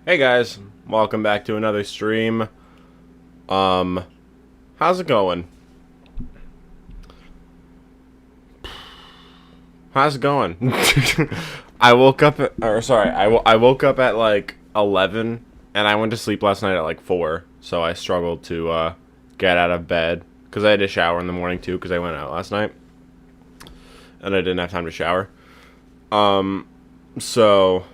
Hey guys, welcome back to another stream. How's it going? How's it going? I woke up at, or sorry, I woke up at like 11 and I went to sleep last night at like 4, so I struggled to get out of bed because I had to shower in the morning too because I went out last night and I didn't have time to shower. So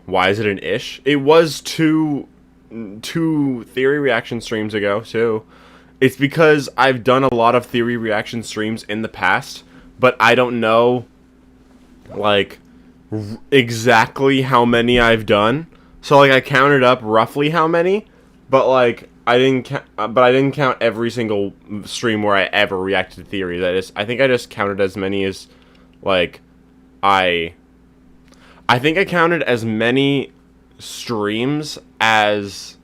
why is it an ish? It was two theory reaction streams ago too. It's because I've done a lot of theory reaction streams in the past, but I don't know like exactly how many I've done. So like I counted up roughly how many, but like I didn't count every single stream where I ever reacted to theories. I think I just counted as many as like I I think I counted as many streams as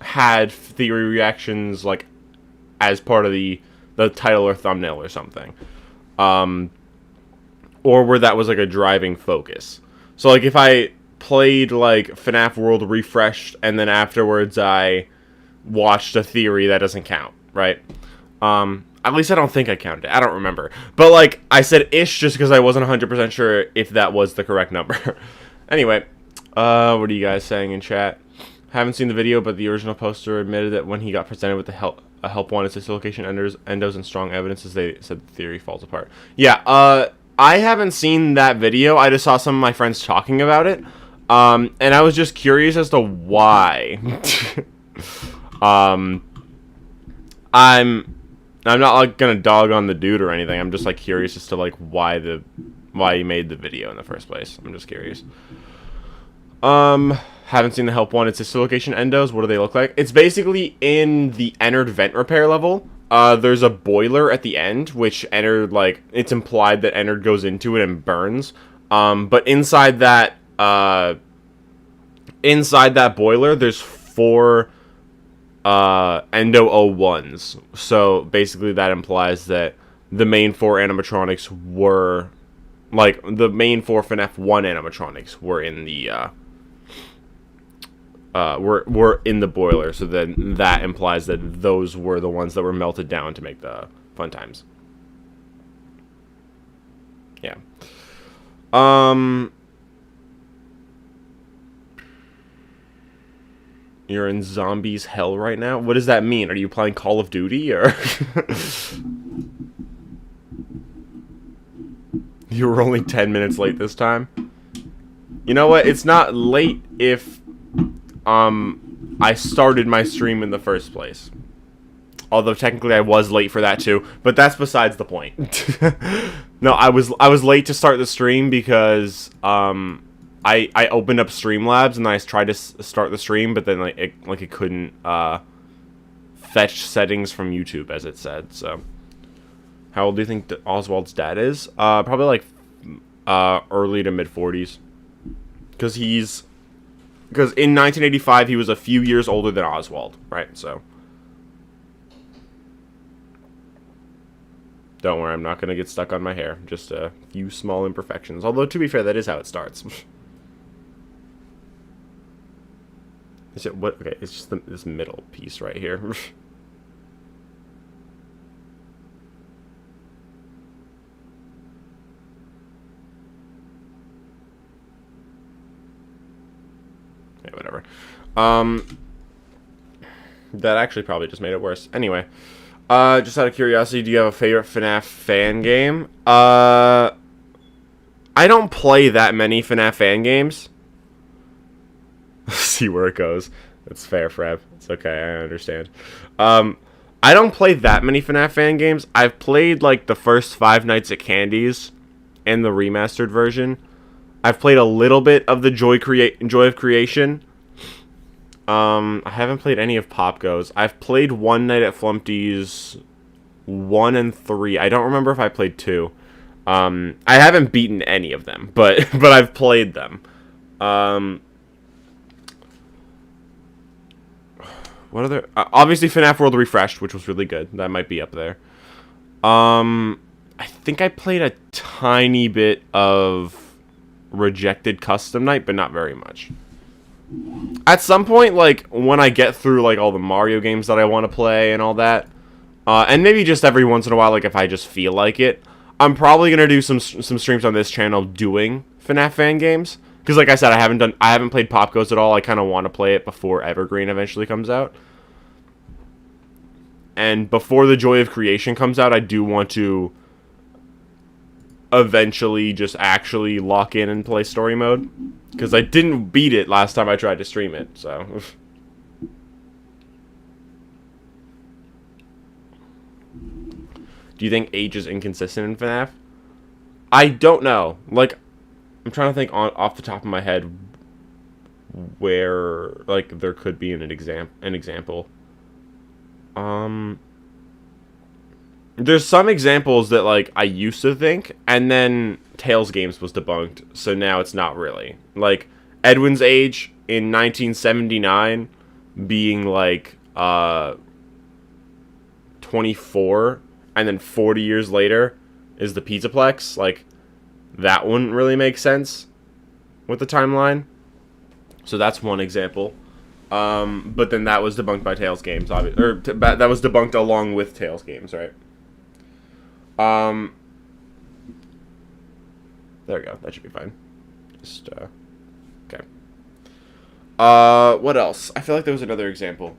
had theory reactions like as part of the title or thumbnail or something. Um or where that was like a driving focus. So like if I played like FNaF World Refreshed and then afterwards I watched a theory, that doesn't count, right? At least I don't think I counted it. I don't remember. But like I said ish just because I wasn't 100% sure if that was the correct number. Anyway, what are you guys saying in chat? Haven't seen the video, but the original poster admitted that when he got presented with a help wanted dislocation endos and strong evidence, as they said the theory falls apart. Yeah, I haven't seen that video. I just saw some of my friends talking about it. And I was just curious as to why. I'm not like gonna dog on the dude or anything. I'm just like curious as to like why he made the video in the first place. I'm just curious. Haven't seen the help one. It's dislocation endos. What do they look like? It's basically in the Ennard vent repair level. There's a boiler at the end, which Ennard, like, it's implied that Ennard goes into it and burns. But inside that boiler, there's 4 Endo O1s. So basically that implies that the main 4 animatronics were, like, the main 4 FNaF 1 animatronics were in the were in the boiler, so then that implies that those were the ones that were melted down to make the fun times. Yeah. You're in zombies hell right now? What does that mean? Are you playing Call of Duty or you were only 10 minutes late this time? You know what? It's not late if I started my stream in the first place. Although technically I was late for that too, but that's besides the point. No, I was late to start the stream because I opened up Streamlabs and I tried to start the stream, but then it couldn't fetch settings from YouTube as it said. So, how old do you think that Oswald's dad is? Probably like early to mid 40s, because in 1985 he was a few years older than Oswald, right? So don't worry, I'm not gonna get stuck on my hair. Just a few small imperfections. Although to be fair, that is how it starts. Is it what? Okay, it's just this middle piece right here. Okay, whatever. That actually probably just made it worse. Anyway, just out of curiosity, do you have a favorite FNaF fan game? I don't play that many FNaF fan games. See where it goes. It's fair, Frev. It's okay, I understand. I don't play that many FNaF fan games. I've played, like, the first 5 Nights at Candy's and the remastered version. I've played a little bit of the Joy of Creation. I haven't played any of Pop Goes. I've played One Night at Flumpty's 1 and 3. I don't remember if I played 2. I haven't beaten any of them, but I've played them. What other? Obviously, FNaF World Refreshed, which was really good. That might be up there. I think I played a tiny bit of Rejected Custom Night, but not very much. At some point, like, when I get through, like, all the Mario games that I want to play and all that, and maybe just every once in a while, like, if I just feel like it, I'm probably gonna do some streams on this channel doing FNaF fan games. Because, like I said, I haven't played Pop Goes at all. I kind of want to play it before Evergreen eventually comes out. And before the Joy of Creation comes out, I do want to eventually just actually lock in and play story mode. Because I didn't beat it last time I tried to stream it, so... Do you think age is inconsistent in FNaF? I don't know. Like, I'm trying to think off the top of my head where, like, there could be an example. There's some examples that, like, I used to think, and then Tales Games was debunked, so now it's not really. Like, Edwin's age in 1979 being, like, 24, and then 40 years later is the Pizzaplex. Like, that wouldn't really make sense with the timeline. So that's one example. But then that was debunked by Tales Games, obviously. Or, that was debunked along with Tales Games, right? There we go. That should be fine. Just, okay. What else? I feel like there was another example.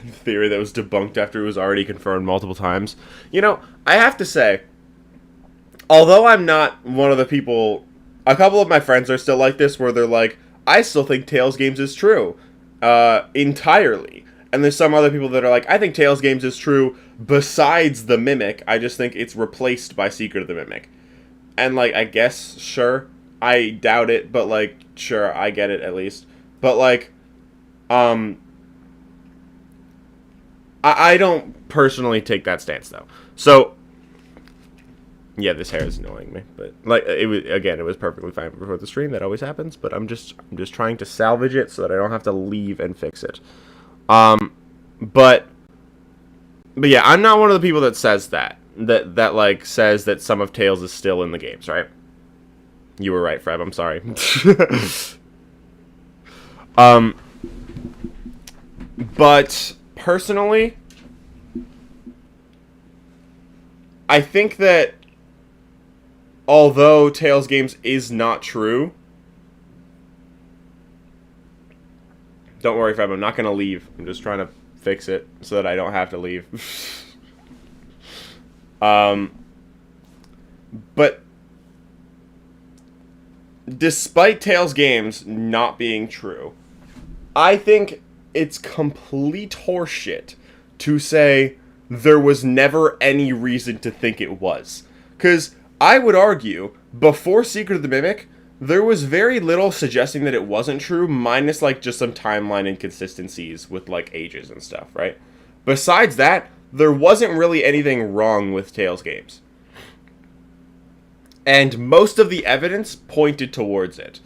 Theory that was debunked after it was already confirmed multiple times. You know, I have to say, although I'm not one of the people, a couple of my friends are still like this, where they're like, I still think Tales Games is true, entirely. And there's some other people that are like, I think Tales Games is true besides the Mimic, I just think it's replaced by Secret of the Mimic. And, like, I guess, sure, I doubt it, but, like, sure, I get it at least. But, like, I don't personally take that stance, though. So, yeah, this hair is annoying me, but, like, it was perfectly fine before the stream. That always happens, but I'm just trying to salvage it so that I don't have to leave and fix it. But yeah, I'm not one of the people that says that like says that some of Tales is still in the games, right? You were right, Freb. I'm sorry. But personally, I think that although Tales Games is not true, don't worry, Freb, I'm not going to leave. I'm just trying to fix it so that I don't have to leave. But despite Tales Games not being true, I think it's complete horseshit to say there was never any reason to think it was. Because I would argue, before Secret of the Mimic, there was very little suggesting that it wasn't true, minus, like, just some timeline inconsistencies with, like, ages and stuff, right? Besides that, there wasn't really anything wrong with Tales Games. And most of the evidence pointed towards it.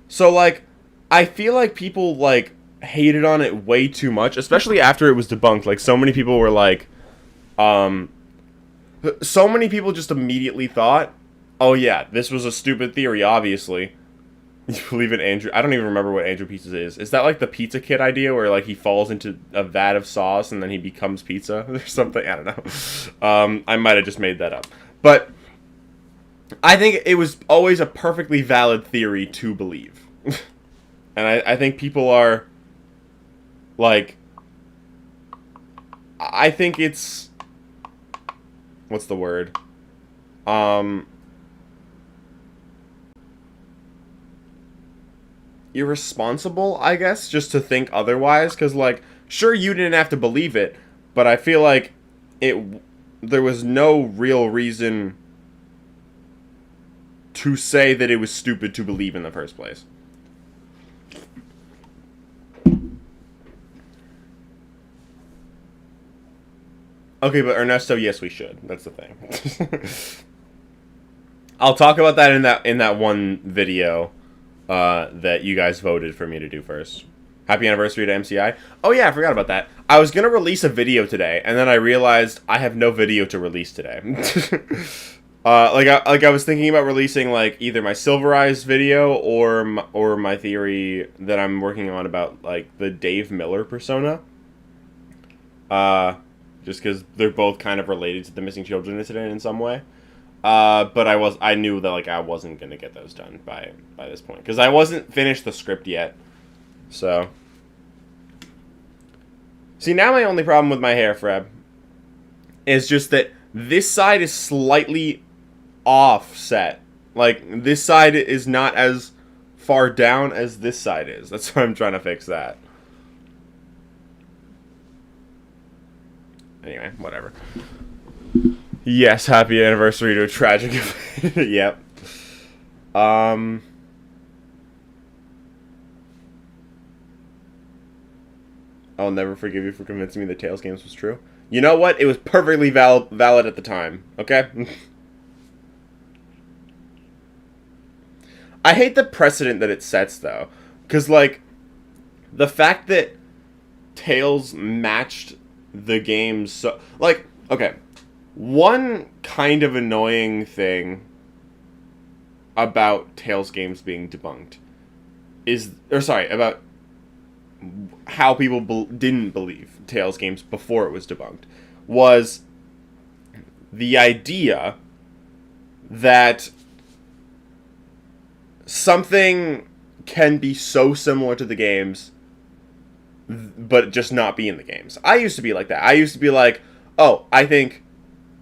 So, like, I feel like people, like, hated on it way too much, especially after it was debunked. Like, so many people were like, so many people just immediately thought, oh yeah, this was a stupid theory, obviously. You believe in Andrew? I don't even remember what Andrew Pizza is. Is that like the Pizza Kid idea where, like, he falls into a vat of sauce and then he becomes pizza or something? I don't know. I might have just made that up. But I think it was always a perfectly valid theory to believe. And I think people are, like, I think it's, what's the word? Irresponsible, I guess, just to think otherwise, because, like, sure, you didn't have to believe it, but I feel like there was no real reason to say that it was stupid to believe in the first place. Okay, but Ernesto, yes, we should. That's the thing. I'll talk about that in that one video. that you guys voted for me to do first. Happy anniversary to MCI. Oh yeah, I forgot about that. I was gonna release a video today, and then I realized I have no video to release today. I was thinking about releasing like either my Silverized video or my theory that I'm working on about like the Dave Miller persona. Just because they're both kind of related to the missing children incident in some way. But I knew that like I wasn't gonna get those done by this point because I wasn't finished the script yet. So, see, now my only problem with my hair, Freb, is just that this side is slightly offset. Like, this side is not as far down as this side is. That's why I'm trying to fix that. Anyway, whatever. Yes, happy anniversary to a tragic event. Yep. I'll never forgive you for convincing me that Tales Games was true. You know what? It was perfectly valid at the time. Okay? I hate the precedent that it sets, though. Because, like, the fact that Tales matched the games so... Like, okay. One kind of annoying thing about Tales games being debunked is... Or, sorry, about how people didn't believe Tales games before it was debunked was the idea that something can be so similar to the games but just not be in the games. I used to be like that. I used to be like, oh, I think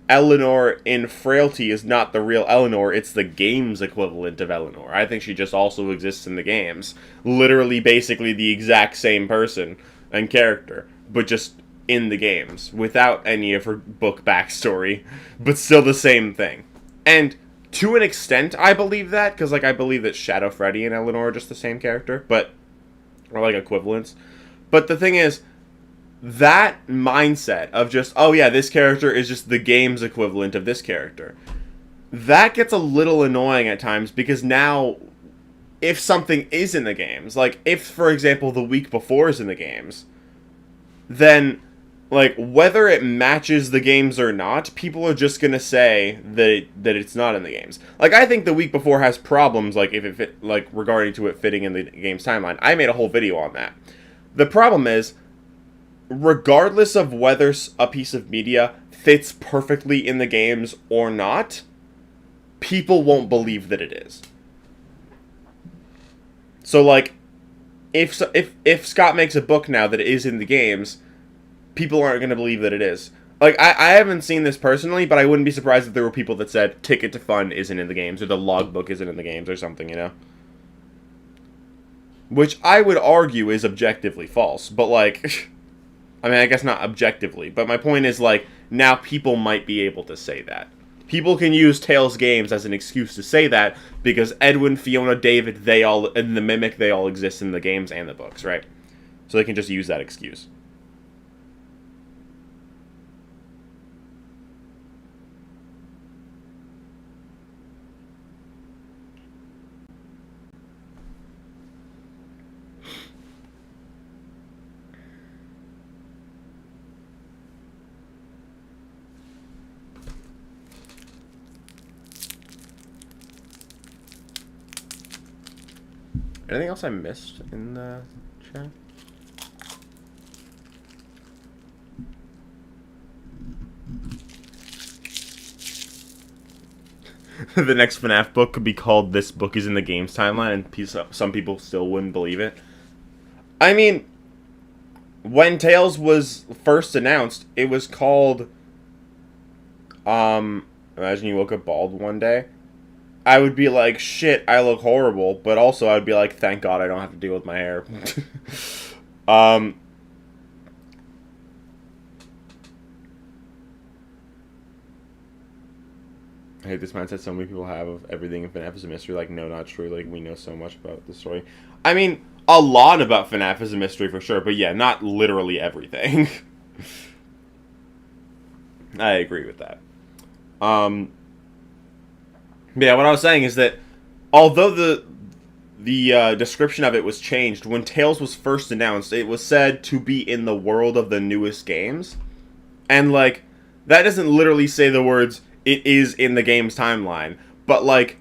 Eleanor in Frailty is not the real Eleanor, it's the game's equivalent of Eleanor. I think she just also exists in the games. Literally, basically the exact same person and character, but just in the games, without any of her book backstory, but still the same thing. And to an extent, I believe that, because like I believe that Shadow Freddy and Eleanor are just the same character, but, or like equivalents. But the thing is, that mindset of just, oh yeah, this character is just the game's equivalent of this character, that gets a little annoying at times, because now, if something is in the games, like, if, for example, the week before is in the games, then, like, whether it matches the games or not, people are just gonna say that it's not in the games. Like, I think the week before has problems, like, if it fit, like, regarding to it fitting in the game's timeline. I made a whole video on that. The problem is, regardless of whether a piece of media fits perfectly in the games or not, people won't believe that it is. So, like, if Scott makes a book now that is in the games, people aren't going to believe that it is. Like, I haven't seen this personally, but I wouldn't be surprised if there were people that said Ticket to Fun isn't in the games, or the logbook isn't in the games, or something, you know? Which I would argue is objectively false, but, like... I mean, I guess not objectively, but my point is, like, now people might be able to say that. People can use Tales games as an excuse to say that, because Edwin, Fiona, David, they all, and the Mimic, they all exist in the games and the books, right? So they can just use that excuse. Anything else I missed in the chat? The next FNaF book could be called This Book is in the Games Timeline, and some people still wouldn't believe it. I mean, when Tales was first announced, it was called, Imagine You Woke Up Bald One Day. I would be like, shit, I look horrible, but also I'd be like, thank God I don't have to deal with my hair. I hate this mindset so many people have of everything in FNaF is a mystery. Like, no, not true. Like, we know so much about the story. I mean, a lot about FNaF is a mystery for sure, but yeah, not literally everything. I agree with that. Yeah, what I was saying is that although the description of it was changed. When Tales was first announced, it was said to be in the world of the newest games. And, like, that doesn't literally say the words, it is in the game's timeline. But, like,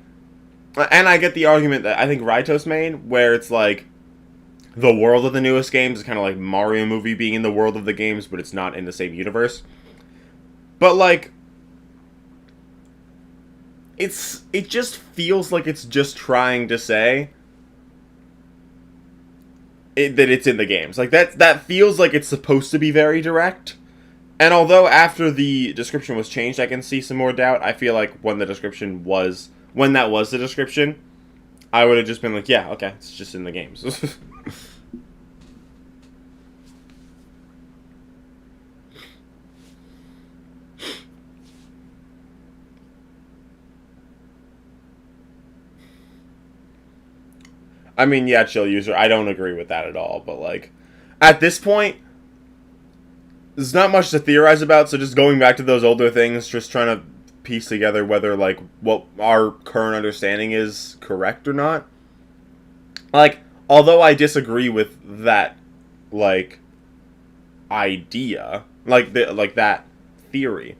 and I get the argument that I think Raitos made, where it's like, the world of the newest games is kind of like Mario movie being in the world of the games, but it's not in the same universe. But, like, it just feels like it's just trying to say that it's in the games. Like, that feels like it's supposed to be very direct. And although after the description was changed, I can see some more doubt, I feel like when that was the description, I would have just been like, yeah, okay, it's just in the games. I mean, yeah, chill user, I don't agree with that at all, but, like, at this point, there's not much to theorize about, so just going back to those older things, just trying to piece together whether, like, what our current understanding is correct or not. Like, although I disagree with that, like, idea, like that theory,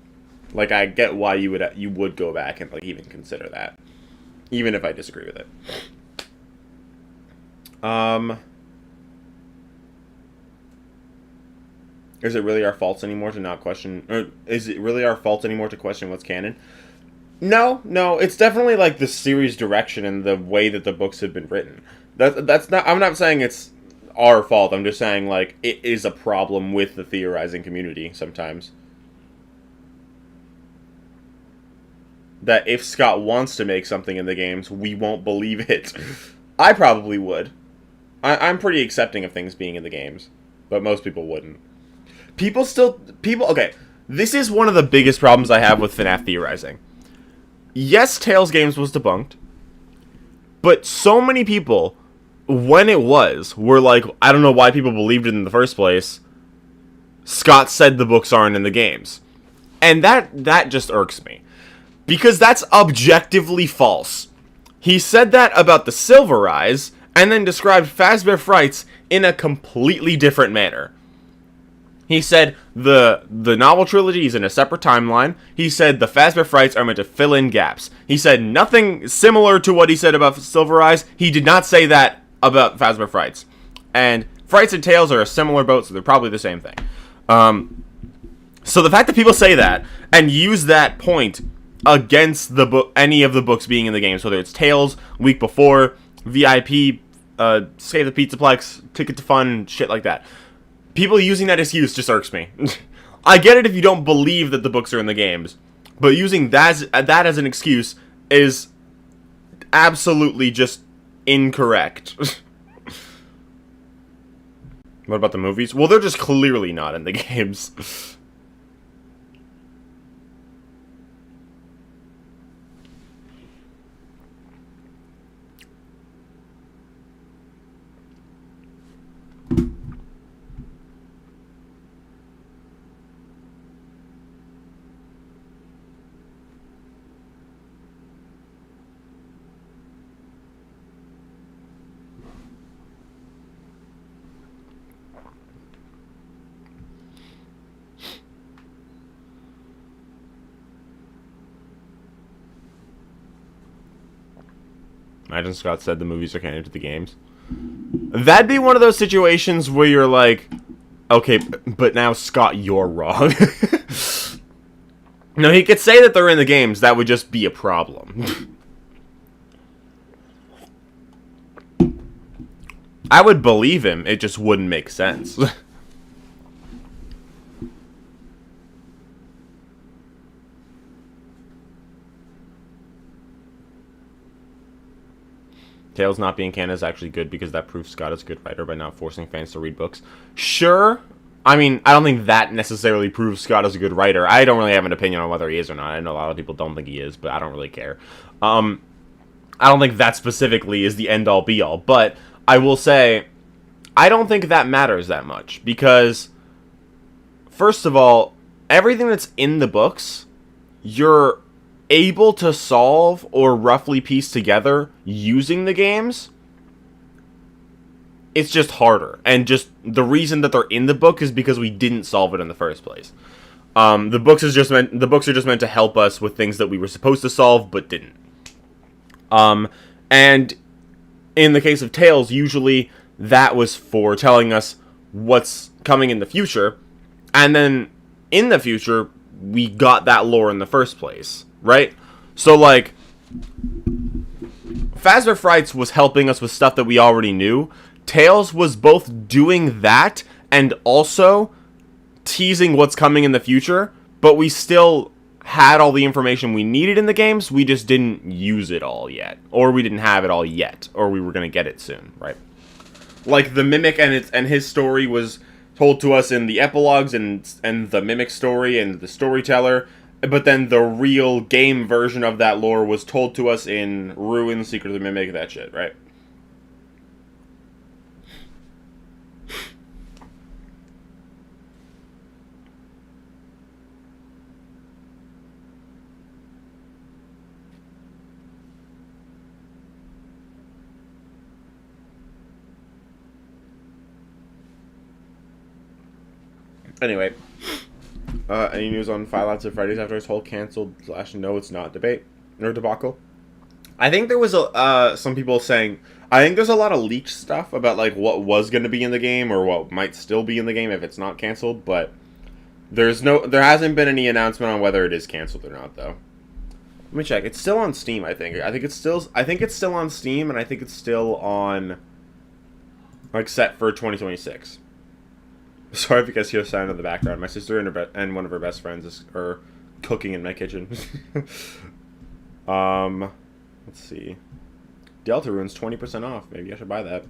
like, I get why you would go back and, like, even consider that, even if I disagree with it. Is it really our fault anymore to not question, or is it really our fault anymore to question what's canon? No, it's definitely, like, the series direction and the way that the books have been written. That's not, I'm not saying it's our fault, I'm just saying, like, it is a problem with the theorizing community sometimes. That if Scott wants to make something in the games, we won't believe it. I probably would. I'm pretty accepting of things being in the games, but most people wouldn't. Okay, this is one of the biggest problems I have with FNaF theorizing. Yes, Tales Games was debunked, but so many people, when it were like, I don't know why people believed it in the first place. Scott said the books aren't in the games. And that just irks me. Because that's objectively false. He said that about the Silver Eyes, and then described Fazbear Frights in a completely different manner. He said the novel trilogy is in a separate timeline. He said the Fazbear Frights are meant to fill in gaps. He said nothing similar to what he said about Silver Eyes. He did not say that about Fazbear Frights. And Frights and Tales are a similar boat, so they're probably the same thing. So the fact that people say that, and use that point against the book, any of the books being in the games, whether it's Tales, Week Before, VIP, Save the Pizzaplex, Ticket to Fun, shit like that. People using that excuse just irks me. I get it if you don't believe that the books are in the games, but using that as an excuse is absolutely just incorrect. What about the movies? Well, they're just clearly not in the games. Imagine Scott said the movies are canon to the games. That'd be one of those situations where you're like, okay, but now Scott, you're wrong. No, he could say that they're in the games. That would just be a problem. I would believe him. It just wouldn't make sense. Tales not being canon is actually good because that proves Scott is a good writer by not forcing fans to read books. Sure. I mean, I don't think that necessarily proves Scott is a good writer. I don't really have an opinion on whether he is or not. I know a lot of people don't think he is, but I don't really care. I don't think that specifically is the end-all be-all. But I will say, I don't think that matters that much. Because, first of all, everything that's in the books, you're able to solve or roughly piece together using the games. It's just harder, and just the reason that they're in the book is because we didn't solve it in the first place. The books are just meant to help us with things that we were supposed to solve but didn't. And in the case of Tales, usually that was for telling us what's coming in the future, and then in the future we got that lore in the first place, right? So like, Phasma Frights was helping us with stuff that we already knew. Tales was both doing that and also teasing what's coming in the future, but we still had all the information we needed in the games, we just didn't use it all yet. Or we didn't have it all yet, or we were going to get it soon, right? Like, the Mimic and his story was told to us in the epilogues and the Mimic story and the Storyteller, but then the real game version of that lore was told to us in Ruin, Secret of the Mimic, that shit, right? Anyway, any news on Five Nights at Freddy's after his whole canceled / no it's not debate or debacle? I think there was some people saying, I think there's a lot of leaked stuff about like what was going to be in the game or what might still be in the game if it's not canceled, but there hasn't been any announcement on whether it is canceled or not though. Let me check. It's still on Steam, I think. I think it's still on Steam, and I think it's still on, like, set for 2026. Sorry if you guys hear the sound in the background. My sister and one of her best friends are cooking in my kitchen. Let's see. Deltarune's 20% off. Maybe I should buy that.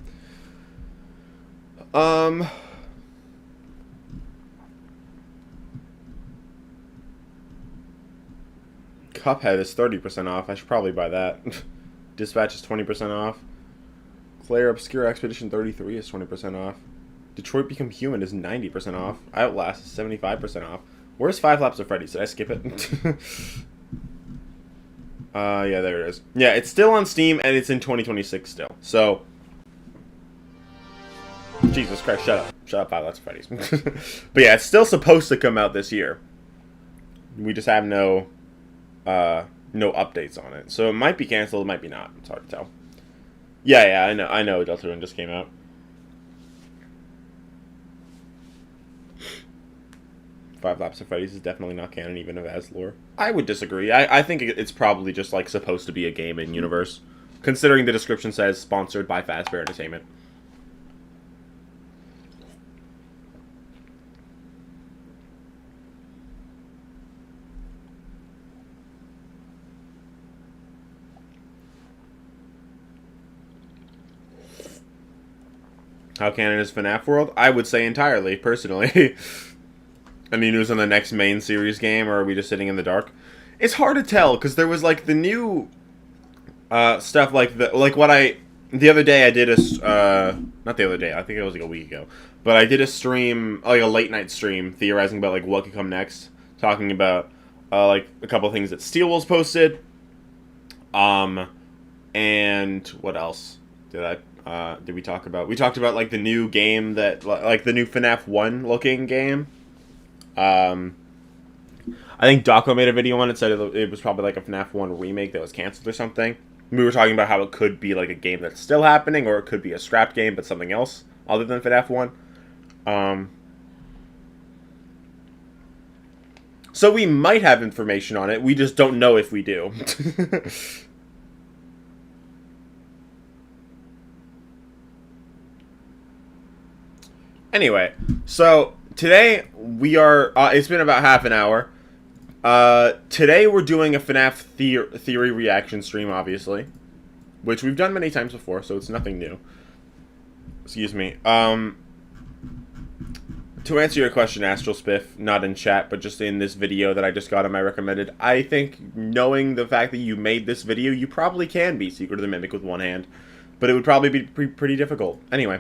Cuphead is 30% off. I should probably buy that. Dispatch is 20% off. Claire Obscure Expedition 33 is 20% off. Detroit Become Human is 90% off. Outlast is 75% off. Where's Five Laps of Freddy's? Did I skip it? Yeah, there it is. Yeah, it's still on Steam, and it's in 2026 still. So, Jesus Christ, shut up. Shut up, Five Laps of Freddy's. But yeah, it's still supposed to come out this year. We just have no updates on it. So it might be canceled, it might be not. It's hard to tell. Yeah, I know Deltarune just came out. Five Laps of Freddy's is definitely not canon, even if it has lore. I would disagree. I think it's probably just, like, supposed to be a game in universe, considering the description says sponsored by Fazbear Entertainment. How canon is FNaF World? I would say entirely, personally. Any news on the next main series game, or are we just sitting in the dark? It's hard to tell, because there was, like, the new stuff, like, the other day I did not the other day, I think it was, like, a week ago, but I did a stream, like, a late-night stream, theorizing about, like, what could come next, talking about, like, a couple of things that Steelwolves posted, and what else did we talk about? We talked about, like, the new game that, like, the new FNaF 1 looking game. I think Daco made a video on it, said it was probably like a FNaF 1 remake that was canceled or something. We were talking about how it could be like a game that's still happening, or it could be a scrapped game, but something else other than FNaF 1. So we might have information on it, we just don't know if we do. Anyway, so today we are, it's been about half an hour. Today we're doing a FNaF theory reaction stream, obviously, which we've done many times before, so it's nothing new. Excuse me. To answer your question, Astral Spiff, not in chat, but just in this video that I just got on my recommended, I think, knowing the fact that you made this video, you probably can be Secret of the Mimic with one hand, but it would probably be pretty difficult. Anyway.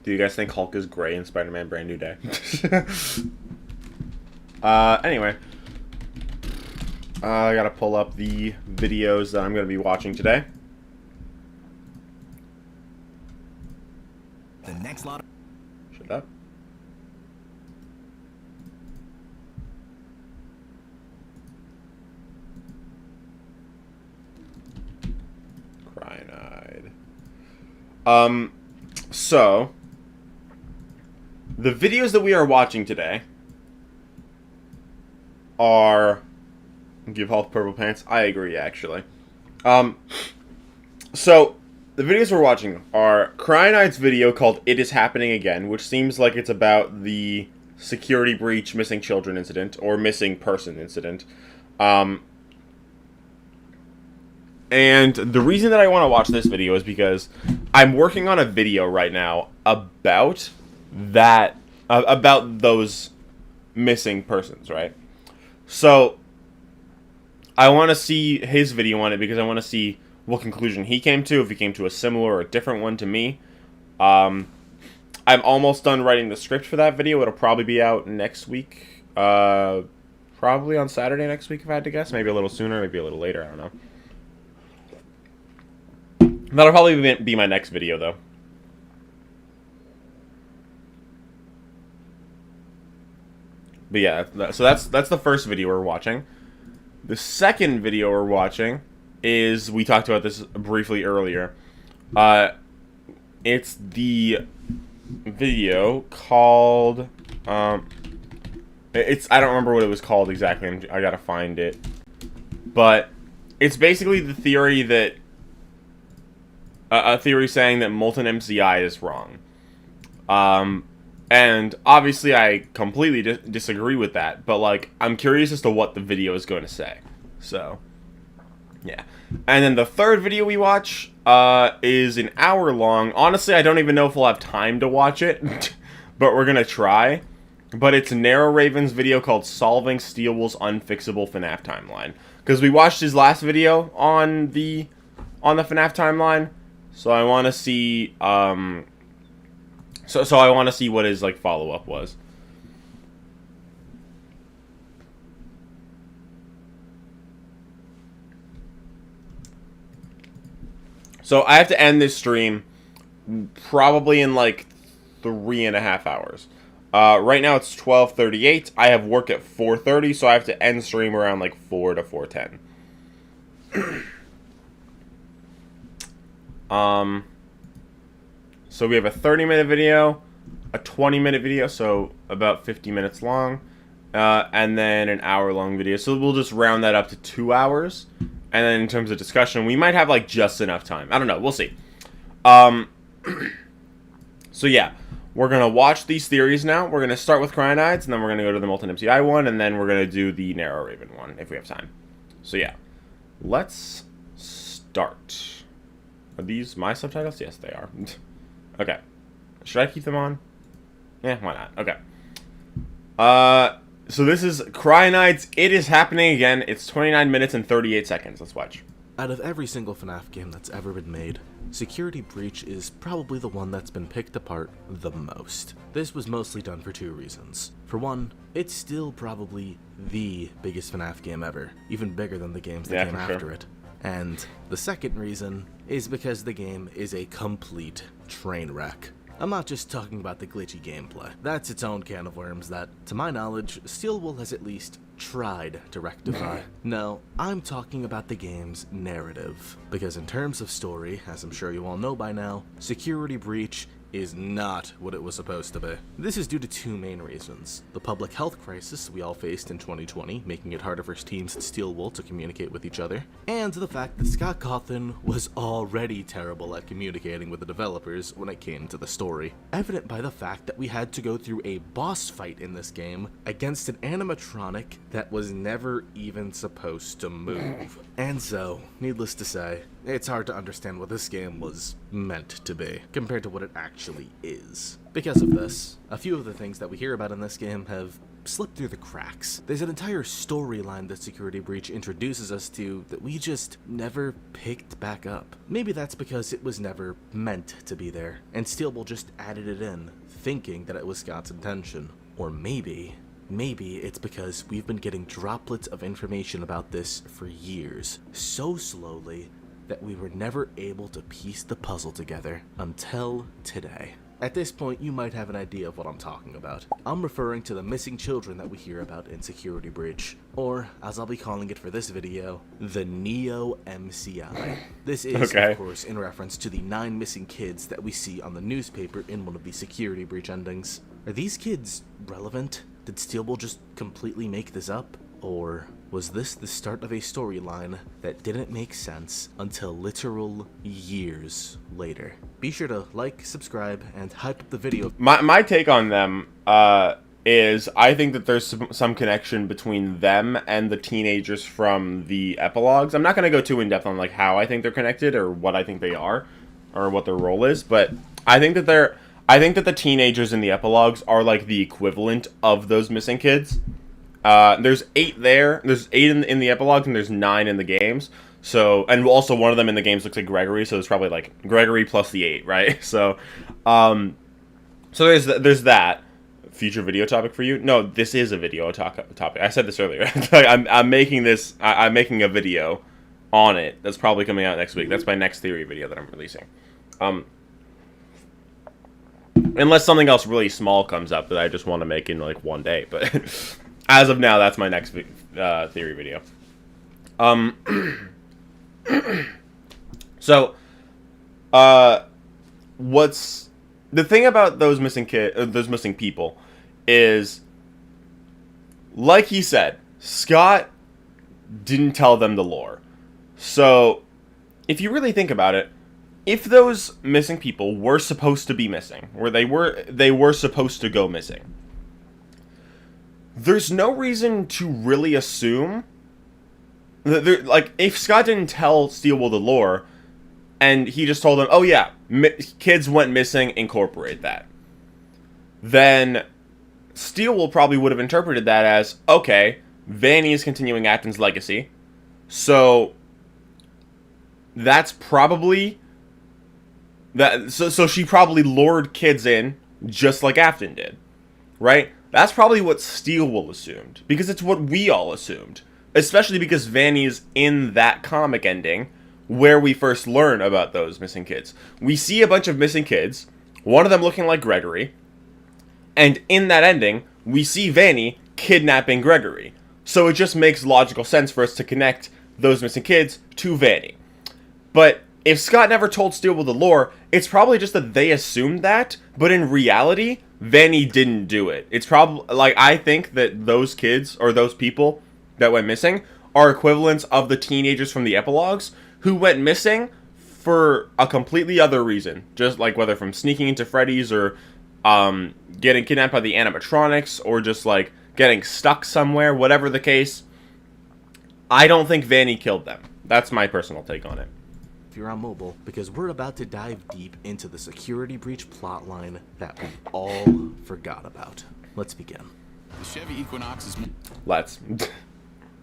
Do you guys think Hulk is gray in Spider-Man Brand New Day? Anyway. I gotta pull up the videos that I'm gonna be watching today. The next lot. Shut up. Crying-eyed. So the videos that we are watching today are give Hulk purple pants. I agree, actually. So the videos we're watching are Crying-eyed's video called "It Is Happening Again," which seems like it's about the security breach, missing children incident, or missing person incident. And the reason that I want to watch this video is because I'm working on a video right now about that, about those missing persons, right? So I want to see his video on it because I want to see what conclusion he came to, if he came to a similar or a different one to me. I'm almost done writing the script for that video. It'll probably be out next week. Probably on Saturday next week, if I had to guess. Maybe a little sooner, maybe a little later. I don't know. That'll probably be my next video, though. But yeah, so that's the first video we're watching. The second video we're watching is, we talked about this briefly earlier. It's the video called, I don't remember what it was called exactly. I gotta find it. But it's basically the theory that, a theory saying that Molten MCI is wrong. And obviously I completely disagree with that, but like, I'm curious as to what the video is going to say. So, yeah. And then the third video we watch is an hour long. Honestly, I don't even know if we'll have time to watch it, but we're going to try. But it's Narrow Raven's video called "Solving Steelwool's Unfixable FNaF Timeline." Because we watched his last video on the FNaF timeline, so I want to see, So I want to see what his like follow-up was. So I have to end this stream probably in like 3.5 hours. Right now it's 12:38. I have work at 4:30, so I have to end stream around like 4 to 4:10. So we have a 30-minute video, a 20-minute video, so about 50 minutes long, and then an hour-long video. So we'll just round that up to 2 hours. And then in terms of discussion, we might have like just enough time. I don't know. We'll see. So yeah, we're going to watch these theories now. We're going to start with Crying-eyed's, and then we're going to go to the Molten MCI one, and then we're going to do the Narrow Raven one if we have time. So yeah, let's start. Are these my subtitles? Yes, they are. Okay. Should I keep them on? Yeah, why not? Okay. So this is Crying-eyed's "It Is Happening Again." It's 29 minutes and 38 seconds. Let's watch. Out of every single FNaF game that's ever been made, Security Breach is probably the one that's been picked apart the most. This was mostly done for two reasons. For one, it's still probably the biggest FNaF game ever, even bigger than the games that came after it. And the second reason is because the game is a complete train wreck. I'm not just talking about the glitchy gameplay. That's its own can of worms that, to my knowledge, Steelwool has at least tried to rectify. No, I'm talking about the game's narrative. Because in terms of story, as I'm sure you all know by now, Security Breach is not what it was supposed to be. This is due to two main reasons: the public health crisis we all faced in 2020, making it harder for teams at Steelwool to communicate with each other, and the fact that Scott Cawthon was already terrible at communicating with the developers when it came to the story. Evident by the fact that we had to go through a boss fight in this game against an animatronic that was never even supposed to move. And so, needless to say, it's hard to understand what this game was meant to be, compared to what it actually is. Because of this, a few of the things that we hear about in this game have slipped through the cracks. There's an entire storyline that Security Breach introduces us to that we just never picked back up. Maybe that's because it was never meant to be there, and Steelbull just added it in, thinking that it was Scott's intention. Or maybe it's because we've been getting droplets of information about this for years, so slowly that we were never able to piece the puzzle together until today. At this point, you might have an idea of what I'm talking about. I'm referring to the missing children that we hear about in Security Breach, or, as I'll be calling it for this video, the Neo MCI. This is, of course, in reference to the 9 missing kids that we see on the newspaper in one of the Security Breach endings. Are these kids relevant? Did Steelbull just completely make this up? Or was this the start of a storyline that didn't make sense until literal years later? Be sure to like, subscribe, and hype up the video. My take on them is I think that there's some connection between them and the teenagers from the epilogues. I'm not going to go too in-depth on like how I think they're connected or what I think they are or what their role is, but I think that the teenagers in the epilogues are like the equivalent of those missing kids. There's 8 there. There's 8 in the epilogues, and there's 9 in the games. So, and also one of them in the games looks like Gregory, so it's probably like Gregory plus the 8, right? So, there's that. Future video topic for you? No, this is a video topic. I said this earlier. I'm making this. I'm making a video on it. That's probably coming out next week. That's my next theory video that I'm releasing. Unless something else really small comes up that I just want to make in like one day, but as of now, that's my next theory video. So, what's the thing about those missing people is, like he said, Scott didn't tell them the lore. So, if you really think about it, if those missing people were supposed to be missing, or they were supposed to go missing, there's no reason to really assume that like, if Scott didn't tell Steelbull the lore, and he just told them, oh yeah, kids went missing, incorporate that, then Steelbull probably would have interpreted that as, okay, Vanny is continuing Afton's legacy, so that's probably that. So she probably lured kids in just like Afton did, right? That's probably what Steelbull assumed, because it's what we all assumed, especially because Vanny's in that comic ending where we first learn about those missing kids. We see a bunch of missing kids, one of them looking like Gregory, and in that ending, we see Vanny kidnapping Gregory. So it just makes logical sense for us to connect those missing kids to Vanny. But if Scott never told Steelbull the lore, it's probably just that they assumed that, but in reality, Vanny didn't do it. It's probably, like, I think that those kids, or those people that went missing, are equivalents of the teenagers from the epilogues who went missing for a completely other reason. Just like whether from sneaking into Freddy's, or getting kidnapped by the animatronics, or just like getting stuck somewhere, whatever the case. I don't think Vanny killed them. That's my personal take on it. If you're on mobile, because we're about to dive deep into the Security Breach plotline that we all forgot about. Let's begin. The Chevy Equinox is... Let's.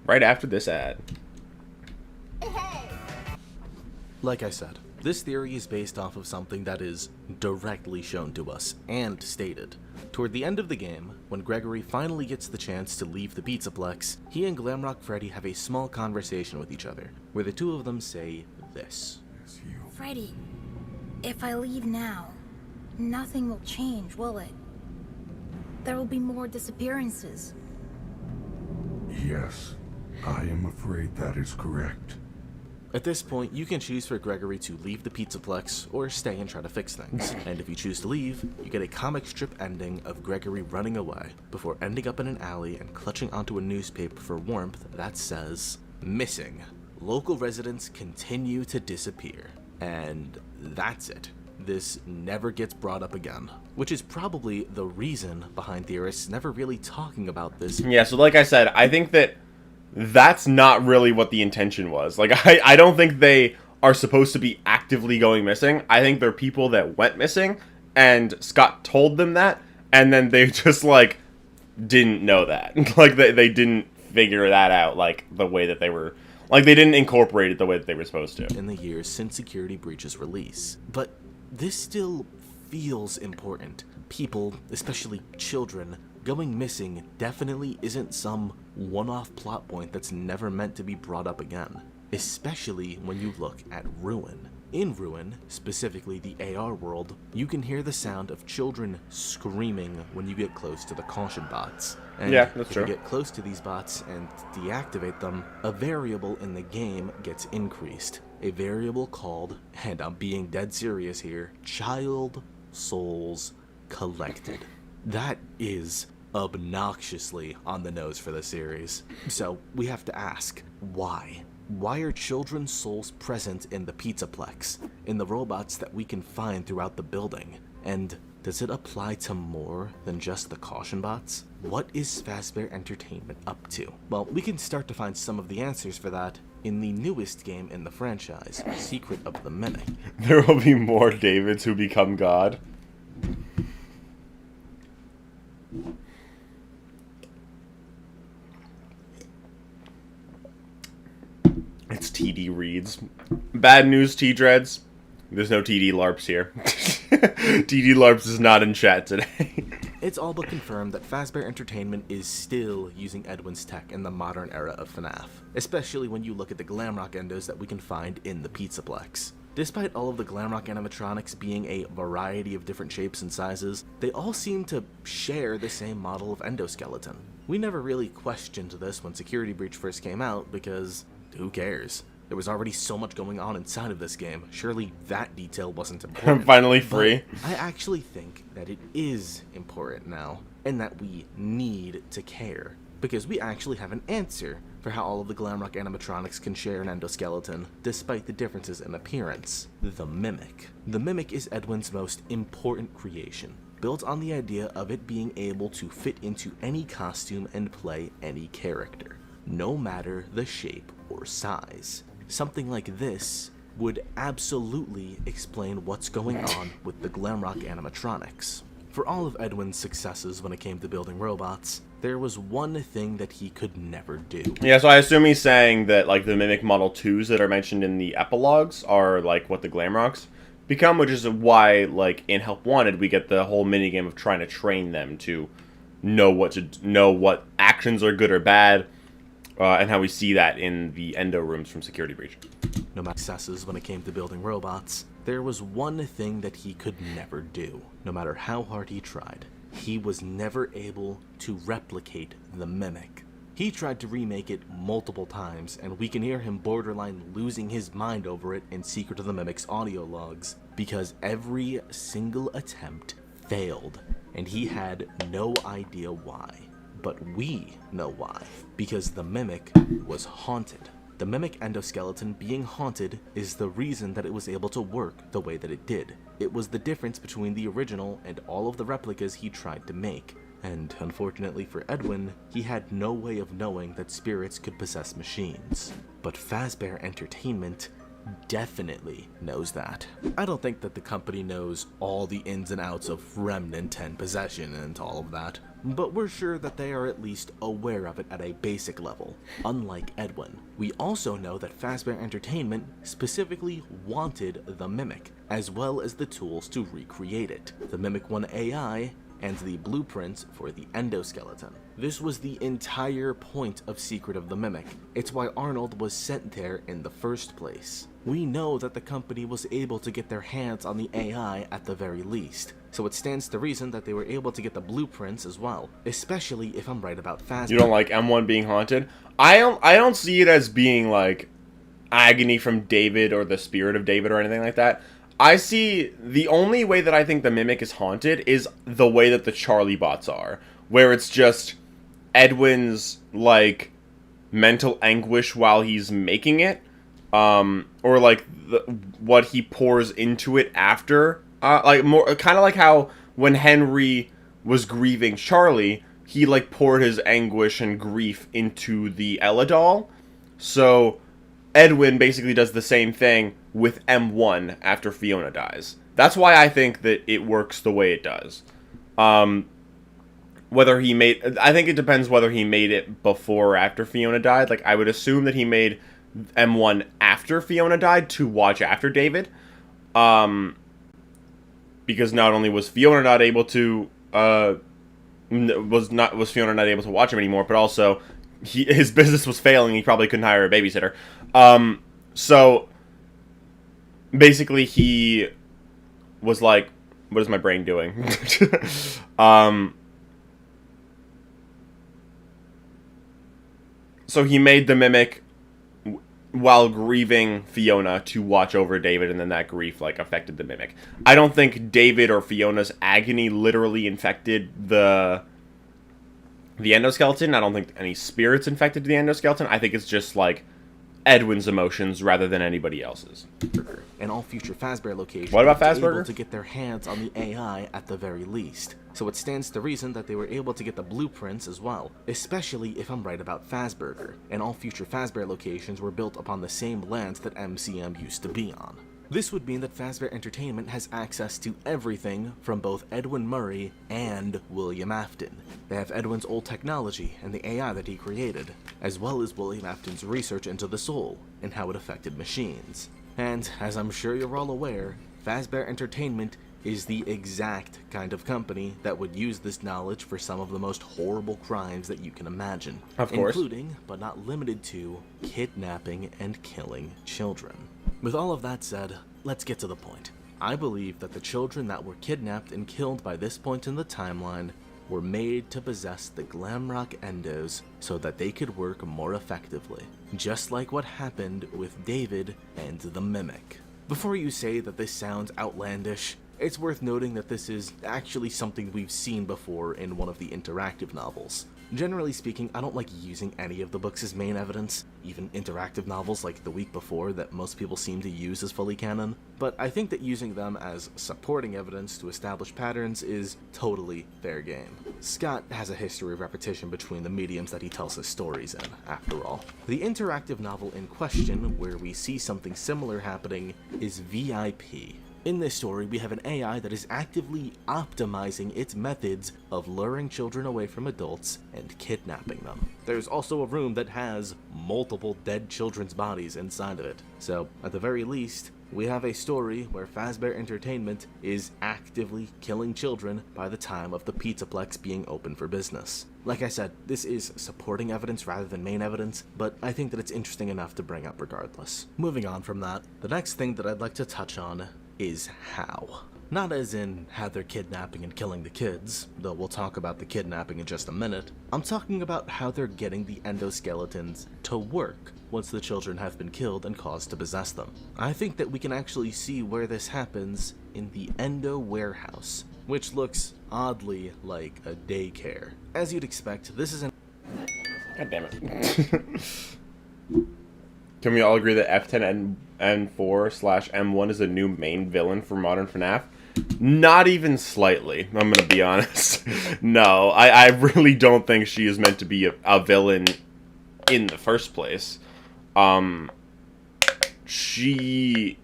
Right after this ad. Like I said, this theory is based off of something that is directly shown to us and stated. Toward the end of the game, when Gregory finally gets the chance to leave the Pizzaplex, he and Glamrock Freddy have a small conversation with each other, where the two of them say this. Freddy, if I leave now, nothing will change, will it? There will be more disappearances. Yes, I am afraid that is correct. At this point, you can choose for Gregory to leave the Pizzaplex or stay and try to fix things. And if you choose to leave, you get a comic strip ending of Gregory running away before ending up in an alley and clutching onto a newspaper for warmth that says, "Missing. Local residents continue to disappear." And that's it. This never gets brought up again, which is probably the reason behind theorists never really talking about this. Yeah, so like I said, I think that that's not really what the intention was. Like, I don't think they are supposed to be actively going missing. I think they're people that went missing, and Scott told them that, and then they just, like, didn't know that. Like, they didn't figure that out, like, the way that they were... Like, they didn't incorporate it the way that they were supposed to. In the years since Security Breach's release. But this still feels important. People, especially children, going missing definitely isn't some one-off plot point that's never meant to be brought up again. Especially when you look at Ruin. In Ruin, specifically the AR world, you can hear the sound of children screaming when you get close to the caution bots. And yeah, that's if true. you get close to these bots and deactivate them, a variable in the game gets increased. A variable called, and I'm being dead serious here, Child Souls Collected. That is obnoxiously on the nose for the series. So we have to ask, why? Why are children's souls present in the Pizzaplex, in the robots that we can find throughout the building? And does it apply to more than just the caution bots? What is Fazbear Entertainment up to? Well, we can start to find some of the answers for that in the newest game in the franchise, Secret of the Mimic. There will be more Davids who become God. It's TD Reads. Bad news, T-Dreads. There's no TD LARPs here. TD LARPs is not in chat today. It's all but confirmed that Fazbear Entertainment is still using Edwin's tech in the modern era of FNaF, especially when you look at the Glamrock endos that we can find in the Pizzaplex. Despite all of the Glamrock animatronics being a variety of different shapes and sizes, they all seem to share the same model of endoskeleton. We never really questioned this when Security Breach first came out because who cares? There was already so much going on inside of this game. Surely that detail wasn't important. I'm finally free. But I actually think that it is important now, and that we need to care. Because we actually have an answer for how all of the Glamrock animatronics can share an endoskeleton, despite the differences in appearance. The Mimic. The Mimic is Edwin's most important creation, built on the idea of it being able to fit into any costume and play any character, no matter the shape or size. Something like this would absolutely explain what's going on with the Glamrock animatronics. For all of Edwin's successes when it came to building robots, there was one thing that he could never do. Yeah, so I assume he's saying that, like, the Mimic Model 2s that are mentioned in the epilogues are, like, what the Glamrocks become, which is why, like, in Help Wanted, we get the whole minigame of trying to train them to know what actions are good or bad, and how we see that in the endo rooms from Security Breach. No matter successes when it came to building robots, there was one thing that he could never do. No matter how hard he tried, he was never able to replicate the Mimic. He tried to remake it multiple times, and we can hear him borderline losing his mind over it in Secret of the Mimic's audio logs, because every single attempt failed, and he had no idea why. But we know why, because the Mimic was haunted. The Mimic endoskeleton being haunted is the reason that it was able to work the way that it did. It was the difference between the original and all of the replicas he tried to make. And unfortunately for Edwin, he had no way of knowing that spirits could possess machines. But Fazbear Entertainment definitely knows that. I don't think that the company knows all the ins and outs of Remnant and Possession and all of that, but we're sure that they are at least aware of it at a basic level. Unlike Edwin, we also know that Fazbear Entertainment specifically wanted the Mimic, as well as the tools to recreate it. The Mimic 1 AI and the blueprints for the endoskeleton. This was the entire point of Secret of the Mimic. It's why Arnold was sent there in the first place. We know that the company was able to get their hands on the AI at the very least, so it stands to reason that they were able to get the blueprints as well, especially if I'm right about Fazbear. You don't like M1 being haunted? I don't see it as being, like, agony from David or the spirit of David or anything like that. I see the only way that I think the Mimic is haunted is the way that the Charlie bots are, where it's just Edwin's, like, mental anguish while he's making it, or like what he pours into it after, like more kind of like how when Henry was grieving Charlie, he like poured his anguish and grief into the Ella doll. So Edwin basically does the same thing with M1 after Fiona dies. That's why I think that it works the way it does. Whether he made... I think it depends whether he made it before or after Fiona died. Like, I would assume that he made M1 after Fiona died to watch after David. Because not only was Fiona not able to... was Fiona not able to watch him anymore, but also his business was failing. He probably couldn't hire a babysitter. So basically he was like, what is my brain doing? So he made the mimic while grieving Fiona to watch over David, and then that grief like affected the mimic. I don't think David or Fiona's agony literally infected the endoskeleton. I don't think any spirits infected the endoskeleton. I think it's just like Edwin's emotions rather than anybody else's. And all future Fazbear locations What about will be Fazbear? able to get their hands on the AI at the very least. So it stands to reason that they were able to get the blueprints as well, especially if I'm right about Fazburger. And all future Fazbear locations were built upon the same lands that MCM used to be on. This would mean that Fazbear Entertainment has access to everything from both Edwin Murray and William Afton. They have Edwin's old technology and the AI that he created, as well as William Afton's research into the soul and how it affected machines. And, as I'm sure you're all aware, Fazbear Entertainment is the exact kind of company that would use this knowledge for some of the most horrible crimes that you can imagine. Of course. Including, but not limited to, kidnapping and killing children. With all of that said, let's get to the point. I believe that the children that were kidnapped and killed by this point in the timeline were made to possess the Glamrock Endos so that they could work more effectively, just like what happened with David and the Mimic. Before you say that this sounds outlandish, it's worth noting that this is actually something we've seen before in one of the interactive novels. Generally speaking, I don't like using any of the books as main evidence, even interactive novels like The Week Before that most people seem to use as fully canon, but I think that using them as supporting evidence to establish patterns is totally fair game. Scott has a history of repetition between the mediums that he tells his stories in, after all. The interactive novel in question, where we see something similar happening, is VIP. In this story, we have an AI that is actively optimizing its methods of luring children away from adults and kidnapping them. There's also a room that has multiple dead children's bodies inside of it. So, at the very least, we have a story where Fazbear Entertainment is actively killing children by the time of the Pizzaplex being open for business. Like I said, this is supporting evidence rather than main evidence, but I think that it's interesting enough to bring up regardless. Moving on from that, the next thing that I'd like to touch on is how. Not as in how they're kidnapping and killing the kids, though we'll talk about the kidnapping in just a minute. I'm talking about how they're getting the endoskeletons to work once the children have been killed and caused to possess them. I think that we can actually see where this happens in the Endo Warehouse, which looks oddly like a daycare. As you'd expect, this is an... God damn it. Can we all agree that F10 N4/M1 is a new main villain for modern FNaF? Not even slightly, I'm gonna be honest. No, I really don't think she is meant to be a villain in the first place. She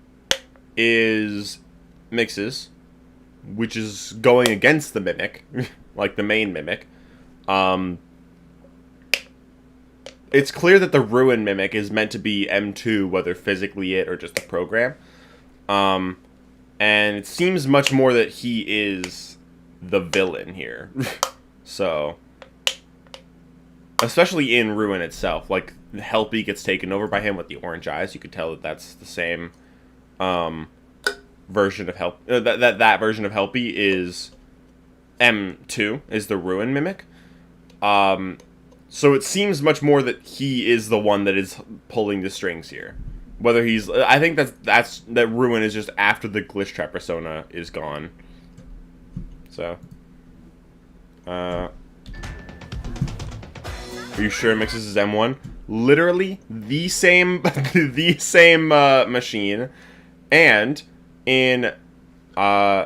is Mix's, which is going against the Mimic, like the main Mimic. It's clear that the Ruin Mimic is meant to be M2, whether physically it or just a program. And it seems much more that he is the villain here. So, especially in Ruin itself, like, Helpy gets taken over by him with the orange eyes. You could tell that that's the same version of that version of Helpy is M2, is the Ruin Mimic. So it seems much more that he is the one that is pulling the strings here. Whether he's... I think that Ruin is just after the Glitch Trap persona is gone. So... Are you sure Mixes is M1? Literally the same... the same machine. And in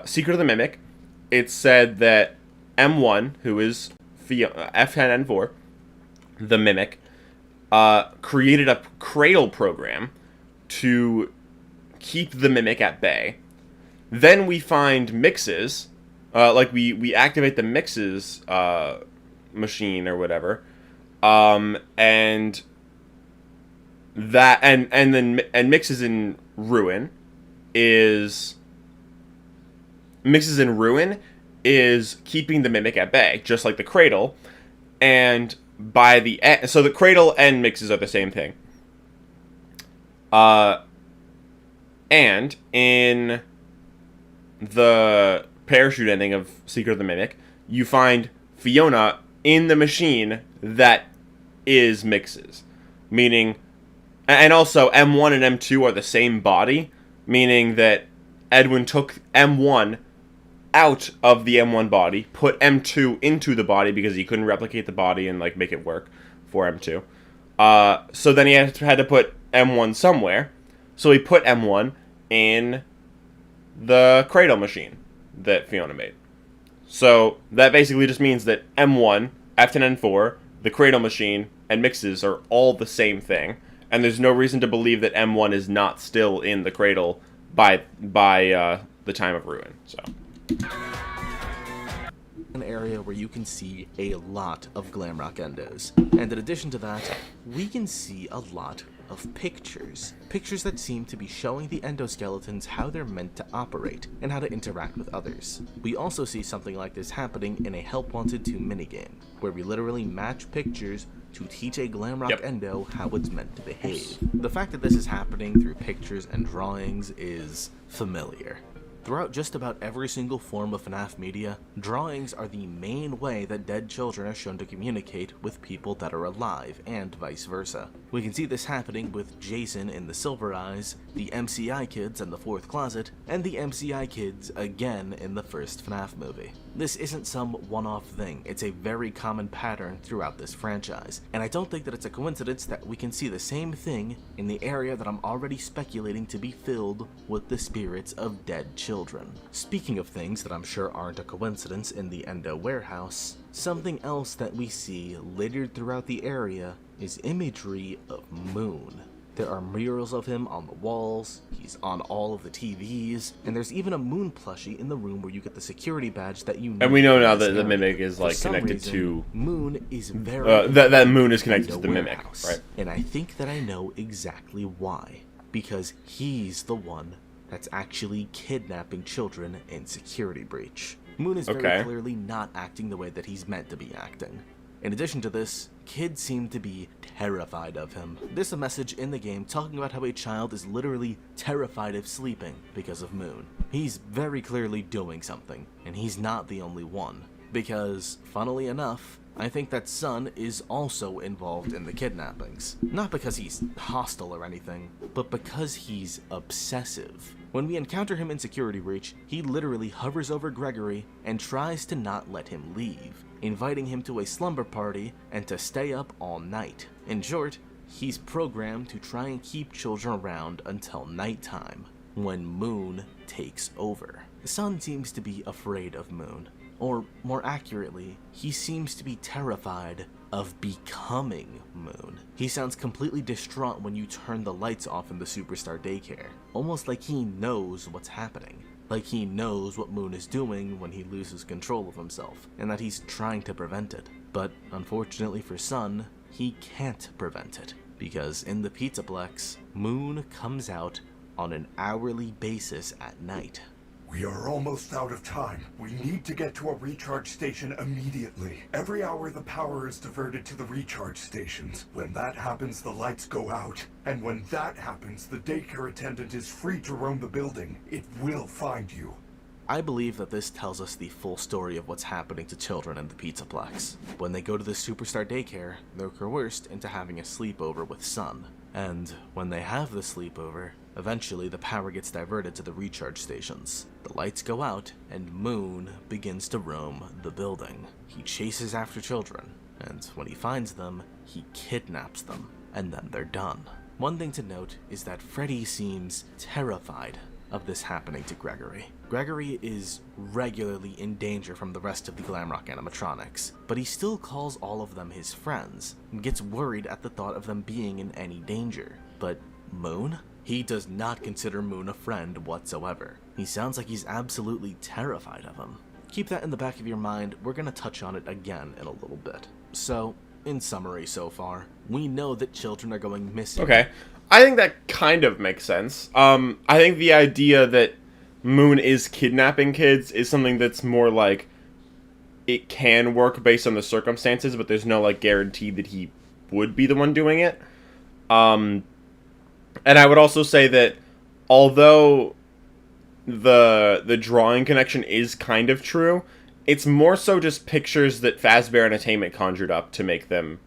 Secret of the Mimic, it said that M1, who is F10N4... the Mimic, created a cradle program to keep the Mimic at bay. Then we find mixes, like we activate the mixes machine or whatever, and that and then mixes in ruin is keeping the mimic at bay, just like the cradle. And by the end, so the cradle and mixes are the same thing. And in the parachute ending of Secret of the Mimic, you find Fiona in the machine that is mixes, meaning, and also M1 and M2 are the same body, meaning that Edwin took M1 out of the M1 body, put M2 into the body because he couldn't replicate the body and like make it work for M2. So then he had to put M1 somewhere. So he put M1 in the cradle machine that Fiona made. So that basically just means that M1, F10N4, the cradle machine, and mixes are all the same thing. And there's no reason to believe that M1 is not still in the cradle by the time of ruin. So. An area where you can see a lot of Glamrock endos. And in addition to that, we can see a lot of pictures. Pictures that seem to be showing the endoskeletons how they're meant to operate and how to interact with others. We also see something like this happening in a Help Wanted 2 minigame, where we literally match pictures to teach a Glamrock endo how it's meant to behave. The fact that this is happening through pictures and drawings is familiar. Throughout just about every single form of FNaF media, drawings are the main way that dead children are shown to communicate with people that are alive, and vice versa. We can see this happening with Jason in the Silver Eyes, the MCI kids in the Fourth Closet, and the MCI kids again in the first FNaF movie. This isn't some one-off thing, it's a very common pattern throughout this franchise, and I don't think that it's a coincidence that we can see the same thing in the area that I'm already speculating to be filled with the spirits of dead children. Speaking of things that I'm sure aren't a coincidence in the Endo warehouse, something else that we see littered throughout the area is imagery of Moon. There are murals of him on the walls, he's on all of the TVs, and there's even a Moon plushie in the room where you get the security badge that you need. And we know now that the Mimic is like connected to Moon is very that Moon is connected to the Mimic, right? And I think that I know exactly why. Because he's the one that's actually kidnapping children in Security Breach. Moon is very clearly not acting the way that he's meant to be acting. In addition to this, kids seem to be terrified of him. There's a message in the game talking about how a child is literally terrified of sleeping because of Moon. He's very clearly doing something, and he's not the only one. Because, funnily enough, I think that Sun is also involved in the kidnappings. Not because he's hostile or anything, but because he's obsessive. When we encounter him in Security Breach, he literally hovers over Gregory and tries to not let him leave, inviting him to a slumber party and to stay up all night. In short, he's programmed to try and keep children around until nighttime, when Moon takes over. Sun seems to be afraid of Moon. Or, more accurately, he seems to be terrified of becoming Moon. He sounds completely distraught when you turn the lights off in the Superstar Daycare, almost like he knows what's happening. Like he knows what Moon is doing when he loses control of himself, and that he's trying to prevent it. But, unfortunately for Sun, he can't prevent it, because in the Pizzaplex, Moon comes out on an hourly basis at night. We are almost out of time. We need to get to a recharge station immediately. Every hour the power is diverted to the recharge stations. When that happens, the lights go out. And when that happens, the daycare attendant is free to roam the building. It will find you. I believe that this tells us the full story of what's happening to children in the Pizzaplex. When they go to the Superstar Daycare, they're coerced into having a sleepover with Sun. And when they have the sleepover, eventually the power gets diverted to the recharge stations. The lights go out, and Moon begins to roam the building. He chases after children, and when he finds them, he kidnaps them, and then they're done. One thing to note is that Freddy seems terrified of this happening to Gregory. Gregory is regularly in danger from the rest of the Glamrock animatronics, but he still calls all of them his friends, and gets worried at the thought of them being in any danger. But Moon? He does not consider Moon a friend whatsoever. He sounds like he's absolutely terrified of him. Keep that in the back of your mind, we're gonna touch on it again in a little bit. So, in summary so far, we know that children are going missing. Okay. I think that kind of makes sense. I think the idea that Moon is kidnapping kids is something that's more like it can work based on the circumstances, but there's no like guarantee that he would be the one doing it. And I would also say that although the drawing connection is kind of true, it's more so just pictures that Fazbear Entertainment conjured up to make them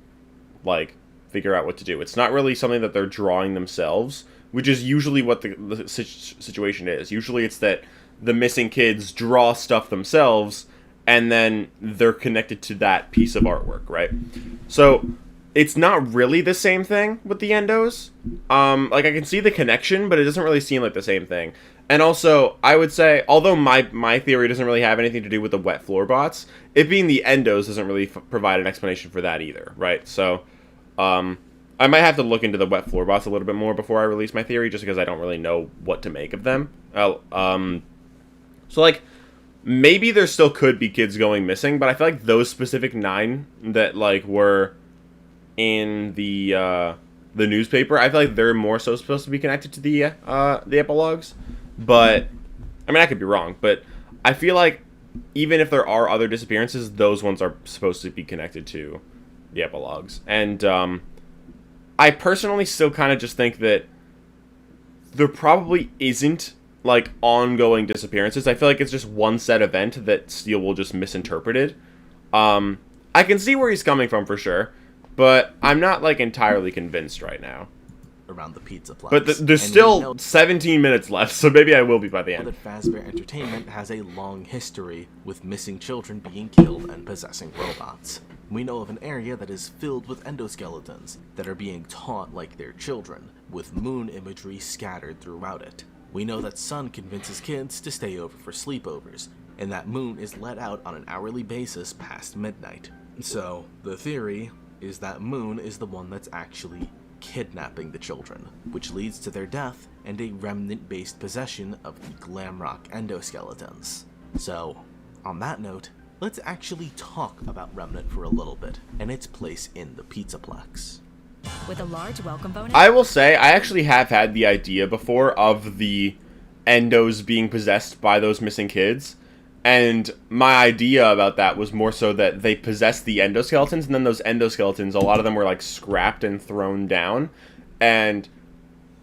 like figure out what to do. It's not really something that they're drawing themselves, which is usually what the situation is. Usually it's that the missing kids draw stuff themselves and then they're connected to that piece of artwork, right? So it's not really the same thing with the endos. Like I can see the connection, but it doesn't really seem like the same thing. And also, I would say, although my theory doesn't really have anything to do with the wet floor bots, it being the endos doesn't really provide an explanation for that either, right? So, I might have to look into the wet floor bots a little bit more before I release my theory, just because I don't really know what to make of them. So, like, maybe there still could be kids going missing, but I feel like those specific 9 that, like, were in the newspaper, I feel like they're more so supposed to be connected to the epilogues. But, I mean, I could be wrong, but I feel like even if there are other disappearances, those ones are supposed to be connected to the epilogues. And, I personally still kind of just think that there probably isn't, like, ongoing disappearances. I feel like it's just one set event that Steele will just misinterpret it. I can see where he's coming from for sure, but I'm not, like, entirely convinced right now. Around the pizza place. But there's still 17 minutes left, so maybe I will be by the end. That Fazbear Entertainment has a long history with missing children being killed and possessing robots. We know of an area that is filled with endoskeletons that are being taught like they're children, with moon imagery scattered throughout it. We know that Sun convinces kids to stay over for sleepovers, and that Moon is let out on an hourly basis past midnight. So, the theory is that Moon is the one that's actually kidnapping the children, which leads to their death and a remnant-based possession of the Glamrock endoskeletons. So, on that note, let's actually talk about Remnant for a little bit, and its place in the Pizzaplex. With a large welcome bonus. I will say, I actually have had the idea before of the endos being possessed by those missing kids, and my idea about that was more so that they possessed the endoskeletons, and then those endoskeletons, a lot of them were like scrapped and thrown down. And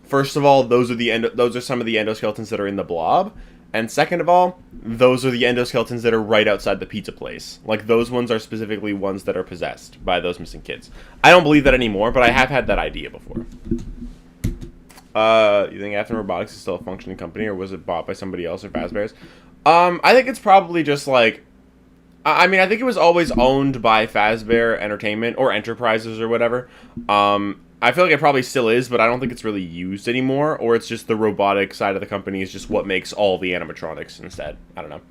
first of all, those are some of the endoskeletons that are in the blob, and second of all, those are the endoskeletons that are right outside the pizza place. Like, those ones are specifically ones that are possessed by those missing kids. I don't believe that anymore, but I have had that idea before. You think Afton Robotics is still a functioning company, or was it bought by somebody else or Fazbear's? I think it's probably just like, I mean, I think it was always owned by Fazbear Entertainment or Enterprises or whatever. I feel like it probably still is, but I don't think it's really used anymore, or it's just the robotic side of the company is just what makes all the animatronics instead. I don't know.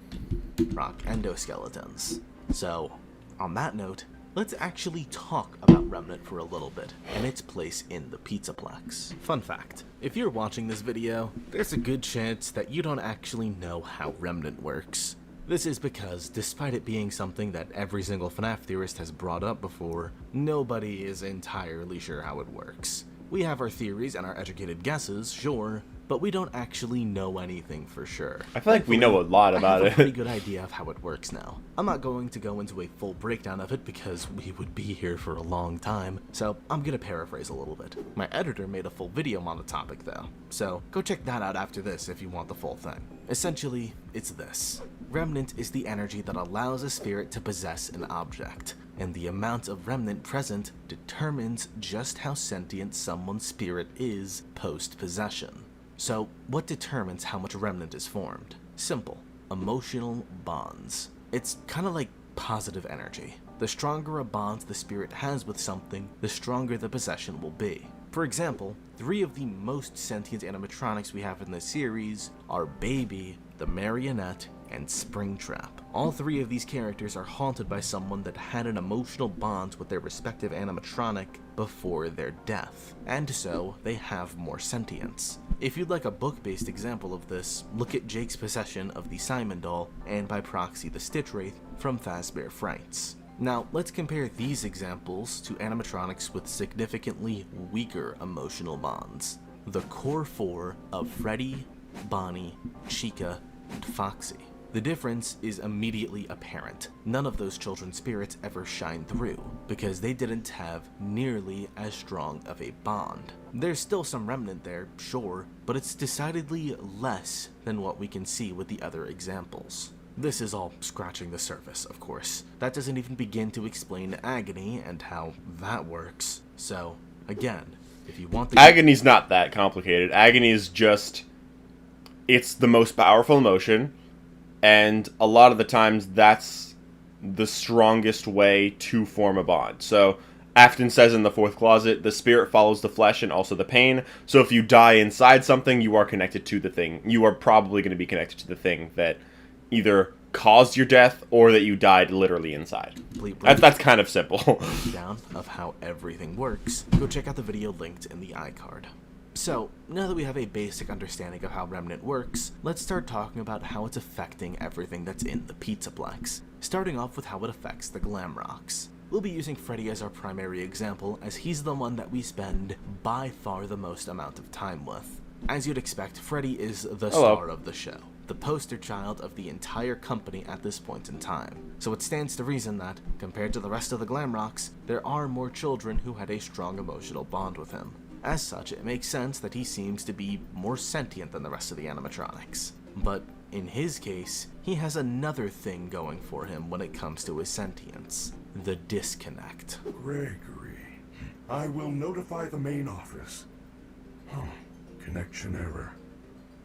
Rock endoskeletons. So, on that note, let's actually talk about Remnant for a little bit, and its place in the Pizzaplex. Fun fact, if you're watching this video, there's a good chance that you don't actually know how Remnant works. This is because, despite it being something that every single FNaF theorist has brought up before, nobody is entirely sure how it works. We have our theories and our educated guesses, sure, but we don't actually know anything for sure. I feel like we know a lot about I have a pretty it. good idea of how it works now. I'm not going to go into a full breakdown of it because we would be here for a long time, so I'm gonna paraphrase a little bit. My editor made a full video on the topic though, so go check that out after this if you want the full thing. Essentially, it's this. Remnant is the energy that allows a spirit to possess an object, and the amount of remnant present determines just how sentient someone's spirit is post-possession. So, what determines how much remnant is formed? Simple. Emotional bonds. It's kind of like positive energy. The stronger a bond the spirit has with something, the stronger the possession will be. For example, 3 of the most sentient animatronics we have in this series are Baby, the Marionette, and Springtrap. All three of these characters are haunted by someone that had an emotional bond with their respective animatronic before their death, and so they have more sentience. If you'd like a book-based example of this, look at Jake's possession of the Simon doll, and by proxy the Stitch Wraith from Fazbear Frights. Now, let's compare these examples to animatronics with significantly weaker emotional bonds. The core four of Freddy, Bonnie, Chica, and Foxy. The difference is immediately apparent. None of those children's spirits ever shine through, because they didn't have nearly as strong of a bond. There's still some remnant there, sure, but it's decidedly less than what we can see with the other examples. This is all scratching the surface, of course. That doesn't even begin to explain Agony and how that works. So, again, if you want the... Agony's not that complicated. Agony is just... it's the most powerful emotion, and a lot of the times that's the strongest way to form a bond. So, Afton says in the fourth closet, the spirit follows the flesh and also the pain. So if you die inside something, you are connected to the thing. You are probably going to be connected to the thing that either caused your death or that you died literally inside. That's kind of simple. Down of how everything works, go check out the video linked in the iCard. So, now that we have a basic understanding of how Remnant works, let's start talking about how it's affecting everything that's in the Pizzaplex. Starting off with how it affects the Glamrocks. We'll be using Freddy as our primary example, as he's the one that we spend by far the most amount of time with. As you'd expect, Freddy is the star of the show, the poster child of the entire company at this point in time. So it stands to reason that, compared to the rest of the Glamrocks, there are more children who had a strong emotional bond with him. As such, it makes sense that he seems to be more sentient than the rest of the animatronics. But in his case, he has another thing going for him when it comes to his sentience: the disconnect. Gregory, I will notify the main office. Connection error.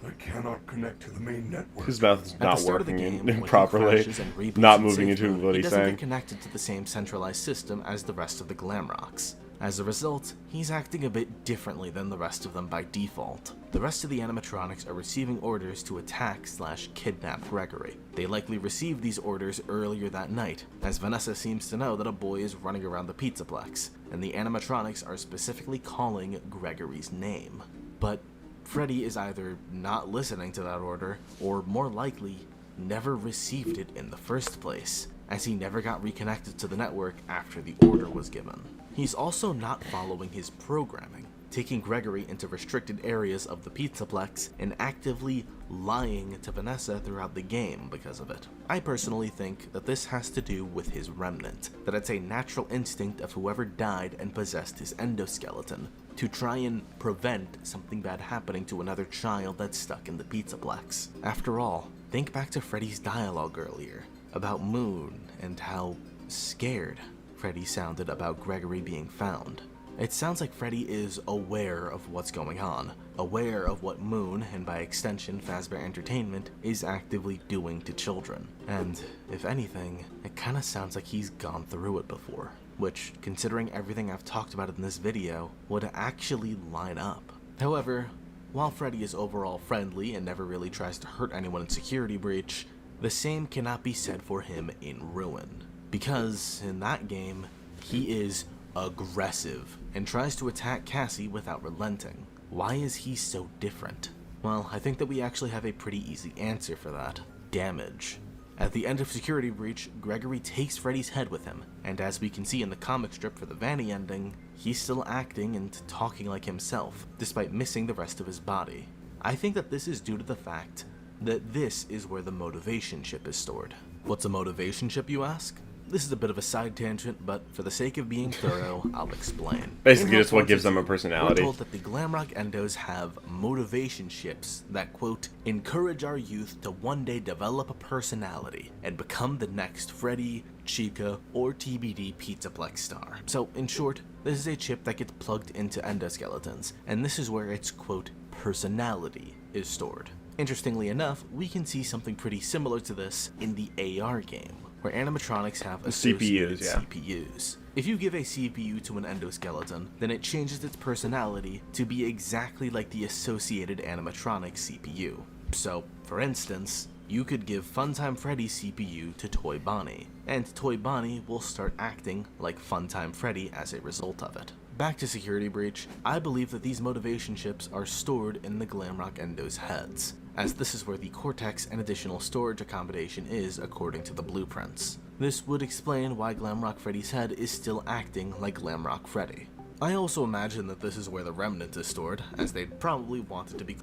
I cannot connect to the main network. His mouth is At the not start of the working game, when he properly, crashes and reboots not in moving safe into mode, what he he's doesn't saying. get connected to the same centralized system as the rest of the Glamrocks. As a result, he's acting a bit differently than the rest of them by default. The rest of the animatronics are receiving orders to attack/kidnap Gregory. They likely received these orders earlier that night, as Vanessa seems to know that a boy is running around the Pizzaplex, and the animatronics are specifically calling Gregory's name. But Freddy is either not listening to that order, or more likely, never received it in the first place, as he never got reconnected to the network after the order was given. He's also not following his programming, taking Gregory into restricted areas of the Pizzaplex and actively lying to Vanessa throughout the game because of it. I personally think that this has to do with his remnant, that it's a natural instinct of whoever died and possessed his endoskeleton to try and prevent something bad happening to another child that's stuck in the Pizzaplex. After all, think back to Freddy's dialogue earlier about Moon and how scared Freddy sounded about Gregory being found. It sounds like Freddy is aware of what's going on, aware of what Moon, and by extension Fazbear Entertainment, is actively doing to children. And, if anything, it kinda sounds like he's gone through it before, which, considering everything I've talked about in this video, would actually line up. However, while Freddy is overall friendly and never really tries to hurt anyone in Security Breach, the same cannot be said for him in Ruin. Because, in that game, he is aggressive and tries to attack Cassie without relenting. Why is he so different? Well, I think that we actually have a pretty easy answer for that. Damage. At the end of Security Breach, Gregory takes Freddy's head with him, and as we can see in the comic strip for the Vanny ending, he's still acting and talking like himself, despite missing the rest of his body. I think that this is due to the fact that this is where the motivation chip is stored. What's a motivation chip, you ask? This is a bit of a side tangent, but for the sake of being thorough, I'll explain. Basically, it's what gives them a personality. We're told that the Glamrock Endos have motivation chips that, quote, encourage our youth to one day develop a personality and become the next Freddy, Chica, or TBD Pizzaplex star. So, in short, this is a chip that gets plugged into endoskeletons, and this is where its, quote, personality is stored. Interestingly enough, we can see something pretty similar to this in the AR game, where animatronics have associated CPUs. If you give a CPU to an endoskeleton, then it changes its personality to be exactly like the associated animatronic CPU. So, for instance, you could give Funtime Freddy's CPU to Toy Bonnie, and Toy Bonnie will start acting like Funtime Freddy as a result of it. Back to Security Breach, I believe that these motivation chips are stored in the Glamrock Endo's heads, as this is where the Cortex and additional storage accommodation is according to the blueprints. This would explain why Glamrock Freddy's head is still acting like Glamrock Freddy. I also imagine that this is where the Remnant is stored, as they'd probably want it to be.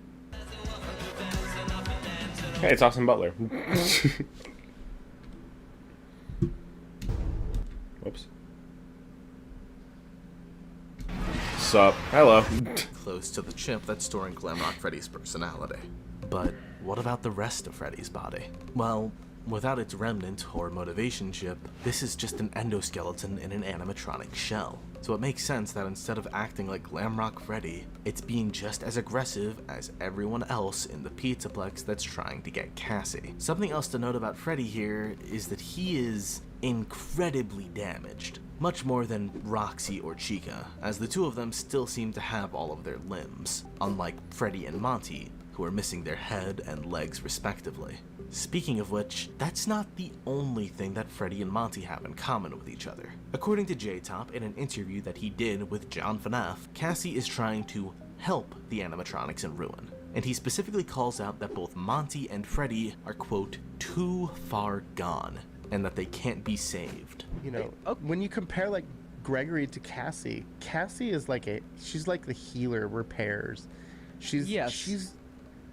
Hey, it's Austin Butler. Whoops. Sup? Hello. Close to the chip that's storing Glamrock Freddy's personality. But what about the rest of Freddy's body? Well, without its remnant or motivation chip, this is just an endoskeleton in an animatronic shell. So it makes sense that instead of acting like Glamrock Freddy, it's being just as aggressive as everyone else in the Pizzaplex that's trying to get Cassie. Something else to note about Freddy here is that he is incredibly damaged, much more than Roxy or Chica, as the two of them still seem to have all of their limbs, unlike Freddy and Monty, who are missing their head and legs respectively. Speaking of which, that's not the only thing that Freddy and Monty have in common with each other. According to J-Top, in an interview that he did with John FNaF, Cassie is trying to help the animatronics in Ruin, and he specifically calls out that both Monty and Freddy are, quote, too far gone, and that they can't be saved. You know, when you compare like Gregory to Cassie, Cassie is like she's like the healer, repairs. She's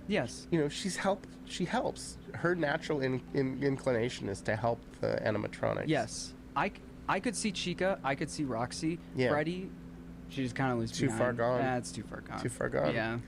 Yes. You know, she helps. Her natural inclination is to help the animatronics. Yes. I could see Chica. I could see Roxy. Yeah. Freddy, she just kind of leaves Too behind. far gone. Yeah, it's too far gone. Too far gone. Yeah.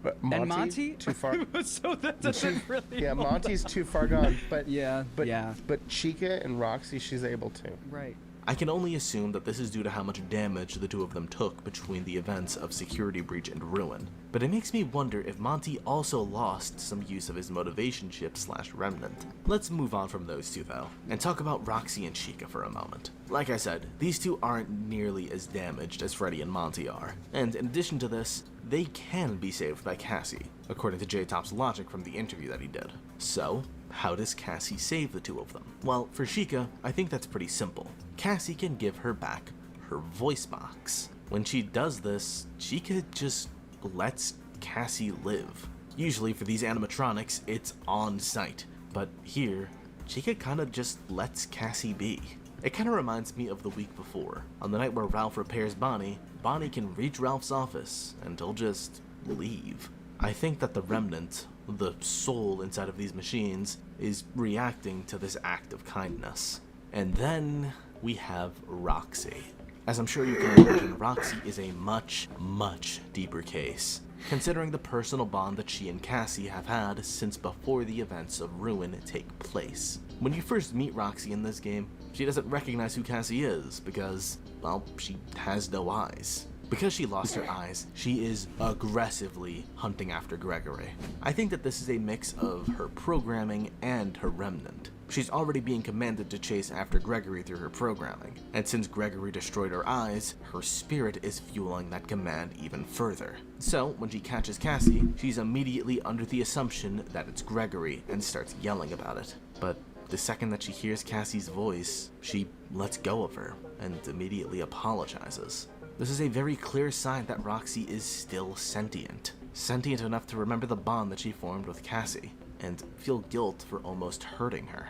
But Monty? too far. So that doesn't really. Yeah, Monty's too far gone. But yeah. But Chica and Roxy, she's able to. Right. I can only assume that this is due to how much damage the two of them took between the events of Security Breach and Ruin, but it makes me wonder if Monty also lost some use of his motivation chip / remnant. Let's move on from those two though, and talk about Roxy and Chica for a moment. Like I said, these two aren't nearly as damaged as Freddy and Monty are, and in addition to this, they can be saved by Cassie, according to J-Top's logic from the interview that he did. So, how does Cassie save the two of them? Well, for Chica, I think that's pretty simple. Cassie can give her back her voice box. When she does this, Chica just lets Cassie live. Usually for these animatronics, it's on site, but here, Chica kinda just lets Cassie be. It kinda reminds me of the week before. On the night where Ralph repairs Bonnie, Bonnie can reach Ralph's office and he'll just leave. I think that the remnant, the soul inside of these machines, is reacting to this act of kindness. And then we have Roxy. As I'm sure you can imagine, Roxy is a much, much deeper case, considering the personal bond that she and Cassie have had since before the events of Ruin take place. When you first meet Roxy in this game, she doesn't recognize who Cassie is because, well, she has no eyes. Because she lost her eyes, she is aggressively hunting after Gregory. I think that this is a mix of her programming and her remnant. She's already being commanded to chase after Gregory through her programming, and since Gregory destroyed her eyes, her spirit is fueling that command even further. So, when she catches Cassie, she's immediately under the assumption that it's Gregory and starts yelling about it. But the second that she hears Cassie's voice, she lets go of her and immediately apologizes. This is a very clear sign that Roxy is still sentient. Sentient enough to remember the bond that she formed with Cassie, and feel guilt for almost hurting her.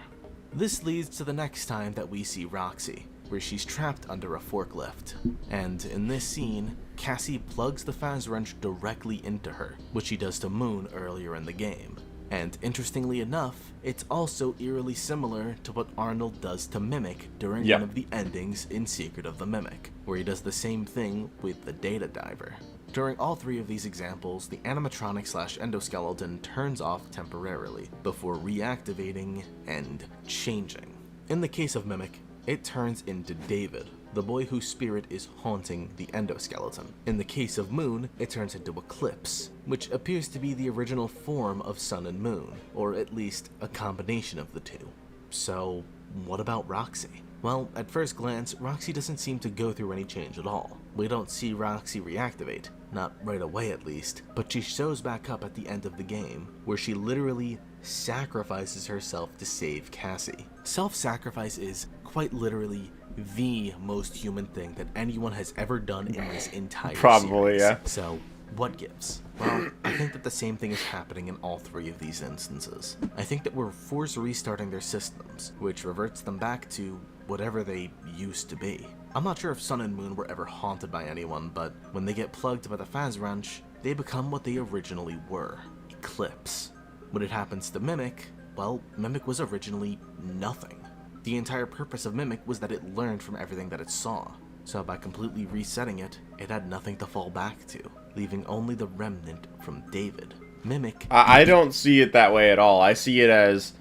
This leads to the next time that we see Roxy, where she's trapped under a forklift. And in this scene, Cassie plugs the Faz wrench directly into her, which she does to Moon earlier in the game. And interestingly enough, it's also eerily similar to what Arnold does to Mimic during one of the endings in Secret of the Mimic, where he does the same thing with the Data Diver. During all three of these examples, the animatronic / endoskeleton turns off temporarily before reactivating and changing. In the case of Mimic, it turns into David, the boy whose spirit is haunting the endoskeleton. In the case of Moon, it turns into Eclipse, which appears to be the original form of Sun and Moon, or at least a combination of the two. So, what about Roxy? Well, at first glance, Roxy doesn't seem to go through any change at all. We don't see Roxy reactivate, not right away at least, but she shows back up at the end of the game, where she literally sacrifices herself to save Cassie. Self-sacrifice is, quite literally, the most human thing that anyone has ever done in this entire Probably, series. yeah. So, what gives? Well, I think that the same thing is happening in all three of these instances. I think that we're force restarting their systems, which reverts them back to whatever they used to be. I'm not sure if Sun and Moon were ever haunted by anyone, but when they get plugged by the Phaz wrench, they become what they originally were, Eclipse. When it happens to Mimic, well, Mimic was originally nothing. The entire purpose of Mimic was that it learned from everything that it saw. So by completely resetting it, it had nothing to fall back to, leaving only the remnant from David. Mimic... I don't see it that way at all. I see it as,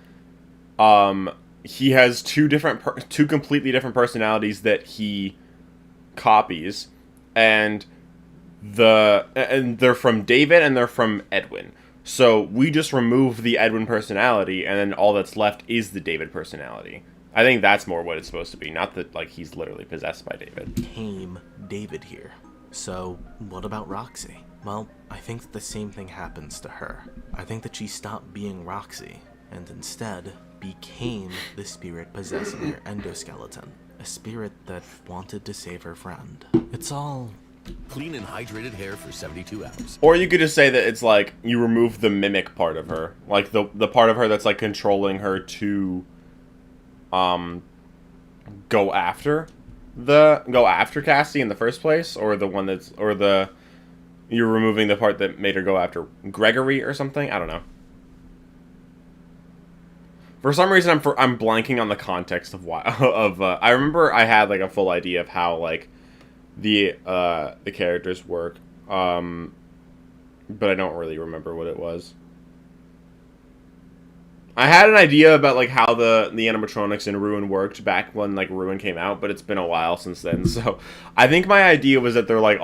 he has two completely different personalities that he copies, and they're from David and they're from Edwin. So we just remove the Edwin personality, and then all that's left is the David personality. I think that's more what it's supposed to be, not that like he's literally possessed by David. Became David here. So what about Roxy? Well, I think that the same thing happens to her. I think that she stopped being Roxy, and instead became the spirit possessing her endoskeleton. A spirit that wanted to save her friend. It's all... Clean and hydrated hair for 72 hours. Or you could just say that it's like you remove the mimic part of her. Like the part of her that's like controlling her to go after Cassie in the first place, or the one that's you're removing the part that made her go after Gregory or something. I don't know. For some reason, I'm blanking on the context of why. I remember I had like a full idea of how like the characters work, but I don't really remember what it was. I had an idea about like how the animatronics in Ruin worked back when like Ruin came out, but it's been a while since then. So I think my idea was that they're like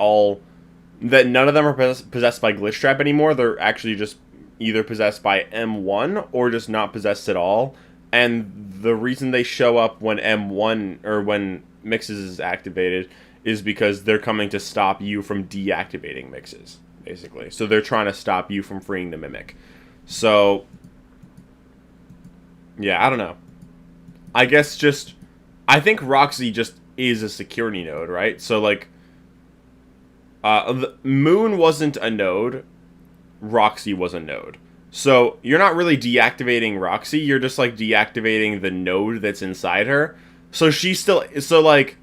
that none of them are possessed by Glitch Trap anymore. They're actually just either possessed by M1 or just not possessed at all. And the reason they show up when M1 or when Mixes is activated is because they're coming to stop you from deactivating Mixes, basically. So they're trying to stop you from freeing the Mimic. So yeah, I don't know. I guess I think Roxy just is a security node, right? So like, Moon wasn't a node, Roxy was a node. So you're not really deactivating Roxy, you're just like deactivating the node that's inside her. So she's still, so like,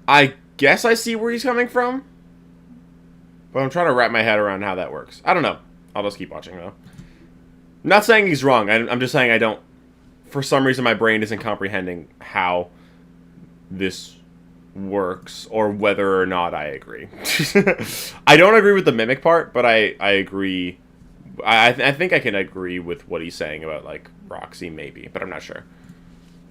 I guess I see where he's coming from, but I'm trying to wrap my head around how that works. I don't know. I'll just keep watching though. I'm not saying he's wrong. I'm just saying I don't... For some reason, my brain isn't comprehending how this works, or whether or not I agree. I don't agree with the mimic part, but I agree... I think I can agree with what he's saying about, like, Roxy, maybe, but I'm not sure.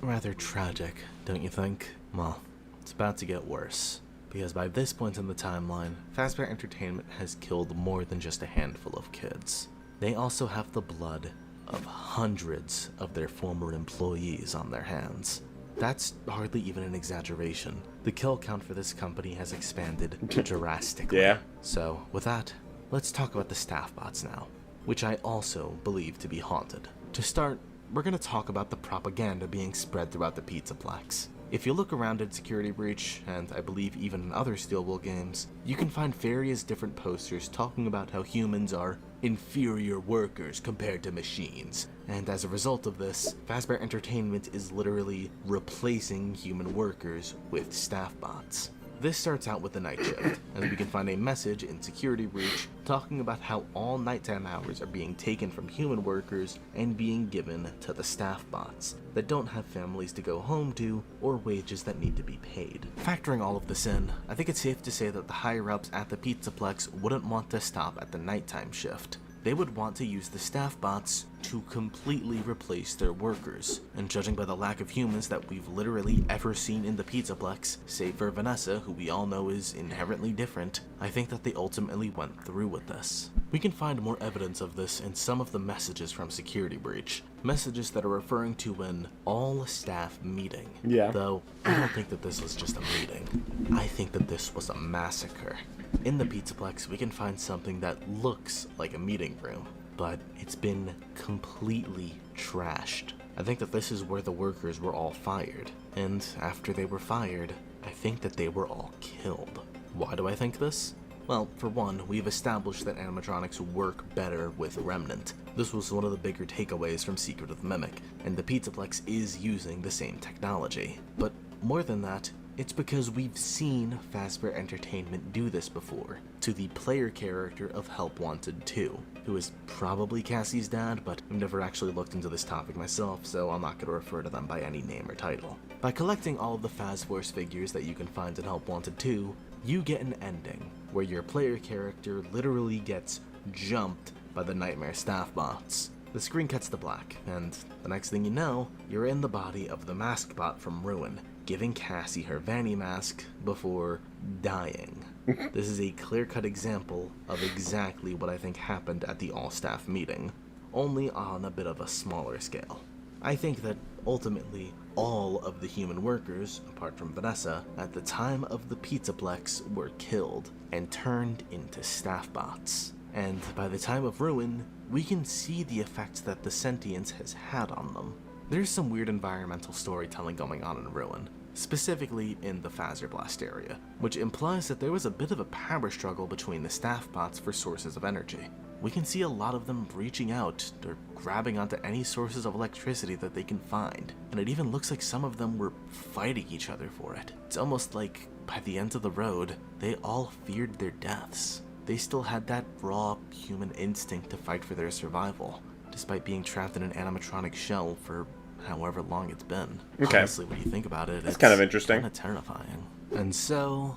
Rather tragic, don't you think? Well, it's about to get worse. Because by this point in the timeline, Fazbear Entertainment has killed more than just a handful of kids. They also have the blood of hundreds of their former employees on their hands. That's hardly even an exaggeration. The kill count for this company has expanded drastically. Yeah. So, with that, let's talk about the staff bots now, which I also believe to be haunted. To start, we're going to talk about the propaganda being spread throughout the Pizzaplex. If you look around at Security Breach, and I believe even in other Steelwool games, you can find various different posters talking about how humans are inferior workers compared to machines. And as a result of this, Fazbear Entertainment is literally replacing human workers with staff bots. This starts out with the night shift, and we can find a message in Security Breach talking about how all nighttime hours are being taken from human workers and being given to the staff bots that don't have families to go home to or wages that need to be paid. Factoring all of this in, I think it's safe to say that the higher-ups at the Pizzaplex wouldn't want to stop at the nighttime shift. They would want to use the staff bots to completely replace their workers. And judging by the lack of humans that we've literally ever seen in the Pizzaplex, save for Vanessa, who we all know is inherently different, I think that they ultimately went through with this. We can find more evidence of this in some of the messages from Security Breach. Messages that are referring to an all-staff meeting. Yeah. Though, I don't think that this was just a meeting. I think that this was a massacre. In the Pizzaplex, we can find something that looks like a meeting room, but it's been completely trashed. I think that this is where the workers were all fired, and after they were fired, I think that they were all killed. Why do I think this? Well, for one, we've established that animatronics work better with Remnant. This was one of the bigger takeaways from Secret of the Mimic, and the Pizzaplex is using the same technology. But more than that, it's because we've seen Fazbear Entertainment do this before, to the player character of Help Wanted 2, who is probably Cassie's dad, but I've never actually looked into this topic myself, so I'm not going to refer to them by any name or title. By collecting all of the Fazforce figures that you can find in Help Wanted 2, you get an ending, where your player character literally gets jumped by the Nightmare staff bots. The screen cuts to black, and the next thing you know, you're in the body of the mask bot from Ruin, giving Cassie her Vanny mask before dying. This is a clear-cut example of exactly what I think happened at the all-staff meeting, only on a bit of a smaller scale. I think that ultimately all of the human workers, apart from Vanessa, at the time of the Pizzaplex were killed and turned into staff bots. And by the time of Ruin, we can see the effects that the sentience has had on them. There's some weird environmental storytelling going on in Ruin, specifically in the Phaser Blast area, which implies that there was a bit of a power struggle between the staff bots for sources of energy. We can see a lot of them reaching out or grabbing onto any sources of electricity that they can find, and it even looks like some of them were fighting each other for it. It's almost like, by the end of the road, they all feared their deaths. They still had that raw human instinct to fight for their survival, despite being trapped in an animatronic shell for however long it's been. Okay. Honestly, when you think about it, it's kind of interesting. kind of terrifying. And so,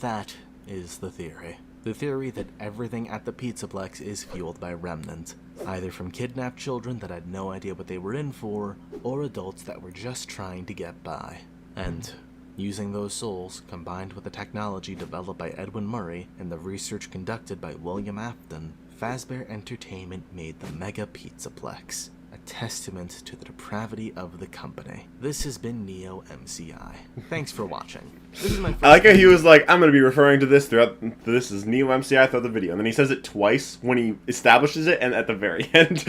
that is the theory. The theory that everything at the Pizzaplex is fueled by Remnant, either from kidnapped children that had no idea what they were in for, or adults that were just trying to get by. And using those souls, combined with the technology developed by Edwin Murray and the research conducted by William Afton, Fazbear Entertainment made the Mega Pizzaplex, a testament to the depravity of the company. This has been Neo MCI. Thanks for watching. This is my first I like how he was like, I'm going to be referring to this throughout, this is Neo MCI throughout the video. And then he says it twice when he establishes it and at the very end.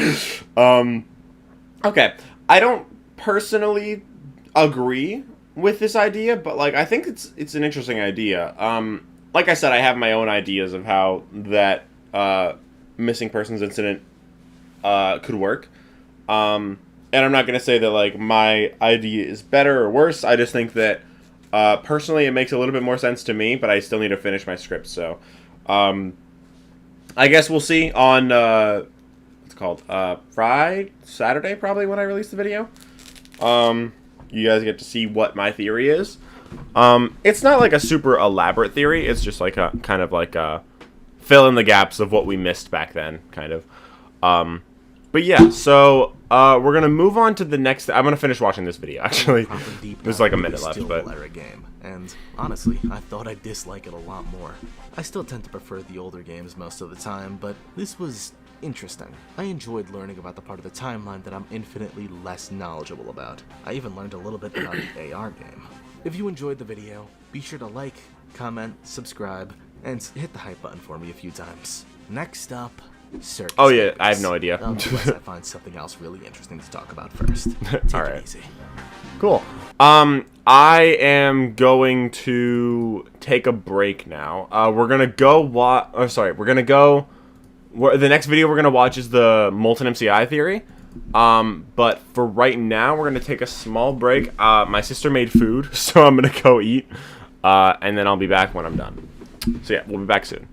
Okay. I don't personally agree with this idea, but like, I think it's an interesting idea. Like I said, I have my own ideas of how that missing persons incident could work. And I'm not going to say that, like, my idea is better or worse. I just think that, personally, it makes a little bit more sense to me, but I still need to finish my script. So, I guess we'll see on, what's it called? Saturday, probably, when I release the video. You guys get to see what my theory is. It's not, like, a super elaborate theory. It's just, like, a kind of, like, fill in the gaps of what we missed back then, kind of. But yeah, so we're gonna move on to the next. I'm gonna finish watching this video. Actually, there's like a minute left, but game, and honestly, I thought I'd dislike it a lot more. I still tend to prefer the older games most of the time, but this was interesting. I enjoyed learning about the part of the timeline that I'm infinitely less knowledgeable about. I even learned a little bit about the AR game. If you enjoyed the video, be sure to like, comment, subscribe, and hit the hype button for me a few times. Next up. Circus oh yeah, Circus. I have no idea. Unless I find something else really interesting to talk about first. Take All right. it easy. Cool. I am going to take a break now. We're gonna go we're gonna go. The next video we're gonna watch is the Molten MCI theory. But for right now, we're gonna take a small break. My sister made food, so I'm gonna go eat. And then I'll be back when I'm done. So yeah, we'll be back soon.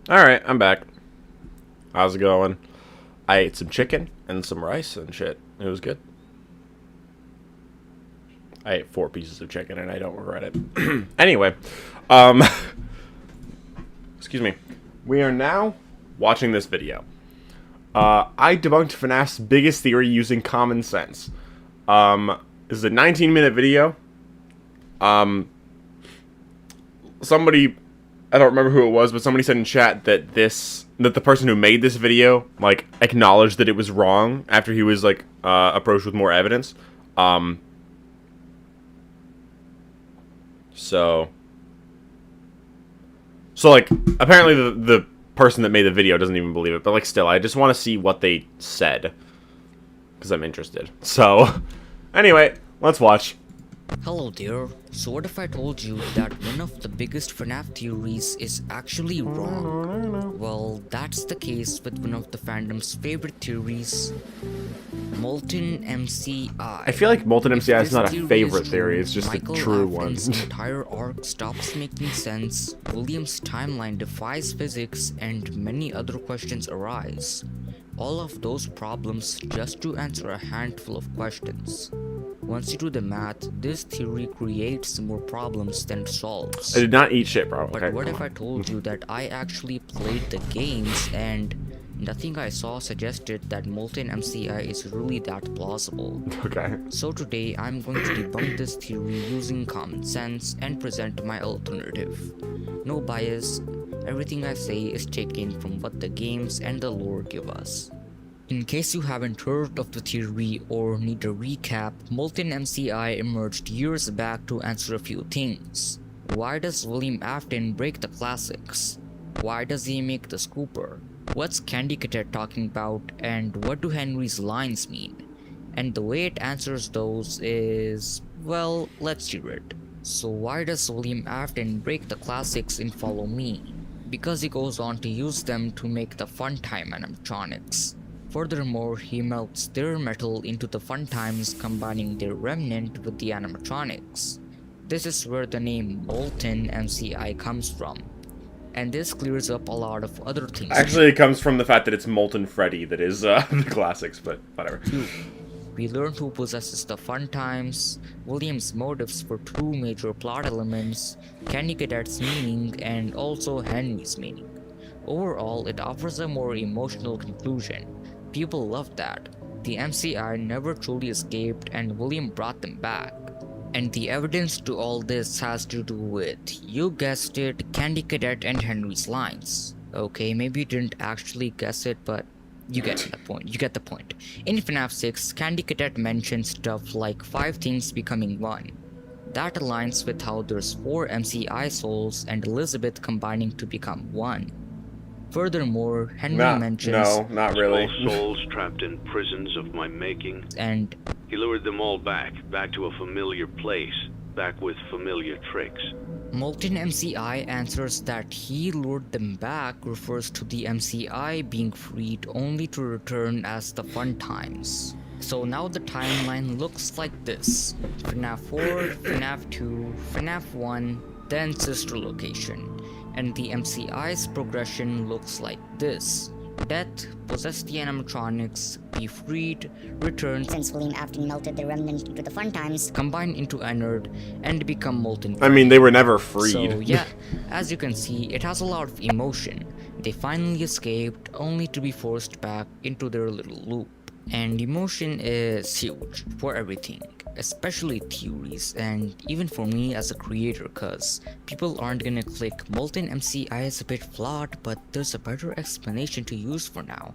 Alright, I'm back. How's it going? I ate some chicken and some rice and shit. It was good. I ate 4 pieces of chicken and I don't regret it. Anyway, excuse me. We are now watching this video. I debunked FNaF's biggest theory using common sense. This is a 19-minute video. Somebody, I don't remember who it was, but somebody said in chat that the person who made this video, like, acknowledged that it was wrong after he was, like, approached with more evidence. So like, apparently the person that made the video doesn't even believe it, but, like, still, I just want to see what they said, because I'm interested. So, anyway, let's watch. Hello there. So what if I told you that one of the biggest FNaF theories is actually wrong? Well, that's the case with one of the fandom's favorite theories, Molten MCI. I feel like Molten MCI is not a favorite theory, it's just a true one. Michael Afton's entire arc stops making sense, William's timeline defies physics, and many other questions arise. All of those problems just to answer a handful of questions. Once you do the math, this theory creates more problems than it solves. I did not eat shit, bro. But Okay. what if I told you that I actually played the games and nothing I saw suggested that Molten MCI is really that plausible? Okay. So today I'm going to debunk this theory using common sense and present my alternative. No bias, everything I say is taken from what the games and the lore give us. In case you haven't heard of the theory or need a recap, Molten MCI emerged years back to answer a few things. Why does William Afton break the classics? Why does he make the scooper? What's Candy Cadet talking about, and what do Henry's lines mean? And the way it answers those is, well, let's hear it. So why does William Afton break the classics in Follow Me? Because he goes on to use them to make the Funtime animatronics. Furthermore, he melts their metal into the Funtimes, combining their remnant with the animatronics. This is where the name Molten MCI comes from. And this clears up a lot of other things. Actually, it comes from the fact that it's Molten Freddy that is the classics, but whatever. We learn who possesses the Funtimes, William's motives for two major plot elements, Candy Cadet's meaning, and also Henry's meaning. Overall, it offers a more emotional conclusion. People loved that. The MCI never truly escaped and William brought them back. And the evidence to all this has to do with, you guessed it, Candy Cadet and Henry's lines. Okay, maybe you didn't actually guess it, but you get the point. You get the point. In FNaF 6, Candy Cadet mentions stuff like 5 things becoming 1. That aligns with how there's 4 MCI souls and Elizabeth combining to become 1. Furthermore, Henry mentions... No, not really. Small souls trapped in prisons of my making. And... he lured them all back to a familiar place, back with familiar tricks. Molten MCI answers that he lured them back refers to the MCI being freed only to return as the Funtimes. So now the timeline looks like this. FNaF 4, FNaF 2, FNaF 1, then sister location. And the MCI's progression looks like this. Death, possess the animatronics, be freed, return since William Afton melted the remnant into the Funtimes, combine into Ennard, and become Molten Freddy. I mean, they were never freed. So yeah, as you can see, it has a lot of emotion. They finally escaped, only to be forced back into their little loop. And emotion is huge for everything, especially theories, and even for me as a creator, cause people aren't gonna click Molten MCI is a bit flawed, but there's a better explanation to use for now.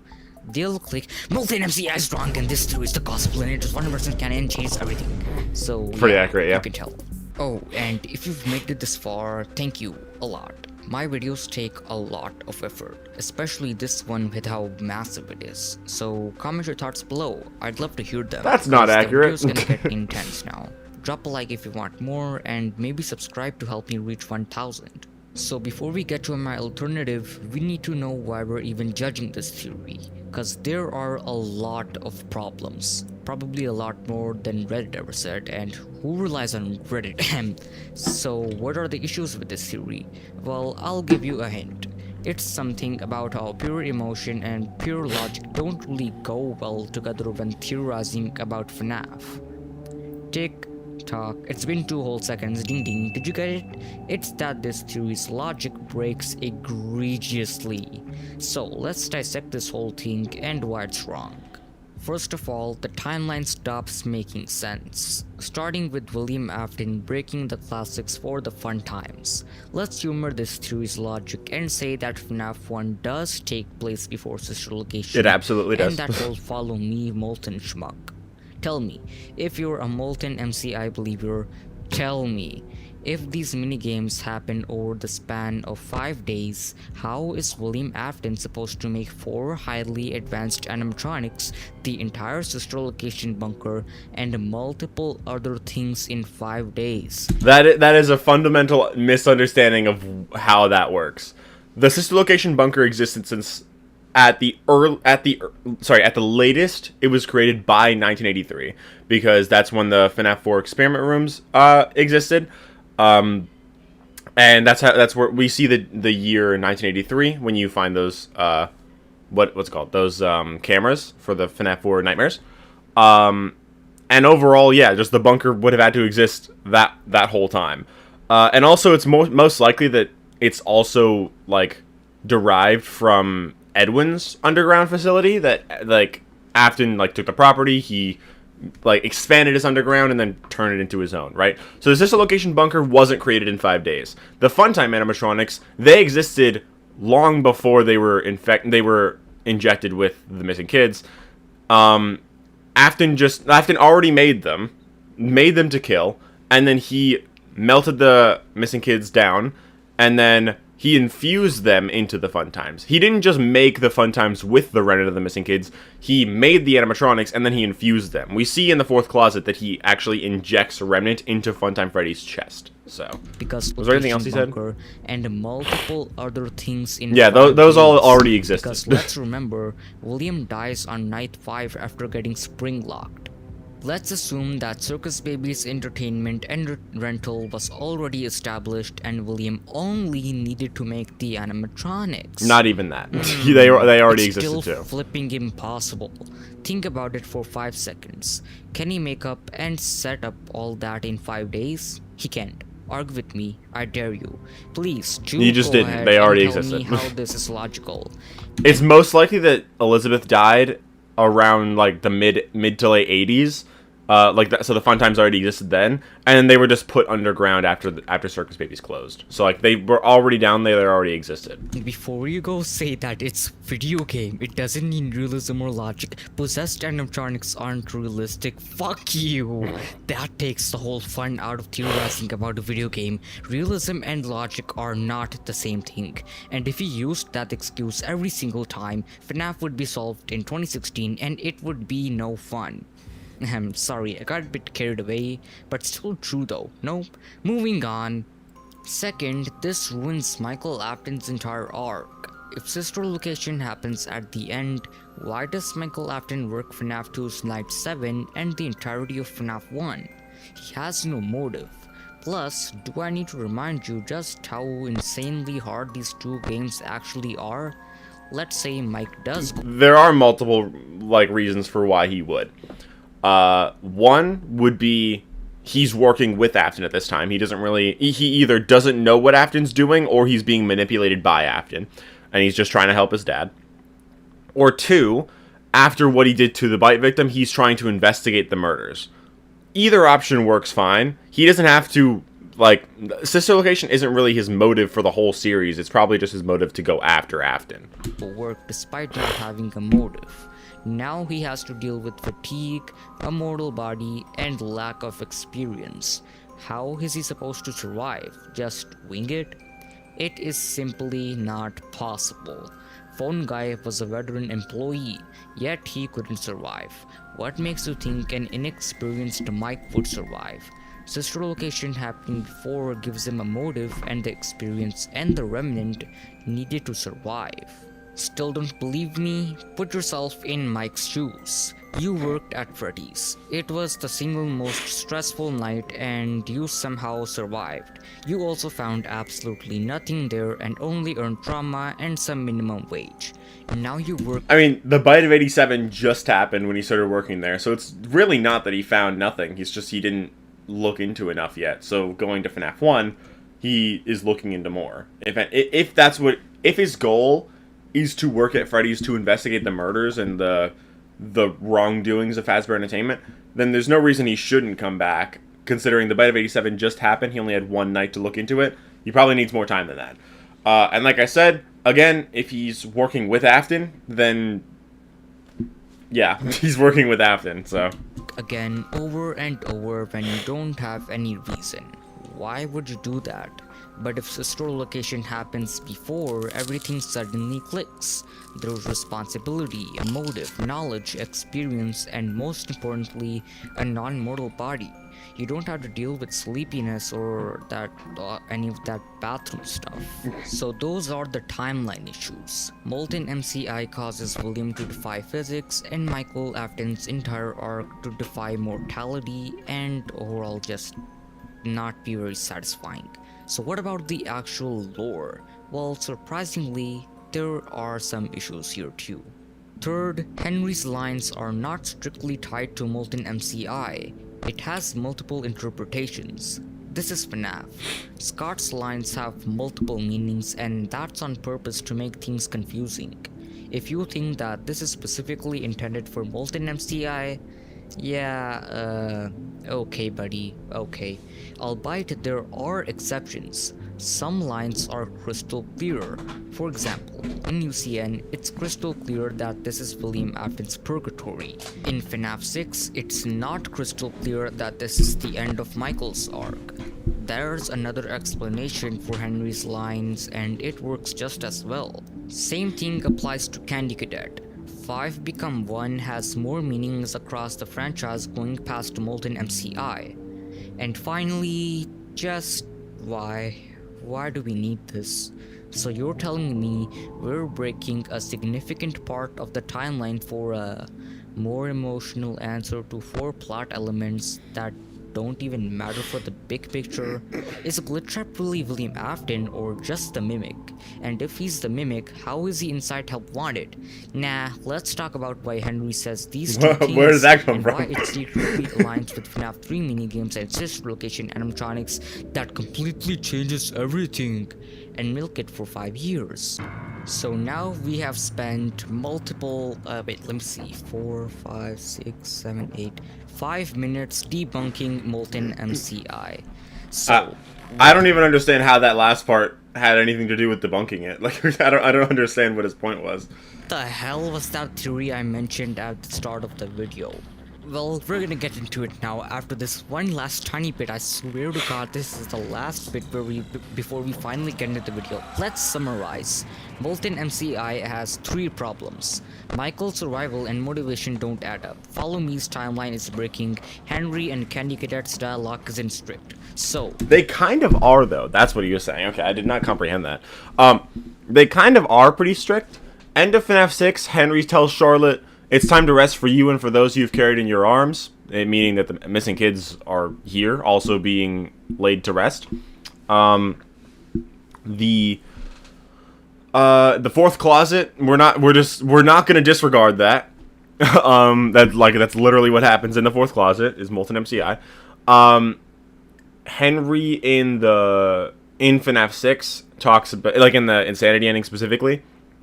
They'll click Molten MCI is wrong and this theory is the gospel and it is 100% canon and changes everything. So pretty accurate, yeah. You can tell. Oh, and if you've made it this far, thank you a lot. My videos take a lot of effort, especially this one with how massive it is. So comment your thoughts below. I'd love to hear them. That's not accurate. The video's gonna get intense now. Drop a like if you want more, and maybe subscribe to help me reach 1,000. So before we get to my alternative, we need to know why we're even judging this theory. Cause there are a lot of problems. Probably a lot more than Reddit ever said, and who relies on Reddit? So what are the issues with this theory? Well, I'll give you a hint. It's something about how pure emotion and pure logic don't really go well together when theorizing about FNaF. Take TikTok. It's been 2 whole seconds. Ding ding. Did you get it? It's that this theory's logic breaks egregiously. So let's dissect this whole thing and why it's wrong. First of all, the timeline stops making sense, starting with William Afton breaking the classics for the fun times. Let's humor this theory's logic and say that FNaF 1 does take place before Sister Location. It absolutely does. And that will follow me, Molten Schmuck. Tell me, if you're a Molten MCI believer, tell me, if these minigames happen over the span of 5 days, how is William Afton supposed to make 4 highly advanced animatronics, the entire Sister Location bunker, and multiple other things in 5 days? That is a fundamental misunderstanding of how that works. The Sister Location bunker existed since at the latest it was created by 1983, because that's when the FNaF 4 experiment rooms existed. And that's where we see the year 1983 when you find those what's it called, those cameras for the FNaF 4 nightmares. And overall, yeah, just the bunker would have had to exist that whole time. And also, it's most likely that it's also like derived from Edwin's underground facility that like Afton like took the property, he like expanded his underground and then turned it into his own, right? So the Sister Location bunker wasn't created in 5 days. The Funtime animatronics, they existed long before they were injected with the missing kids. Afton already made them to kill, and then he melted the missing kids down, and then he infused them into the Funtimes. He didn't just make the Funtimes with the remnant of the missing kids. He made the animatronics, and then he infused them. We see in the 4th closet that he actually injects Remnant into Funtime Freddy's chest. So, because was there anything else he said? And multiple other things in those all already existed. Because let's remember, William dies on night 5 after getting spring locked. Let's assume that Circus Baby's entertainment and rental was already established and William only needed to make the animatronics. Not even that. They already existed still too. Flipping impossible. Think about it for 5 seconds. Can he make up and set up all that in 5 days? He can't. Argue with me, I dare you. Please, you just didn't. They already tell existed. me how this is logical. It's most likely that Elizabeth died around like the mid to late 80s. So the Funtimes already existed then, and they were just put underground after Circus Babies closed. So like they were already down there; they already existed. Before you go say that it's video game, it doesn't need realism or logic. Possessed animatronics aren't realistic. Fuck you. That takes the whole fun out of theorizing about a video game. Realism and logic are not the same thing. And if you used that excuse every single time, FNaF would be solved in 2016, and it would be no fun. I'm sorry, I got a bit carried away, but still true though. Nope. Moving on. Second, this ruins Michael Afton's entire arc. If Sister Location happens at the end, why does Michael Afton work FNaF 2's Night 7 and the entirety of FNaF 1? He has no motive. Plus, do I need to remind you just how insanely hard these 2 games actually are? Let's say Mike does. There are multiple reasons for why he would. One would be he's working with Afton at this time. He either doesn't know what Afton's doing or he's being manipulated by Afton and he's just trying to help his dad. Or 2, after what he did to the bite victim, he's trying to investigate the murders. Either option works fine. He doesn't have to, Sister Location isn't really his motive for the whole series. It's probably just his motive to go after Afton. Work despite not having a motive. Now he has to deal with fatigue, a mortal body, and lack of experience. How is he supposed to survive? Just wing it? It is simply not possible. Phone Guy was a veteran employee, yet he couldn't survive. What makes you think an inexperienced Mike would survive? Sister Location happening before gives him a motive and the experience and the remnant needed to survive. Still don't believe me? Put yourself in Mike's shoes. You worked at Freddy's. It was the single most stressful night and you somehow survived. You also found absolutely nothing there and only earned trauma and some minimum wage. Now you work. I mean, the bite of 87 just happened when he started working there, so it's really not that he found nothing. It's just he didn't look into enough yet. So going to FNaF 1, he is looking into more. If that's what, if his goal is to work at Freddy's to investigate the murders and the wrongdoings of Fazbear Entertainment, then there's no reason he shouldn't come back. Considering the Bite of 87 just happened, he only had one night to look into it. He probably needs more time than that. And like I said, again, if he's working with Afton, then yeah, he's working with Afton, so. Again, over and over when you don't have any reason. Why would you do that? But if the store location happens before, everything suddenly clicks. There's responsibility, a motive, knowledge, experience, and most importantly, a non-mortal body. You don't have to deal with sleepiness or any of that bathroom stuff. So those are the timeline issues. Molten MCI causes William to defy physics, and Michael Afton's entire arc to defy mortality, and overall just not be very satisfying. So what about the actual lore? Well, surprisingly, there are some issues here too. Third, Henry's lines are not strictly tied to Molten MCI. It has multiple interpretations. This is FNaF. Scott's lines have multiple meanings, and that's on purpose to make things confusing. If you think that this is specifically intended for Molten MCI, yeah, okay buddy, okay. Albeit there are exceptions. Some lines are crystal clear. For example, in UCN, it's crystal clear that this is William Afton's purgatory. In FNaF 6, it's not crystal clear that this is the end of Michael's arc. There's another explanation for Henry's lines, and it works just as well. Same thing applies to Candy Cadet. 5 Become 1 has more meanings across the franchise going past Molten MCI. And finally, just why? Why do we need this? So you're telling me we're breaking a significant part of the timeline for a more emotional answer to 4 plot elements that don't even matter for the big picture? Is Glitchtrap really William Afton or just the Mimic? And if he's the Mimic, how is he inside Help Wanted? Nah, let's talk about why Henry says these two things. Where does that come from? Why it secretly aligns with FNaF 3 minigames and sister location animatronics that completely changes everything, and milk it for 5 years. So now we have spent multiple, wait, let me see, 4, 5, 6, 7, 8, 5 minutes debunking Molten MCI. So, I don't even understand how that last part had anything to do with debunking it. Like, I don't understand what his point was. What the hell was that theory I mentioned at the start of the video? Well, we're gonna get into it now. After this one last tiny bit, I swear to God, this is the last bit before we finally get into the video. Let's summarize. Molten MCI has 3 problems. Michael's survival and motivation don't add up. Follow Me's timeline is breaking. Henry and Candy Cadet's dialogue isn't strict. So they kind of are, though. That's what he was saying. Okay, I did not comprehend that. They kind of are pretty strict. End of FNaF 6, Henry tells Charlotte, "It's time to rest for you and for those you've carried in your arms," meaning that the missing kids are here, also being laid to rest. The 4th closet, we're not gonna disregard that. That's literally what happens in the 4th closet is Molten MCI. Henry in FNaF 6 talks about, like in the Insanity ending specifically,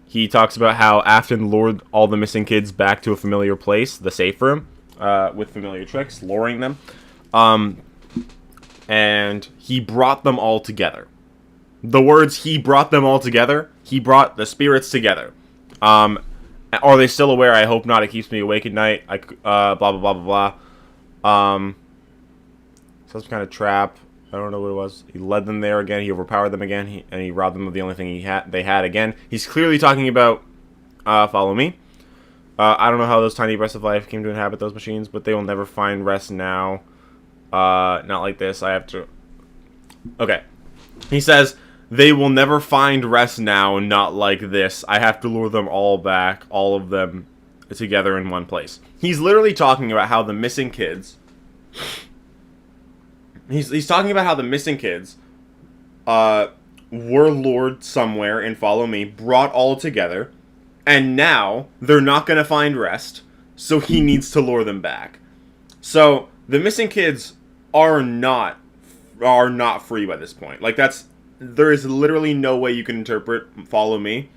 he talks about how Afton lured all the missing kids back to a familiar place, the safe room, with familiar tricks, luring them. And he brought them all together. The words, he brought them all together, he brought the spirits together. Are they still aware? I hope not. It keeps me awake at night. Blah, blah, blah, blah, blah. Some kind of trap. I don't know what it was. He led them there again. He overpowered them again. And he robbed them of the only thing they had again. He's clearly talking about Follow Me. I don't know how those tiny breaths of life came to inhabit those machines, but they will never find rest now. Not like this. I have to... Okay. He says, they will never find rest now, not like this. I have to lure them all back, all of them together in one place. He's literally talking about how the missing kids... He's talking about how the missing kids were lured somewhere in Follow Me, brought all together, and now they're not going to find rest, so he needs to lure them back. So, the missing kids are not free by this point. Like, there is literally no way you can interpret Follow Me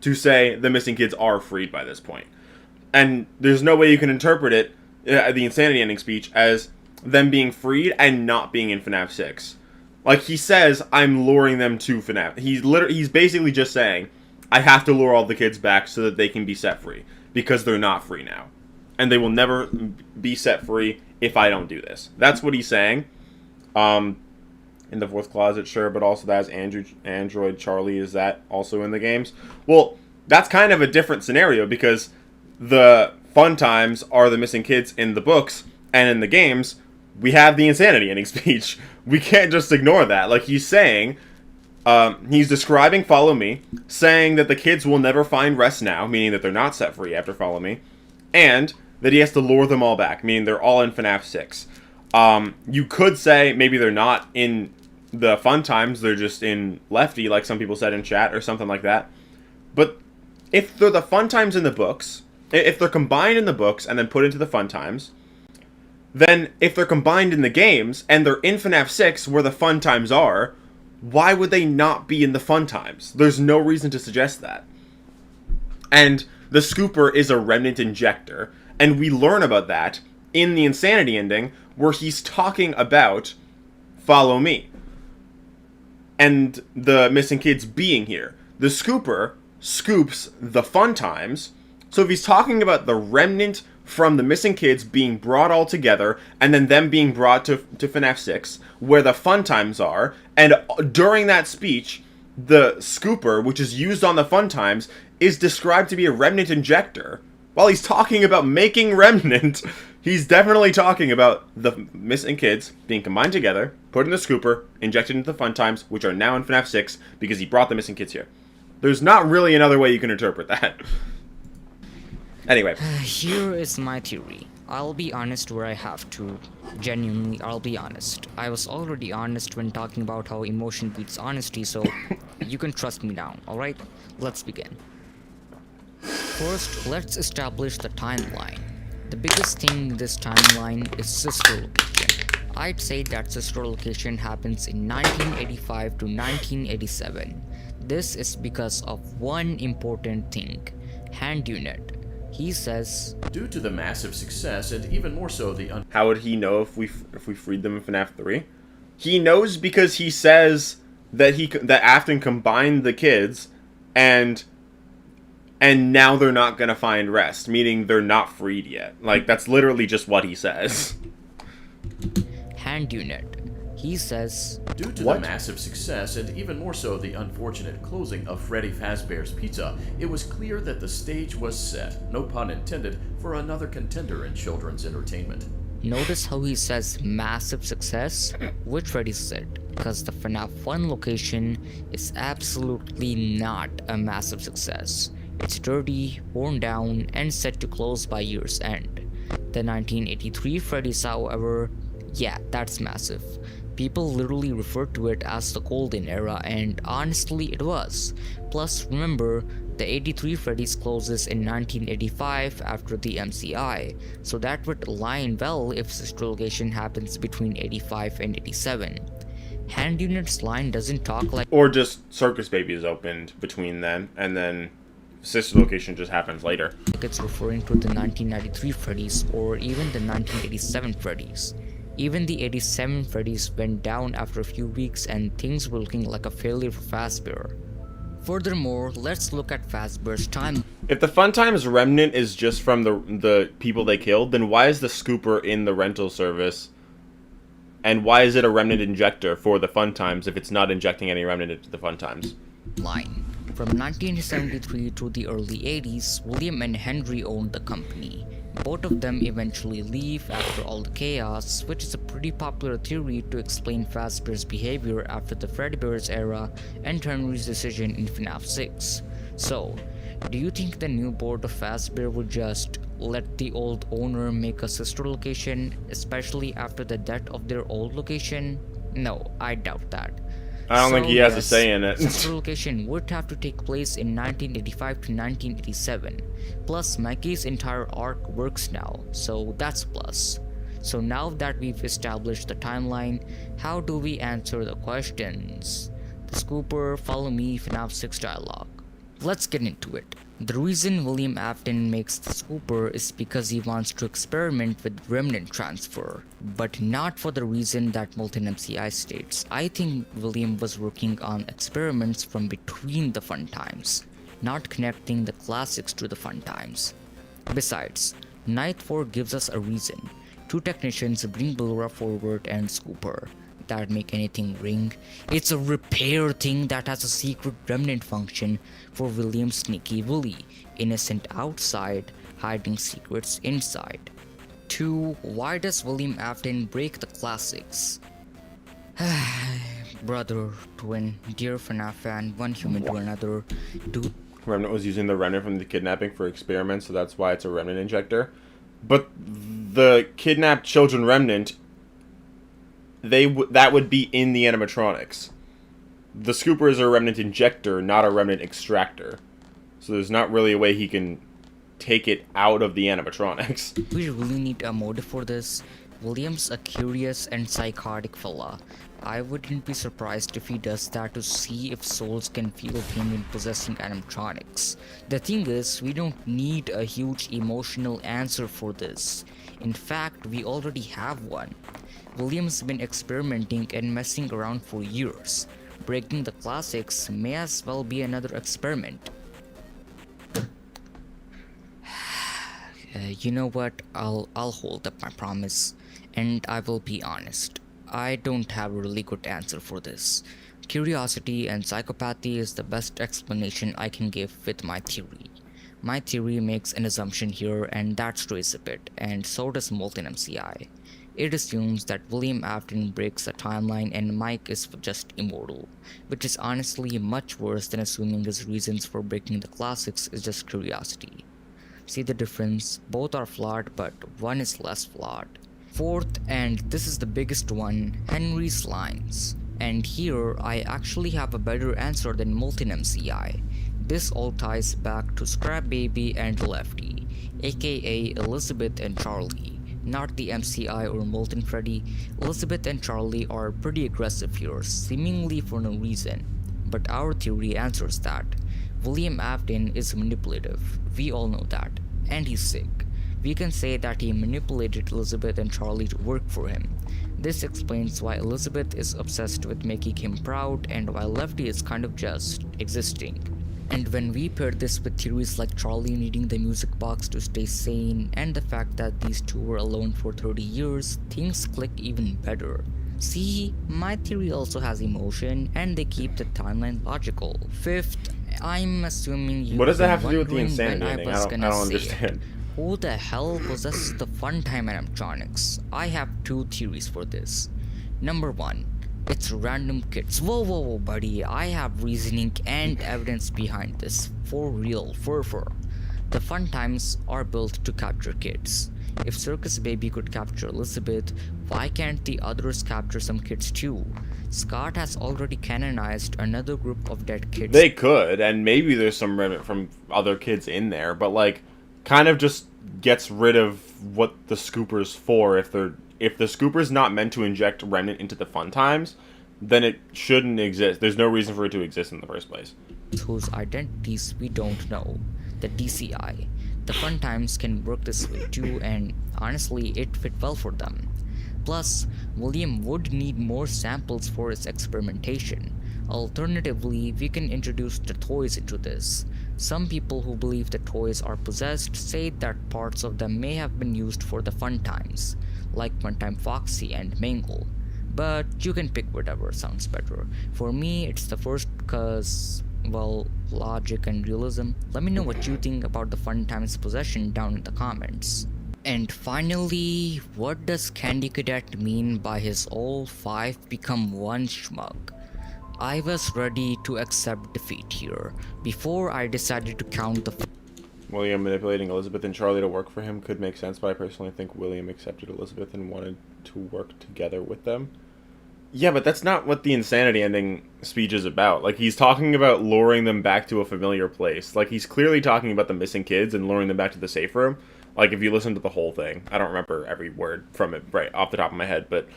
to say the missing kids are freed by this point. And there's no way you can interpret it, the insanity ending speech, as them being freed and not being in FNAF 6. Like, he says, I'm luring them to FNAF. He's basically just saying, I have to lure all the kids back so that they can be set free. Because they're not free now. And they will never be set free if I don't do this. That's what he's saying. In the fourth closet, sure, but also that has Android Charlie. Is that also in the games? Well, that's kind of a different scenario, because the fun times are the missing kids in the books, and in the games, we have the insanity ending speech. We can't just ignore that. Like, he's saying, he's describing Follow Me, saying that the kids will never find rest now, meaning that they're not set free after Follow Me, and that he has to lure them all back, meaning they're all in FNAF 6. You could say maybe they're not in the fun times, they're just in Lefty, like some people said in chat, or something like that. But if they're the fun times in the books, if they're combined in the books and then put into the fun times, then if they're combined in the games and they're in FNAF 6 where the fun times are, why would they not be in the fun times? There's no reason to suggest that. And the Scooper is a remnant injector, and we learn about that in the insanity ending, where he's talking about Follow Me and the missing kids being here. The Scooper scoops the fun times, so if he's talking about the remnant from the missing kids being brought all together, and then them being brought to FNAF 6, where the fun times are, and during that speech, the Scooper, which is used on the fun times, is described to be a remnant injector. While he's talking about making remnant, he's definitely talking about the missing kids being combined together, put in the Scooper, injected into the fun times, which are now in FNAF 6, because he brought the missing kids here. There's not really another way you can interpret that. Anyway. Here is my theory. I'll be honest where I have to. Genuinely, I'll be honest. I was already honest when talking about how emotion beats honesty, so you can trust me now, alright? Let's begin. First, let's establish the timeline. The biggest thing in this timeline is sister location. I'd say that sister location happens in 1985 to 1987. This is because of one important thing. Hand unit. He says, due to the massive success and even more so the How would he know if we freed them in FNAF 3? He knows because he says that that Afton combined the kids and now they're not gonna find rest, meaning they're not freed yet. Like, that's literally just what he says. Hand unit. He says, due to the massive success and even more so the unfortunate closing of Freddy Fazbear's Pizza, it was clear that the stage was set, no pun intended, for another contender in children's entertainment. Notice how he says massive success? Which Freddy's is it? Because the FNAF 1 location is absolutely not a massive success. It's dirty, worn down, and set to close by year's end. The 1983 Freddy's, however, yeah, that's massive. People literally refer to it as the golden era, and honestly it was. Plus, remember, the 83 Freddy's closes in 1985 after the MCI, so that would align well if sister location happens between 85 and 87. Hand unit's line doesn't talk like— Or just Circus Baby is opened between then, and then sister location just happens later. It's referring to the 1993 Freddy's or even the 1987 Freddy's. Even the 87 Freddy's went down after a few weeks and things were looking like a failure for Fazbear. Furthermore, let's look at Fazbear's time. If the Fun Times remnant is just from the people they killed, then why is the Scooper in the rental service? And why is it a remnant injector for the Fun Times if it's not injecting any remnant into the Fun Times? Line. From 1973 to the early 80s, William and Henry owned the company. Both of them eventually leave after all the chaos, which is a pretty popular theory to explain Fazbear's behavior after the Fredbear's era and Henry's decision in FNAF 6. So, do you think the new board of Fazbear would just let the old owner make a sister location, especially after the death of their old location? No, I doubt that. I don't think he has a say in it. Sister location would have to take place in 1985 to 1987. Plus, Mikey's entire arc works now, so that's a plus. So now that we've established the timeline, how do we answer the questions? The Scooper, follow me, FNaF 6 dialogue. Let's get into it. The reason William Afton makes the Scooper is because he wants to experiment with remnant transfer, but not for the reason that Molten MCI states. I think William was working on experiments from between the fun times, not connecting the classics to the fun times. Besides, Night 4 gives us a reason. Two technicians bring Ballora forward and Scooper. That make anything ring? It's a repair thing that has a secret remnant function for William's sneaky Willy. Innocent outside, hiding secrets inside. 2. Why does William Afton break the classics? Brother, twin, dear FNaF fan, one human to another. Dude. Remnant was using the remnant from the kidnapping for experiments, so that's why it's a remnant injector. But the kidnapped children remnant, that would be in the animatronics. The Scooper is a remnant injector, not a remnant extractor. So there's not really a way he can take it out of the animatronics. We really need a motive for this. William's a curious and psychotic fella. I wouldn't be surprised if he does that to see if souls can feel pain when possessing animatronics. The thing is, we don't need a huge emotional answer for this. In fact, we already have one. William's been experimenting and messing around for years. Breaking the classics may as well be another experiment. You know what? I'll hold up my promise, and I will be honest. I don't have a really good answer for this. Curiosity and psychopathy is the best explanation I can give with my theory. My theory makes an assumption here, and that strays a bit, and so does Molten MCI. It assumes that William Afton breaks the timeline and Mike is just immortal, which is honestly much worse than assuming his reasons for breaking the classics is just curiosity. See the difference? Both are flawed, but one is less flawed. 4th, and this is the biggest one, Henry's lines. And here, I actually have a better answer than Molten MCI. This all ties back to Scrap Baby and Lefty, aka Elizabeth and Charlie. Not the MCI or Molten Freddy. Elizabeth and Charlie are pretty aggressive here, seemingly for no reason. But our theory answers that. William Afton is manipulative, we all know that, and he's sick. We can say that he manipulated Elizabeth and Charlie to work for him. This explains why Elizabeth is obsessed with making him proud and why Lefty is kind of just existing. And when we pair this with theories like Charlie needing the music box to stay sane and the fact that these two were alone for 30 years, things click even better. See, my theory also has emotion and they keep the timeline logical. 5th, I'm assuming you. What does that have to do with the insanity ending? I don't understand. Who the hell possesses the funtime animatronics? I have 2 theories for this. Number 1. It's random kids. Whoa, buddy. I have reasoning and evidence behind this. For real, fur. The fun times are built to capture kids. If Circus Baby could capture Elizabeth, why can't the others capture some kids too? Scott has already canonized another group of dead kids. They could, and maybe there's some remnant from other kids in there, but like, kind of just gets rid of what the Scooper's for. If the Scooper's not meant to inject remnant into the fun times, then it shouldn't exist. There's no reason for it to exist in the first place. Whose identities we don't know. The DCI. The fun times can work this way too, and honestly, it fit well for them. Plus, William would need more samples for his experimentation. Alternatively, we can introduce the toys into this. Some people who believe the toys are possessed say that parts of them may have been used for the fun times, like Funtime Foxy and Mangle. But you can pick whatever sounds better. For me, it's the first cause, well, logic and realism. Let me know what you think about the fun times possession down in the comments. And finally, what does Candy Cadet mean by his all 5 become 1 schmuck? I was ready to accept defeat here, before I decided to count the William manipulating Elizabeth and Charlie to work for him could make sense, but I personally think William accepted Elizabeth and wanted to work together with them. Yeah, but that's not what the insanity ending speech is about. Like, he's talking about luring them back to a familiar place. Like, he's clearly talking about the missing kids and luring them back to the safe room. Like, if you listen to the whole thing. I don't remember every word from it right off the top of my head, but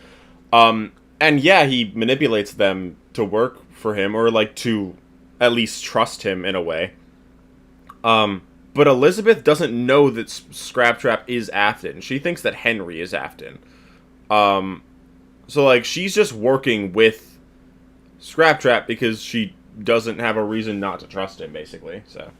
and yeah, he manipulates them to work for him, or like to at least trust him in a way. But Elizabeth doesn't know that Scraptrap is Afton. She thinks that Henry is Afton. So like, she's just working with Scraptrap because she doesn't have a reason not to trust him, basically. So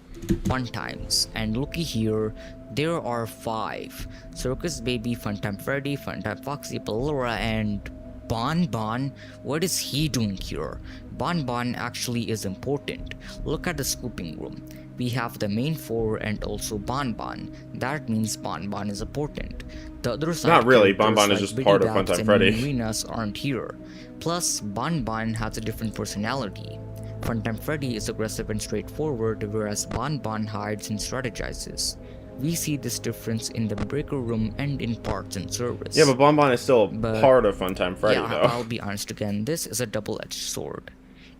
fun times, and looky here, there are 5: Circus Baby, Funtime Freddy, Funtime Foxy, Ballora, and Bon Bon. What is he doing here? Bon Bon actually is important. Look at the scooping room. We have the main 4 and also Bon Bon. That means Bon Bon is important. The other side, not really. Bon Bon is just part of Funtime Freddy. Arenas aren't here. Plus, Bon Bon has a different personality. Funtime Freddy is aggressive and straightforward, whereas Bon Bon hides and strategizes. We see this difference in the breaker room and in parts and service. Yeah, but Bon Bon is still a part of Funtime Freddy, yeah, though. I'll be honest again, this is a double-edged sword.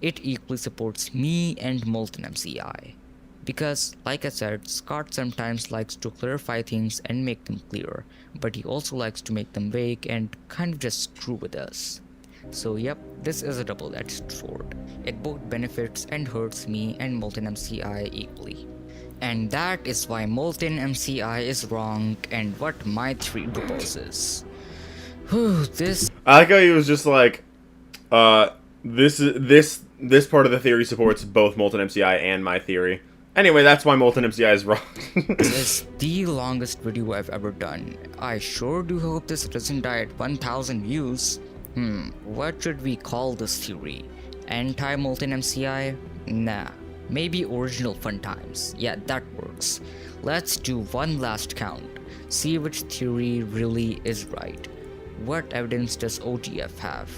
It equally supports me and Molten MCI. Because, like I said, Scott sometimes likes to clarify things and make them clear, but he also likes to make them vague and kind of just screw with us. So yep, this is a double-edged sword. It both benefits and hurts me and Molten MCI equally. And that is why Molten MCI is wrong and what my theory proposes. This... I like how he was just like, this part of the theory supports both Molten MCI and my theory. Anyway, that's why Molten MCI is wrong. This is the longest video I've ever done. I sure do hope this doesn't die at 1,000 views. What should we call this theory? Anti-Molten MCI? Nah. Maybe original fun times. Yeah, that works. Let's do one last count. See which theory really is right. What evidence does OGF have?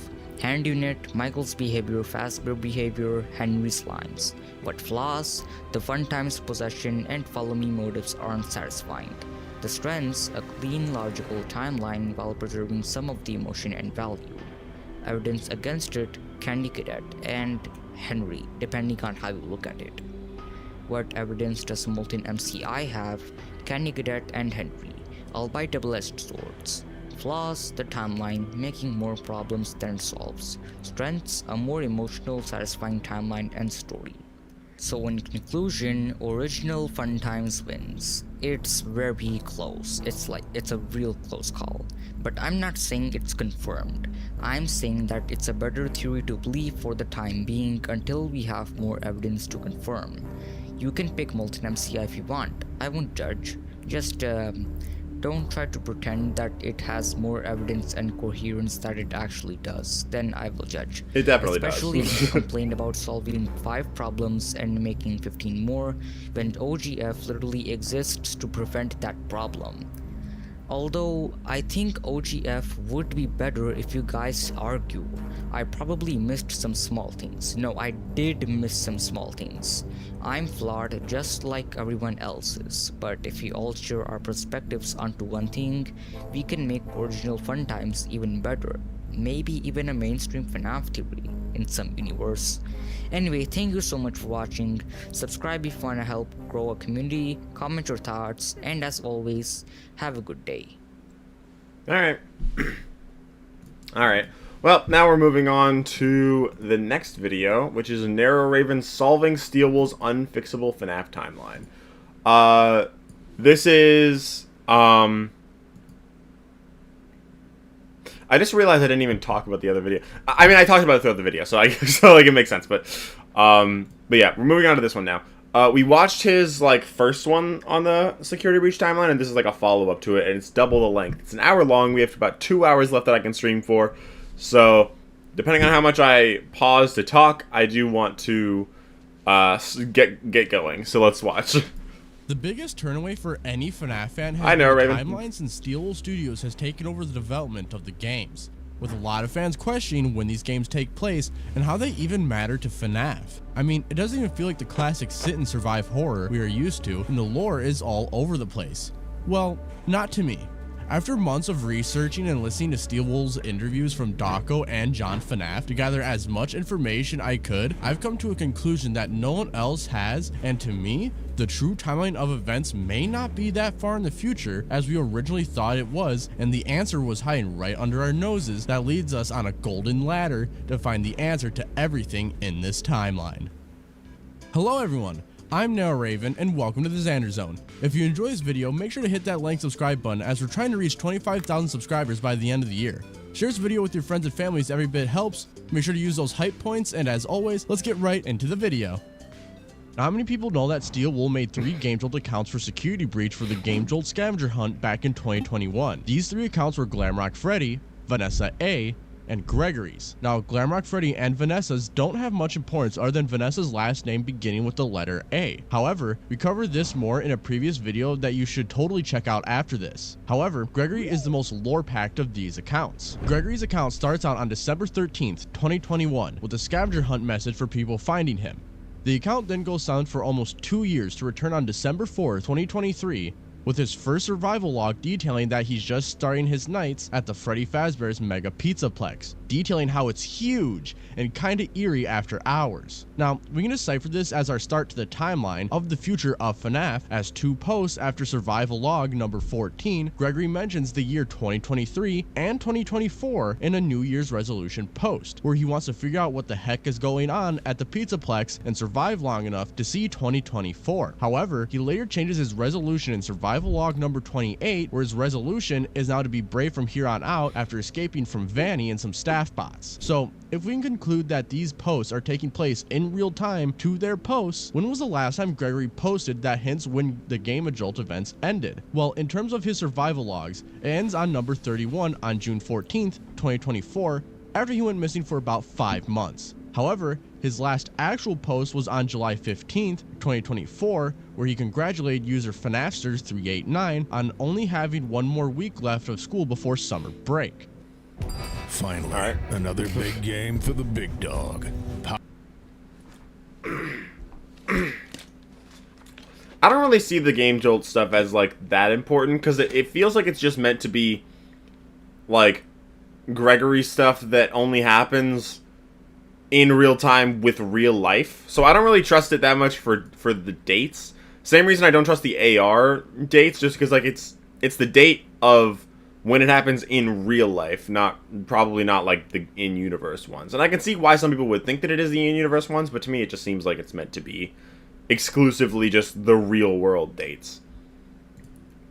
Hand unit, Michael's behavior, Fazbear behavior, Henry's lines. What flaws? The fun times possession and follow me motives aren't satisfying. The strengths, a clean logical timeline while preserving some of the emotion and value. Evidence against it, Candy Cadet and Henry, depending on how you look at it. What evidence does Molten MCI have? Candy Cadet and Henry, albeit double-edged swords. Flaws, the timeline, making more problems than it solves. Strengths, a more emotional, satisfying timeline and story. So in conclusion, original Fun Times wins. It's very close. It's a real close call. But I'm not saying it's confirmed. I'm saying that it's a better theory to believe for the time being until we have more evidence to confirm. You can pick Molten MCI if you want. I won't judge. Just don't try to pretend that it has more evidence and coherence that it actually does. Then I will judge. It definitely Especially does. if you complain about solving 5 problems and making 15 more, when OGF literally exists to prevent that problem. Although, I think OGF would be better if you guys argue. I probably missed some small things. No, I did miss some small things. I'm flawed just like everyone else is, but if we all share our perspectives onto one thing, we can make original Fun Times even better. Maybe even a mainstream FNaF theory in some universe. Anyway, thank you so much for watching. Subscribe if you wanna help grow a community, comment your thoughts, and as always, have a good day. Alright. Alright. Well, now we're moving on to the next video, which is Narrow Raven solving Steelwool's unfixable FNaF timeline. This is, I just realized I didn't even talk about the other video. I mean, I talked about it throughout the video, so like it makes sense. But yeah, we're moving on to this one now. We watched his like first one on the security breach timeline, and this is like a follow up to it, and it's double the length. It's an hour long. We have about 2 hours left that I can stream for. So depending on how much I pause to talk, I do want to get going. So let's watch. The biggest turnaway for any FNaF fan has I know, been the Raven. timeline since Steelwool Studios has taken over the development of the games, with a lot of fans questioning when these games take place and how they even matter to FNaF. I mean, it doesn't even feel like the classic sit and survive horror we are used to, and the lore is all over the place. Well, not to me. After months of researching and listening to Steel Wool's interviews from Dawko and John FNaF to gather as much information I could, I've come to a conclusion that no one else has, and to me, the true timeline of events may not be that far in the future as we originally thought it was, and the answer was hiding right under our noses that leads us on a golden ladder to find the answer to everything in this timeline. Hello everyone, I'm Now Raven and welcome to the Xander Zone. If you enjoy this video, make sure to hit that like subscribe button as we're trying to reach 25,000 subscribers by the end of the year. Share this video with your friends and families, every bit helps. Make sure to use those hype points, and as always, let's get right into the video. Now, how many people know that Steel Wool made 3 GameJolt accounts for Security Breach for the GameJolt Scavenger Hunt back in 2021? These 3 accounts were Glamrock Freddy, Vanessa A, and Gregory's. Now, Glamrock Freddy and Vanessa's don't have much importance other than Vanessa's last name beginning with the letter A. However, we covered this more in a previous video that you should totally check out after this. However, Gregory is the most lore-packed of these accounts. Gregory's account starts out on December 13th, 2021 with a scavenger hunt message for people finding him. The account then goes silent for almost 2 years to return on December 4th, 2023 with his first survival log detailing that he's just starting his nights at the Freddy Fazbear's Mega Pizzaplex, detailing how it's huge and kinda eerie after hours. Now, we can decipher this as our start to the timeline of the future of FNaF, as 2 posts after survival log number 14, Gregory mentions the year 2023 and 2024 in a New Year's resolution post, where he wants to figure out what the heck is going on at the Pizzaplex and survive long enough to see 2024. However, he later changes his resolution in survival log number 28, where his resolution is now to be brave from here on out after escaping from Vanny and some staff bots. So, if we can conclude that these posts are taking place in real time to their posts, when was the last time Gregory posted that hints when the Game Jolt events ended? Well, in terms of his survival logs, it ends on number 31 on June 14th, 2024, after he went missing for about 5 months. However, his last actual post was on July 15th, 2024, where he congratulated user FNAFsters389 on only having 1 more week left of school before summer break. Finally, another big game for the big dog. I don't really see the Game Jolt stuff as like that important, because it feels like it's just meant to be like Gregory stuff that only happens in real time with real life. So I don't really trust it that much for the dates. Same reason I don't trust the AR dates, just because like it's the date of when it happens in real life, probably not like the in-universe ones. And I can see why some people would think that it is the in-universe ones, but to me it just seems like it's meant to be exclusively just the real world dates.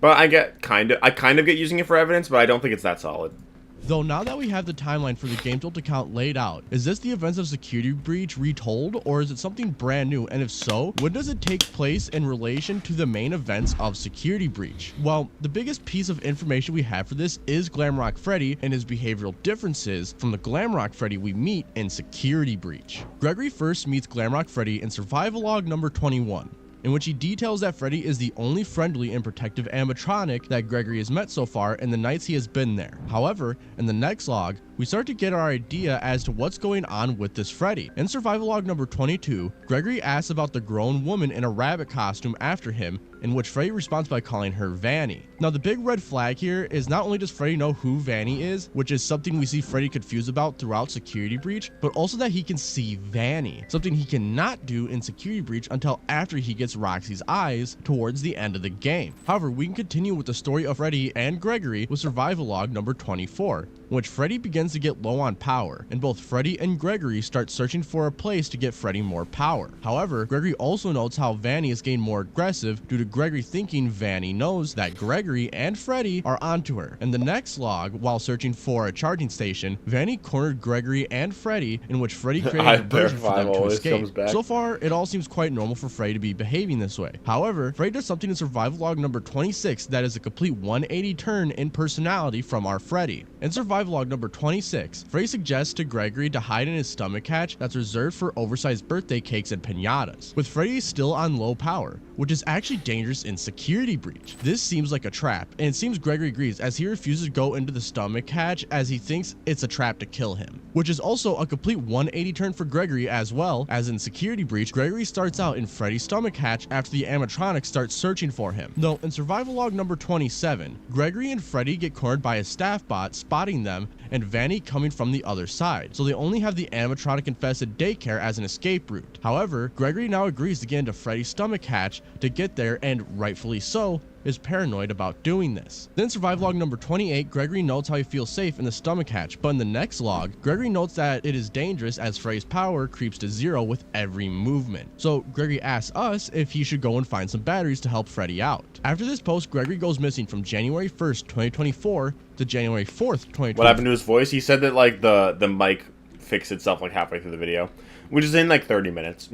But I kind of get using it for evidence, but I don't think it's that solid. Though now that we have the timeline for the GameJolt account laid out, is this the events of Security Breach retold, or is it something brand new? And if so, when does it take place in relation to the main events of Security Breach? Well, the biggest piece of information we have for this is Glamrock Freddy and his behavioral differences from the Glamrock Freddy we meet in Security Breach. Gregory first meets Glamrock Freddy in survival log number 21. In which he details that Freddy is the only friendly and protective animatronic that Gregory has met so far in the nights he has been there. However, in the next log, we start to get our idea as to what's going on with this Freddy. In survival log number 22, Gregory asks about the grown woman in a rabbit costume after him, in which Freddy responds by calling her Vanny. Now, the big red flag here is not only does Freddy know who Vanny is, which is something we see Freddy confused about throughout Security Breach, but also that he can see Vanny, something he cannot do in Security Breach until after he gets Roxy's eyes towards the end of the game. However, we can continue with the story of Freddy and Gregory with survival log number 24, in which Freddy begins to get low on power, and both Freddy and Gregory start searching for a place to get Freddy more power. However, Gregory also notes how Vanny is getting more aggressive due to Gregory thinking Vanny knows that Gregory and Freddy are onto her. In the next log, while searching for a charging station, Vanny cornered Gregory and Freddy, in which Freddy created a version for them to escape. So far, it all seems quite normal for Freddy to be behaving this way. However, Freddy does something in survival log number 26 that is a complete 180 turn in personality from our Freddy. In survival log number 20 26, Freddy suggests to Gregory to hide in his stomach hatch that's reserved for oversized birthday cakes and piñatas, with Freddy still on low power, which is actually dangerous in Security Breach. This seems like a trap, and it seems Gregory agrees as he refuses to go into the stomach hatch as he thinks it's a trap to kill him, which is also a complete 180 turn for Gregory, as well as in Security Breach. Gregory starts out in Freddy's stomach hatch after the animatronics start searching for him. Though in survival log number 27, Gregory and Freddy get cornered by a staff bot spotting them and Vanny coming from the other side, so they only have the animatronic infested daycare as an escape route. However, Gregory now agrees to get into Freddy's stomach hatch to get there, and rightfully so, is paranoid about doing this. Then survival log number 28, Gregory notes how he feels safe in the stomach hatch, but in the next log, Gregory notes that it is dangerous as Freddy's power creeps to 0 with every movement. So Gregory asks us if he should go and find some batteries to help Freddy out. After this post, Gregory goes missing from January 1st, 2024 to January 4th, 2024. What happened to his voice? He said that like the mic fixed itself like halfway through the video, which is in like 30 minutes.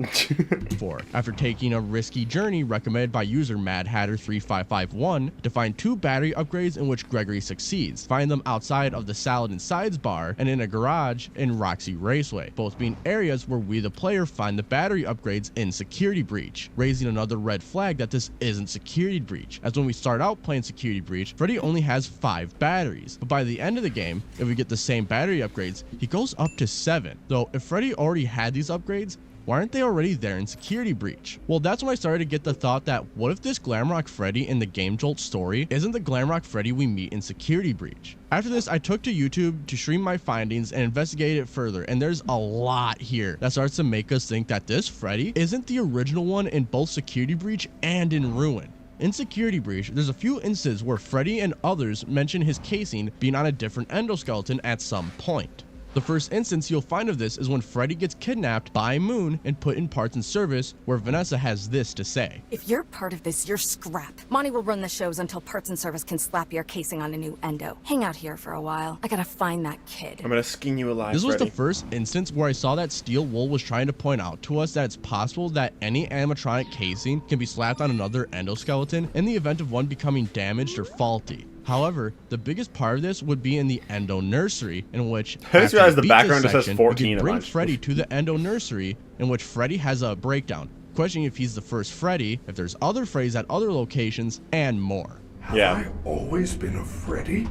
After taking a risky journey recommended by user MadHatter3551 to find 2 battery upgrades in which Gregory succeeds. Find them outside of the Salad and Sides bar and in a garage in Roxy Raceway, both being areas where we the player find the battery upgrades in Security Breach, raising another red flag that this isn't Security Breach, as when we start out playing Security Breach, Freddy only has 5 batteries, but by the end of the game, if we get the same battery upgrades, he goes up to 7. Though if Freddy already had these upgrades, why aren't they already there in Security Breach? Well, that's when I started to get the thought that what if this Glamrock Freddy in the Game Jolt story isn't the Glamrock Freddy we meet in Security Breach? After this, I took to YouTube to stream my findings and investigate it further, and there's a lot here that starts to make us think that this Freddy isn't the original one in both Security Breach and in Ruin. In Security Breach, there's a few instances where Freddy and others mention his casing being on a different endoskeleton at some point. The first instance you'll find of this is when Freddy gets kidnapped by Moon and put in parts and service, where Vanessa has this to say. If you're part of this, you're scrap. Monty will run the shows until parts and service can slap your casing on a new endo. Hang out here for a while. I gotta find that kid. I'm gonna skin you alive, This was Freddy. the first instance where I saw that Steel Wool was trying to point out to us that it's possible that any animatronic casing can be slapped on another endoskeleton in the event of one becoming damaged or faulty. However, the biggest part of this would be in the Endo Nursery, in which I just realized the beat background this just says section, 14 we a can bring bunch. Freddy to the Endo Nursery, in which Freddy has a breakdown, questioning if he's the first Freddy, if there's other Freddys at other locations, and more. Have I always been a Freddy?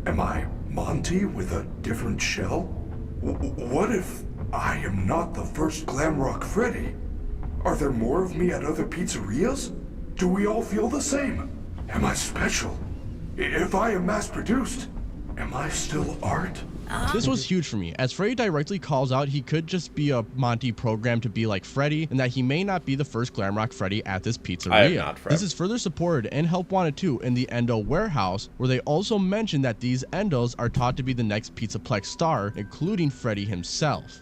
Am I Monty with a different shell? What if I am not the first Glamrock Freddy? Are there more of me at other pizzerias? Do we all feel the same? Am I special? If I am mass-produced, am I still art? This was huge for me, as Freddy directly calls out he could just be a Monty programmed to be like Freddy, and that he may not be the first Glamrock Freddy at this pizzeria. I am not Fred. This is further supported in Help Wanted 2 in the Endo warehouse, where they also mention that these Endos are taught to be the next Pizzaplex star, including Freddy himself.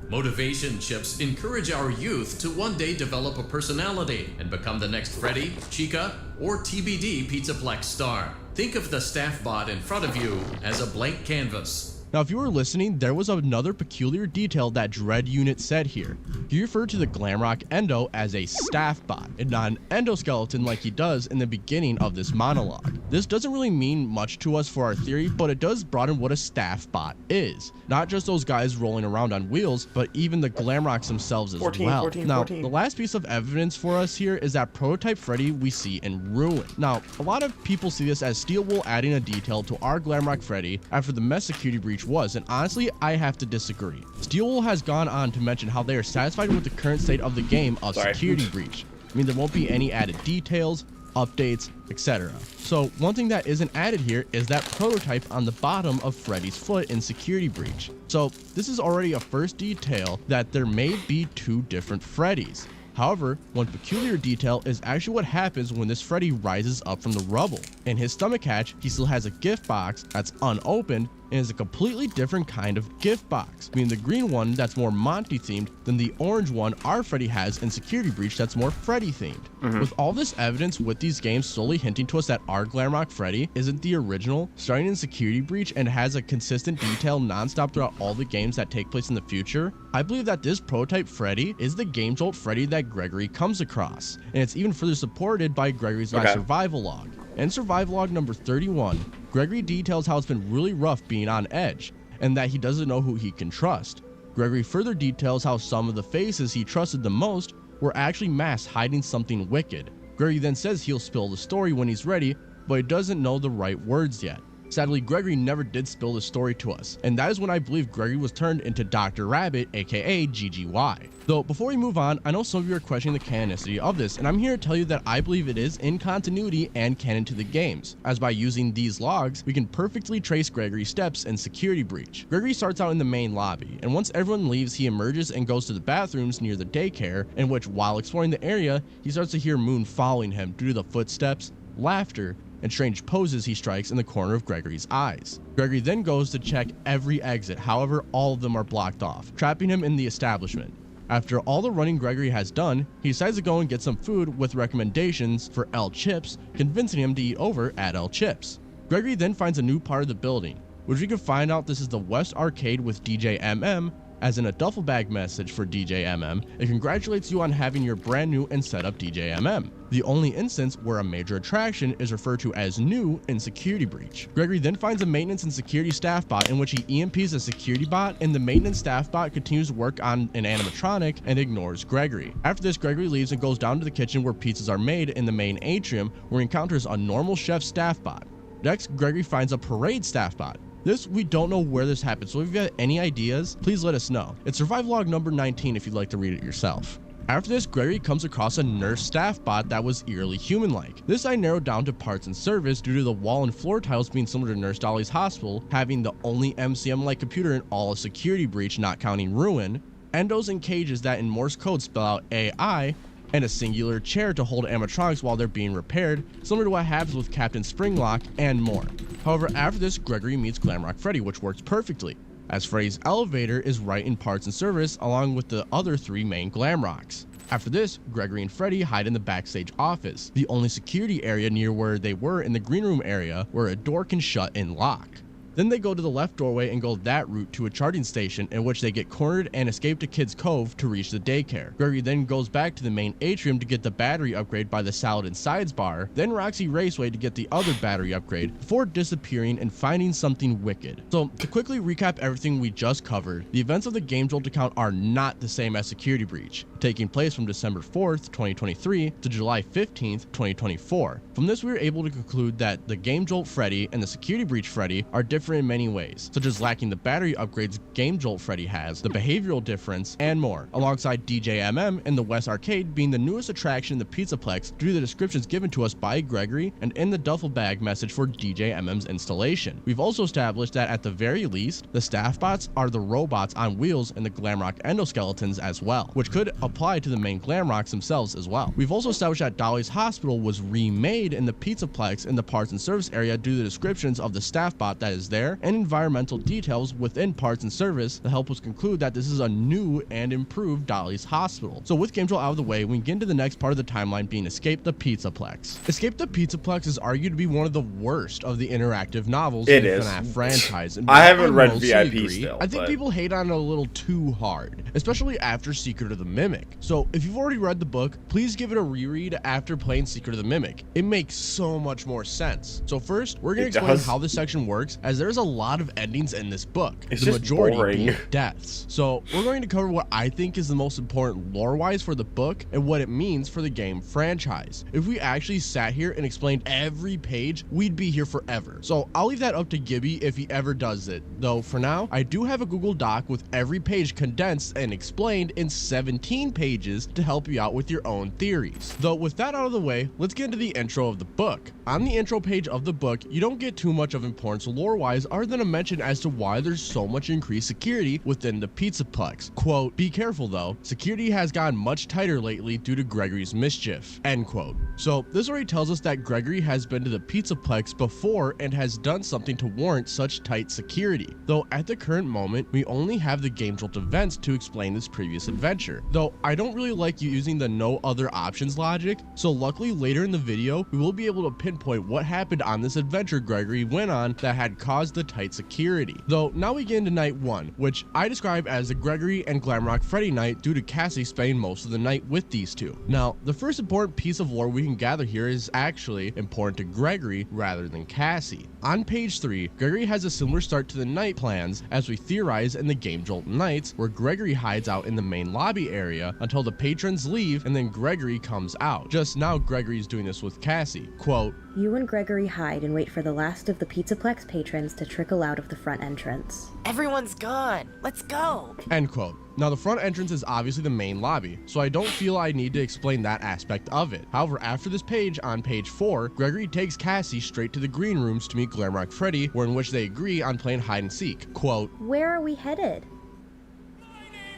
Motivation chips encourage our youth to one day develop a personality and become the next Freddy, Chica, or TBD Pizzaplex star. Think of the staff bot in front of you as a blank canvas. Now, if you were listening, there was another peculiar detail that Dread Unit said here. He referred to the Glamrock Endo as a staff bot, and not an endoskeleton like he does in the beginning of this monologue. This doesn't really mean much to us for our theory, but it does broaden what a staff bot is. Not just those guys rolling around on wheels, but even the Glamrocks themselves as well. Now, the last piece of evidence for us here is that prototype Freddy we see in Ruin. Now, a lot of people see this as Steel Wool adding a detail to our Glamrock Freddy after the mess Security Breach was, and honestly, I have to disagree. Steel Wool has gone on to mention how they are satisfied with the current state of the game of Security Breach. I mean, there won't be any added details, updates, etc. So one thing that isn't added here is that prototype on the bottom of Freddy's foot in Security Breach. So this is already a first detail that there may be 2 different Freddys. However, one peculiar detail is actually what happens when this Freddy rises up from the rubble. In his stomach hatch, he still has a gift box that's unopened and is a completely different kind of gift box, being the green one that's more Monty themed than the orange one our Freddy has in Security Breach that's more Freddy themed. With all this evidence with these games slowly hinting to us that our Glamrock Freddy isn't the original, starting in Security Breach and has a consistent detail nonstop throughout all the games that take place in the future, I believe that this prototype Freddy is the Game Jolt Freddy that Gregory comes across, and it's even further supported by Gregory's last survival log. In survival log number 31, Gregory details how it's been really rough being on edge, and that he doesn't know who he can trust. Gregory further details how some of the faces he trusted the most were actually masks hiding something wicked. Gregory then says he'll spill the story when he's ready, but he doesn't know the right words yet. Sadly, Gregory never did spill the story to us, and that is when I believe Gregory was turned into Dr. Rabbit, aka GGY. Though, before we move on, I know some of you are questioning the canonicity of this, and I'm here to tell you that I believe it is in continuity and canon to the games, as by using these logs, we can perfectly trace Gregory's steps in Security Breach. Gregory starts out in the main lobby, and once everyone leaves, he emerges and goes to the bathrooms near the daycare, in which, while exploring the area, he starts to hear Moon following him due to the footsteps, laughter, and strange poses he strikes in the corner of Gregory's eyes. Gregory then goes to check every exit, however all of them are blocked off, trapping him in the establishment. After all the running Gregory has done, he decides to go and get some food with recommendations for L Chips, convincing him to eat over at L Chips. Gregory then finds a new part of the building, which we can find out this is the West Arcade with DJ MM, as in a duffel bag message for DJ MM, it congratulates you on having your brand new and set up DJ MM. The only instance where a major attraction is referred to as new in Security Breach. Gregory then finds a maintenance and security staff bot in which he EMPs a security bot, and the maintenance staff bot continues to work on an animatronic and ignores Gregory. After this, Gregory leaves and goes down to the kitchen where pizzas are made in the main atrium, where he encounters a normal chef staff bot. Next, Gregory finds a parade staff bot. This, we don't know where this happened, so if you have any ideas, please let us know. It's survival log number 19 if you'd like to read it yourself. After this, Gregory comes across a nurse staff bot that was eerily human-like. This I narrowed down to parts and service due to the wall and floor tiles being similar to Nurse Dolly's hospital, having the only MCM-like computer in all of Security Breach, not counting Ruin, endos and cages that in Morse code spell out AI, and a singular chair to hold animatronics while they're being repaired, similar to what happens with Captain Springlock, and more. However, after this, Gregory meets Glamrock Freddy, which works perfectly, as Freddy's elevator is right in parts and service along with the other 3 main Glamrocks. After this, Gregory and Freddy hide in the backstage office, the only security area near where they were in the green room area where a door can shut and lock. Then they go to the left doorway and go that route to a charging station in which they get cornered and escape to Kids Cove to reach the daycare. Gregory then goes back to the main atrium to get the battery upgrade by the Salad and Sides bar, then Roxy Raceway to get the other battery upgrade before disappearing and finding something wicked. So to quickly recap everything we just covered, the events of the Game Jolt account are not the same as Security Breach, taking place from December 4th, 2023 to July 15th, 2024. From this, we were able to conclude that the Game Jolt Freddy and the Security Breach Freddy are different in many ways, such as lacking the battery upgrades Game Jolt Freddy has, the behavioral difference, and more, alongside DJ MM and the West Arcade being the newest attraction in the Pizzaplex due to the descriptions given to us by Gregory and in the duffel bag message for DJ MM's installation. We've also established that at the very least, the staff bots are the robots on wheels and the Glamrock endoskeletons as well, which could apply to the main Glamrocks themselves as well. We've also established that Dolly's Hospital was remade in the Pizzaplex in the parts and service area due to the descriptions of the staff bot that is there and environmental details within parts and service to help us conclude that this is a new and improved Dolly's Hospital. So with Game Jolt out of the way, we can get into the next part of the timeline being Escape the Pizzaplex. Escape the Pizzaplex is argued to be one of the worst of the interactive novels in the FNaF franchise. And I haven't read mostly VIP agree. still. I think people hate on it a little too hard, especially after Secret of the Mimic. So if you've already read the book, please give it a reread after playing Secret of the Mimic. It makes so much more sense. So first, we're going to explain how this section works, as there's a lot of endings in this book, it's the just majority boring. being deaths. So we're going to cover what I think is the most important lore-wise for the book and what it means for the game franchise. If we actually sat here and explained every page, we'd be here forever. So I'll leave that up to Gibby if he ever does it. Though for now, I do have a Google Doc with every page condensed and explained in 17 pages to help you out with your own theories. Though with that out of the way, let's get into the intro of the book. On the intro page of the book, you don't get too much of importance lore-wise other than a mention as to why there's so much increased security within the Pizzaplex. Quote, "Be careful though, security has gotten much tighter lately due to Gregory's mischief." End quote. So this already tells us that Gregory has been to the Pizzaplex before and has done something to warrant such tight security. Though at the current moment, we only have the Game Jolt events to explain this previous adventure. Though I don't really like using the no other options logic, so luckily later in the video, we will be able to pinpoint what happened on this adventure Gregory went on that had caused caused the tight security. Though now we get into night 1, which I describe as the Gregory and Glamrock Freddy night due to Cassie spending most of the night with these two. Now, the first important piece of lore we can gather here is actually important to Gregory rather than Cassie. On page 3, Gregory has a similar start to the night plans as we theorize in the Game Jolt Nights, where Gregory hides out in the main lobby area until the patrons leave and then Gregory comes out. Just now Gregory's doing this with Cassie. Quote, "You and Gregory hide and wait for the last of the Pizzaplex patrons to trickle out of the front entrance. Everyone's gone. Let's go." End quote. Now the front entrance is obviously the main lobby, so I don't feel I need to explain that aspect of it. However, after this page, on page 4, Gregory takes Cassie straight to the green rooms to meet Glamrock Freddy, where in which they agree on playing hide and seek. Quote, "Where are we headed?"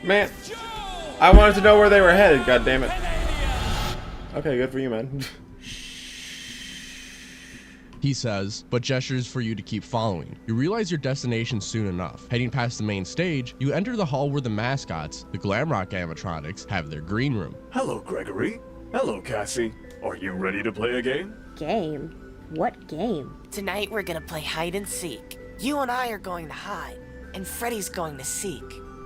Man, I wanted to know where they were headed, god damn it. Okay, good for you, man. he says, but gestures for you to keep following. You realize your destination soon enough. Heading past the main stage, you enter the hall where the mascots, the Glamrock animatronics, have their green room. Hello, Gregory. Hello, Cassie. Are you ready to play a game? Game? What game? Tonight we're gonna play hide and seek. You and I are going to hide, and Freddy's going to seek.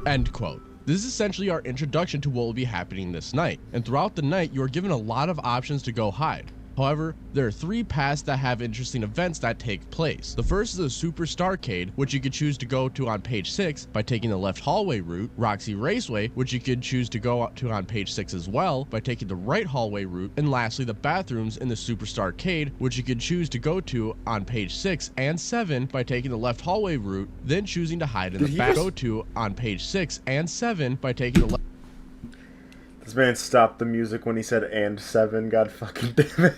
End quote. This is essentially our introduction to what will be happening this night, and throughout the night you are given a lot of options to go hide. However, there are 3 paths that have interesting events that take place. The first is the Super Starcade, which you could choose to go to on page 6 by taking the left hallway route, Roxy Raceway, which you could choose to go to on page 6 as well by taking the right hallway route, and lastly the bathrooms in the Super Starcade, which you could choose to go to on page 6 and 7 by taking the left hallway route, then choosing to hide in the back. Go to on page 6 and 7 by taking the left. This man stopped the music when he said "and 7", god fucking damn it.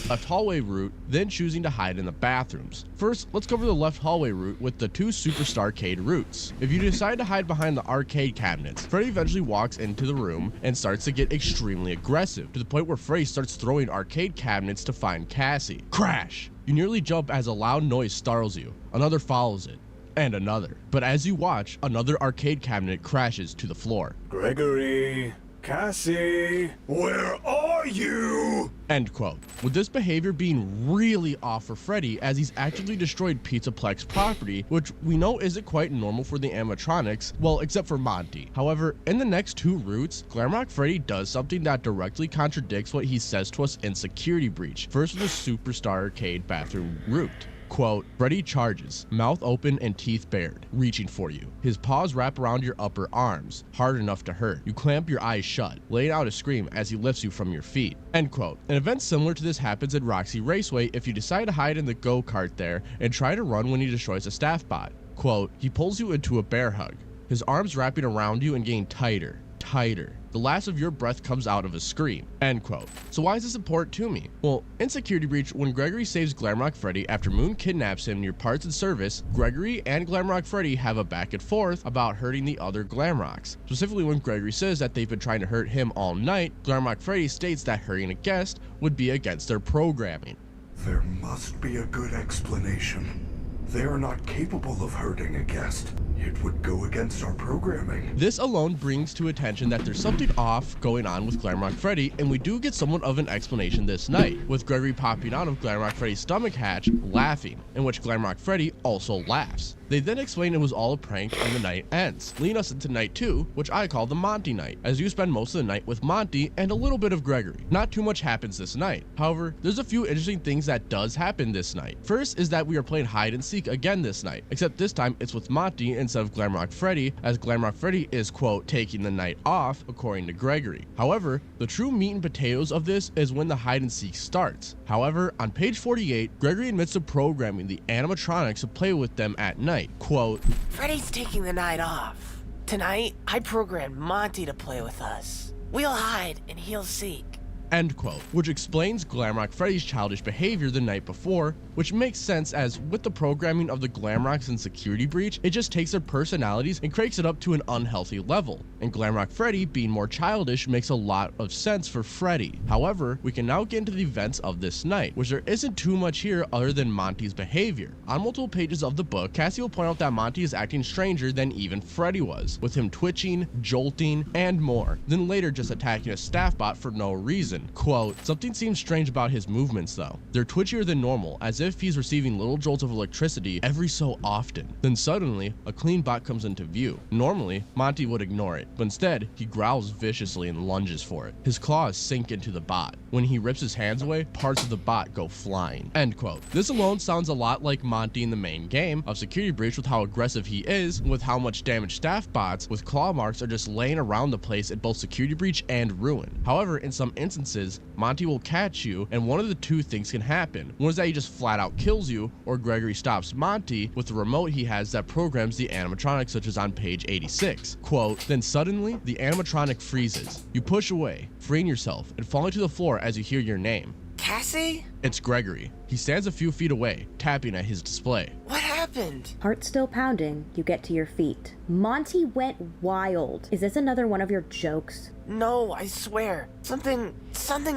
Left hallway route, then choosing to hide in the bathrooms. First, let's cover the left hallway route with the 2 Super Starcade routes. If you decide to hide behind the arcade cabinets, Freddy eventually walks into the room and starts to get extremely aggressive, to the point where Freddy starts throwing arcade cabinets to find Cassie. Crash! You nearly jump as a loud noise startles you. Another follows it. And another. But as you watch, another arcade cabinet crashes to the floor. Gregory, Cassie, where are you? End quote. With this behavior being really off for Freddy, as he's actually destroyed Pizzaplex property, which we know isn't quite normal for the animatronics, well, except for Monty. However, in the next 2 routes, Glamrock Freddy does something that directly contradicts what he says to us in Security Breach. First with the Superstar Arcade bathroom route. Quote, Freddy charges, mouth open and teeth bared, reaching for you. His paws wrap around your upper arms, hard enough to hurt. You clamp your eyes shut, laying out a scream as he lifts you from your feet. End quote. An event similar to this happens at Roxy Raceway if you decide to hide in the go-kart there and try to run when he destroys a staff bot. Quote, he pulls you into a bear hug, his arms wrapping around you and getting tighter, tighter. The last of your breath comes out of a scream. End quote. So why is this important to me? Well, in Security Breach, when Gregory saves Glamrock Freddy after Moon kidnaps him near Parts and Service, Gregory and Glamrock Freddy have a back and forth about hurting the other Glamrocks. Specifically when Gregory says that they've been trying to hurt him all night, Glamrock Freddy states that hurting a guest would be against their programming. There must be a good explanation. They are not capable of hurting a guest. It would go against our programming. This alone brings to attention that there's something off going on with Glamrock Freddy, and we do get somewhat of an explanation this night, with Gregory popping out of Glamrock Freddy's stomach hatch, laughing, in which Glamrock Freddy also laughs. They then explain it was all a prank and the night ends, leading us into night 2, which I call the Monty night, as you spend most of the night with Monty and a little bit of Gregory. Not too much happens this night. However, there's a few interesting things that does happen this night. First is that we are playing hide and seek again this night, except this time it's with Monty instead of Glamrock Freddy, as Glamrock Freddy is, quote, taking the night off, according to Gregory. However, the true meat and potatoes of this is when the hide and seek starts. However, on page 48, Gregory admits to programming the animatronics to play with them at night. Quote, Freddy's taking the night off. Tonight, I programmed Monty to play with us. We'll hide and he'll seek. End quote, which explains Glamrock Freddy's childish behavior the night before, which makes sense as with the programming of the Glamrocks in Security Breach, it just takes their personalities and cranks it up to an unhealthy level. And Glamrock Freddy being more childish makes a lot of sense for Freddy. However, we can now get into the events of this night, which there isn't too much here other than Monty's behavior. On multiple pages of the book, Cassie will point out that Monty is acting stranger than even Freddy was, with him twitching, jolting, and more, then later just attacking a staff bot for no reason. 11. Quote, something seems strange about his movements though. They're twitchier than normal, as if he's receiving little jolts of electricity every so often. Then suddenly, a clean bot comes into view. Normally, Monty would ignore it, but instead, he growls viciously and lunges for it. His claws sink into the bot. When he rips his hands away, parts of the bot go flying. End quote. This alone sounds a lot like Monty in the main game of Security Breach, with how aggressive he is, with how much damage staff bots with claw marks are just laying around the place in both Security Breach and Ruin. However, in some instances, Monty will catch you, and one of the two things can happen. One is that he just flat out kills you, or Gregory stops Monty with the remote he has that programs the animatronic, such as on page 86. Quote, then suddenly, the animatronic freezes. You push away, freeing yourself, and falling to the floor as you hear your name. Cassie? It's Gregory. He stands a few feet away, tapping at his display. What happened? Heart still pounding, you get to your feet. Monty went wild. Is this another one of your jokes? No, I swear. Something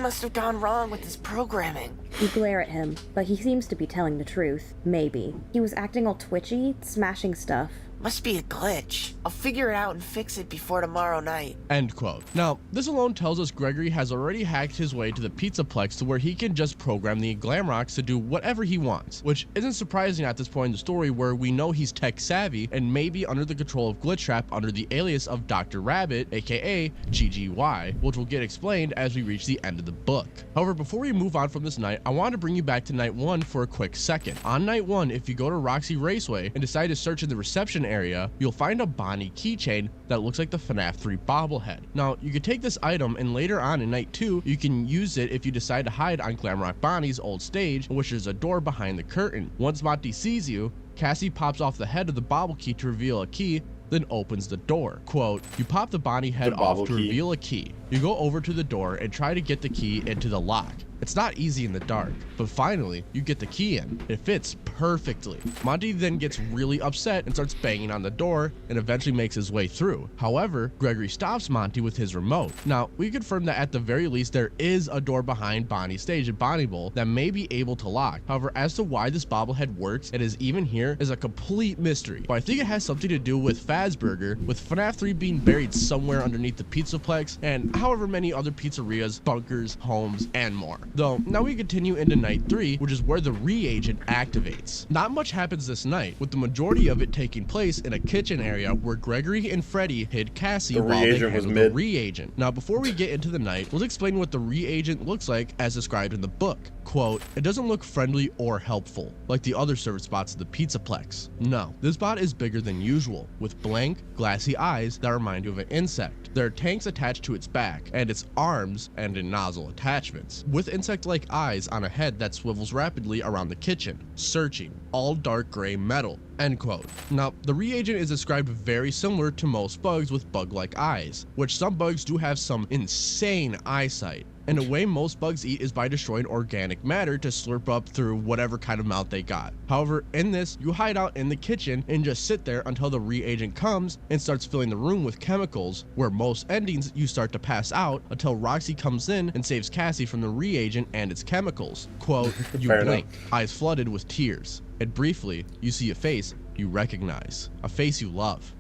must have gone wrong with his programming. You glare at him, but he seems to be telling the truth. Maybe. He was acting all twitchy, smashing stuff. Must be a glitch. I'll figure it out and fix it before tomorrow night. End quote. Now, this alone tells us Gregory has already hacked his way to the Pizzaplex to where he can just program the Glamrocs to do whatever he wants, which isn't surprising at this point in the story where we know he's tech savvy and may be under the control of Glitchtrap under the alias of Dr. Rabbit, aka GGY, which will get explained as we reach the end of the book. However, before we move on from this night, I want to bring you back to night 1 for a quick second. On night 1, if you go to Roxy Raceway and decide to search in the reception area, you'll find a Bonnie keychain that looks like the FNaF 3 bobblehead. Now, you could take this item and later on in night 2, you can use it if you decide to hide on Glamrock Bonnie's old stage, in which there's a door behind the curtain. Once Monty sees you, Cassie pops off the head of the bobble key to reveal a key, then opens the door. Quote, you pop the Bonnie head off to reveal a key. You go over to the door and try to get the key into the lock. It's not easy in the dark, but finally, you get the key in. It fits perfectly. Monty then gets really upset and starts banging on the door and eventually makes his way through. However, Gregory stops Monty with his remote. Now, we confirm that at the very least, there is a door behind Bonnie's stage at Bonnie Bowl that may be able to lock. However, as to why this bobblehead works and is even here is a complete mystery. But I think it has something to do with Fazburger, with FNaF 3 being buried somewhere underneath the Pizzaplex, and however many other pizzerias, bunkers, homes, and more. Though, now we continue into night 3, which is where the reagent activates. Not much happens this night, with the majority of it taking place in a kitchen area where Gregory and Freddy hid Cassie while they handled the reagent. Now, before we get into the night, let's explain what the reagent looks like as described in the book. Quote, it doesn't look friendly or helpful, like the other service bots of the Pizzaplex. No, this bot is bigger than usual, with blank, glassy eyes that remind you of an insect. There are tanks attached to its back, and its arms end in nozzle attachments, with insect-like eyes on a head that swivels rapidly around the kitchen, searching, all dark gray metal. End quote. Now, the reagent is described very similar to most bugs with bug-like eyes, which some bugs do have some insane eyesight. And the way most bugs eat is by destroying organic matter to slurp up through whatever kind of mouth they got. However, in this, you hide out in the kitchen and just sit there until the reagent comes and starts filling the room with chemicals, where most endings you start to pass out until Roxy comes in and saves Cassie from the reagent and its chemicals. Quote, you blink, eyes flooded with tears, and briefly, you see a face you recognize, a face you love.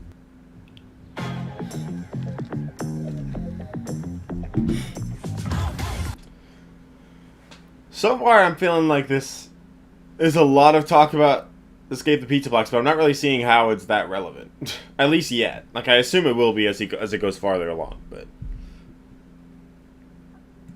So far, I'm feeling like this is a lot of talk about Escape the Pizzaplex, but I'm not really seeing how it's that relevant. At least yet. Like, I assume it will be as it goes farther along, but...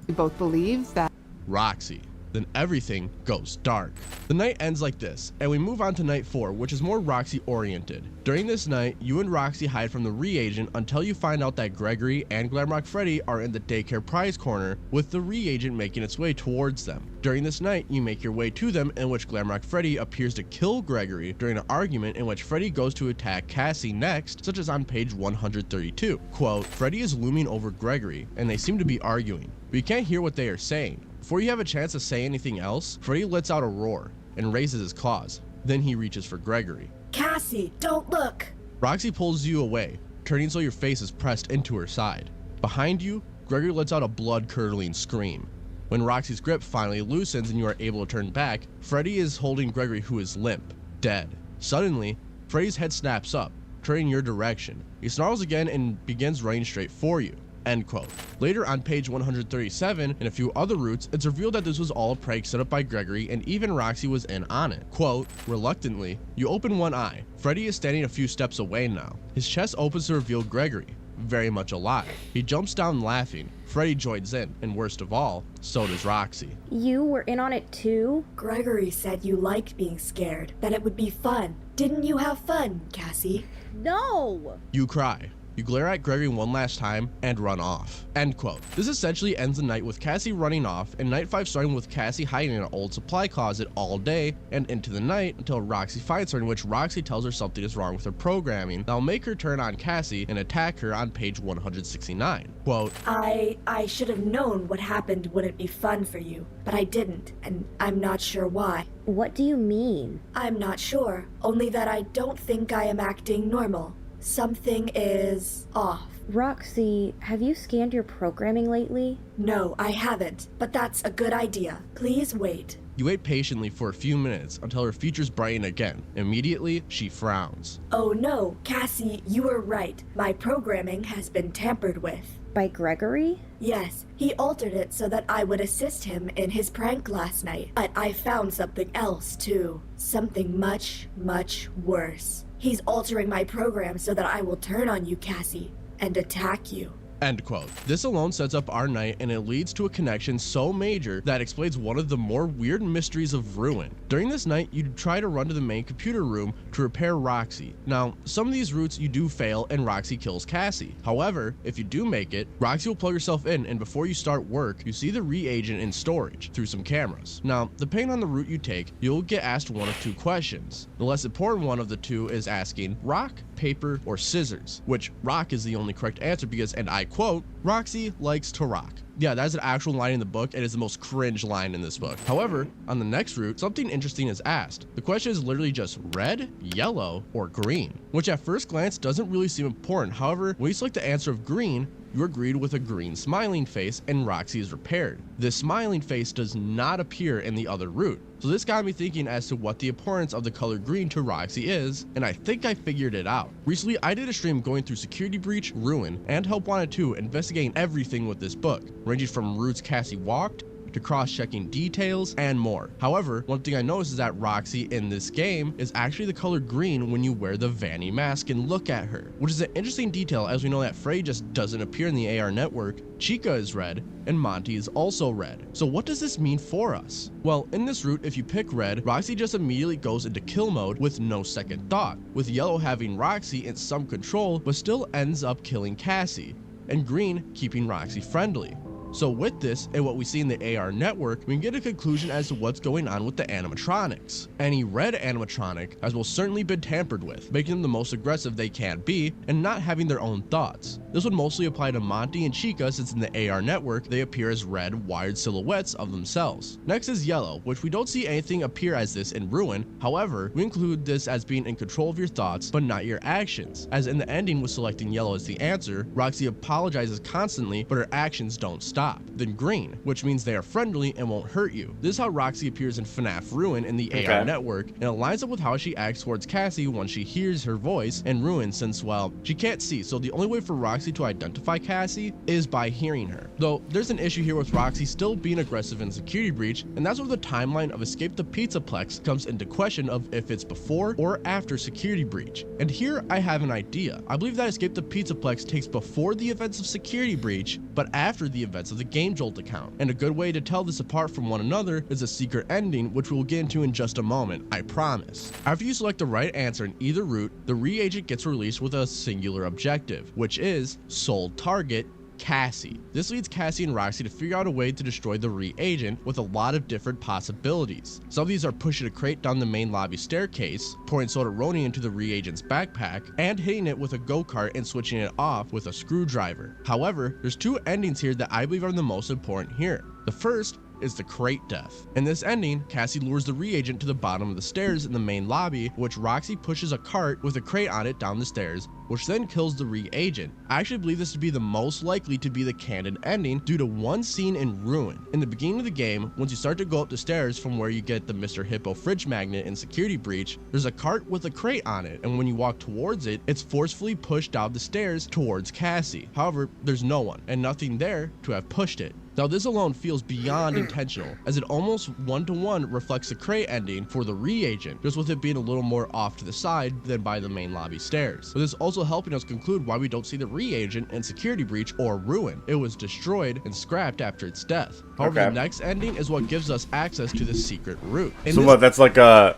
We both believe that... Roxy. Then everything goes dark. The night ends like this, and we move on to night 4, which is more Roxy oriented. During this night, you and Roxy hide from the reagent until you find out that Gregory and Glamrock Freddy are in the daycare prize corner, with the reagent making its way towards them. During this night, you make your way to them, in which Glamrock Freddy appears to kill Gregory during an argument in which Freddy goes to attack Cassie next, such as on page 132. Quote, Freddy is looming over Gregory, and they seem to be arguing, but you can't hear what they are saying. Before you have a chance to say anything else, Freddy lets out a roar and raises his claws. Then he reaches for Gregory. Cassie, don't look! Roxy pulls you away, turning so your face is pressed into her side. Behind you, Gregory lets out a blood-curdling scream. When Roxy's grip finally loosens and you are able to turn back, Freddy is holding Gregory, who is limp, dead. Suddenly, Freddy's head snaps up, turning your direction. He snarls again and begins running straight for you. End quote. Later on page 137 and a few other routes, it's revealed that this was all a prank set up by Gregory and even Roxy was in on it. Quote, reluctantly, you open one eye. Freddy is standing a few steps away now. His chest opens to reveal Gregory, very much alive. He jumps down laughing. Freddy joins in, and worst of all, so does Roxy. You were in on it too? Gregory said you liked being scared, that it would be fun. Didn't you have fun, Cassie? No! You cry. You glare at Gregory one last time and run off. End quote. This essentially ends the night with Cassie running off and night 5 starting with Cassie hiding in an old supply closet all day and into the night until Roxy finds her, in which Roxy tells her something is wrong with her programming that'll make her turn on Cassie and attack her on page 169. Quote, I should have known what happened wouldn't be fun for you, but I didn't, and I'm not sure why. What do you mean? I'm not sure, only that I don't think I am acting normal. Something is off. Roxy, have you scanned your programming lately? No, I haven't, but that's a good idea. Please wait. You wait patiently for a few minutes until her features brighten again. Immediately, she frowns. Oh no, Cassie, you were right. My programming has been tampered with. By Gregory? Yes, he altered it so that I would assist him in his prank last night. But I found something else too. Something much, much worse. He's altering my program so that I will turn on you, Cassie, and attack you. End quote. This alone sets up our night, and it leads to a connection so major that explains one of the more weird mysteries of Ruin. During this night, you try to run to the main computer room to repair Roxy. Now, some of these routes you do fail and Roxy kills Cassie. However, if you do make it, Roxy will plug herself in, and before you start work, you see the reagent in storage through some cameras. Now, depending on the route you take, you'll get asked one of two questions. The less important one of the two is asking rock, paper, or scissors, which rock is the only correct answer because, and I quote, Roxy likes to rock. Yeah, that's an actual line in the book. It is the most cringe line in this book. However, on the next route, something interesting is asked. The question is literally just red, yellow, or green, which at first glance doesn't really seem important. However, when you select the answer of green, you're greeted with a green smiling face and Roxy is repaired. This smiling face does not appear in the other route. So this got me thinking as to what the importance of the color green to Roxy is, and I think I figured it out. Recently, I did a stream going through Security Breach, Ruin, and Help Wanted 2, investigating everything with this book, ranging from routes Cassie walked, to cross-checking details, and more. However, one thing I noticed is that Roxy in this game is actually the color green when you wear the Vanny mask and look at her, which is an interesting detail as we know that Freddy just doesn't appear in the AR network, Chica is red, and Monty is also red. So what does this mean for us? Well, in this route, if you pick red, Roxy just immediately goes into kill mode with no second thought, with yellow having Roxy in some control but still ends up killing Cassie, and green keeping Roxy friendly. So with this and what we see in the AR network, we can get a conclusion as to what's going on with the animatronics. Any red animatronic has most certainly been tampered with, making them the most aggressive they can be and not having their own thoughts. This would mostly apply to Monty and Chica since in the AR network they appear as red, wired silhouettes of themselves. Next is yellow, which we don't see anything appear as this in Ruin. However, we include this as being in control of your thoughts but not your actions, as in the ending with selecting yellow as the answer, Roxy apologizes constantly but her actions don't stop. Then green, which means they are friendly and won't hurt you. This is how Roxy appears in FNaF Ruin in the AR network, and it lines up with how she acts towards Cassie once she hears her voice in Ruin since, well, she can't see, so the only way for Roxy to identify Cassie is by hearing her. Though, there's an issue here with Roxy still being aggressive in Security Breach, and that's where the timeline of Escape the Pizzaplex comes into question of if it's before or after Security Breach. And here I have an idea. I believe that Escape the Pizzaplex takes before the events of Security Breach, but after the events of the Game Jolt account. And a good way to tell this apart from one another is a secret ending, which we'll get into in just a moment, I promise. After you select the right answer in either route, the reagent gets released with a singular objective, which is sole target Cassie. This leads Cassie and Roxy to figure out a way to destroy the reagent with a lot of different possibilities. Some of these are pushing a crate down the main lobby staircase, pouring soda-roni into the reagent's backpack, and hitting it with a go-kart and switching it off with a screwdriver. However, there's two endings here that I believe are the most important here. The first is the crate death. In this ending, Cassie lures the reagent to the bottom of the stairs in the main lobby, which Roxy pushes a cart with a crate on it down the stairs, which then kills the reagent. I actually believe this to be the most likely to be the canon ending due to one scene in Ruin. In the beginning of the game, once you start to go up the stairs from where you get the Mr. Hippo fridge magnet in Security Breach, there's a cart with a crate on it, and when you walk towards it, it's forcefully pushed down the stairs towards Cassie. However, there's no one, and nothing there to have pushed it. Now this alone feels beyond intentional, as it almost one-to-one reflects the crate ending for the reagent, just with it being a little more off to the side than by the main lobby stairs. But this is also helping us conclude why we don't see the reagent in Security Breach or Ruin. It was destroyed and scrapped after its death. However, the next ending is what gives us access to the secret route. So what, that's like a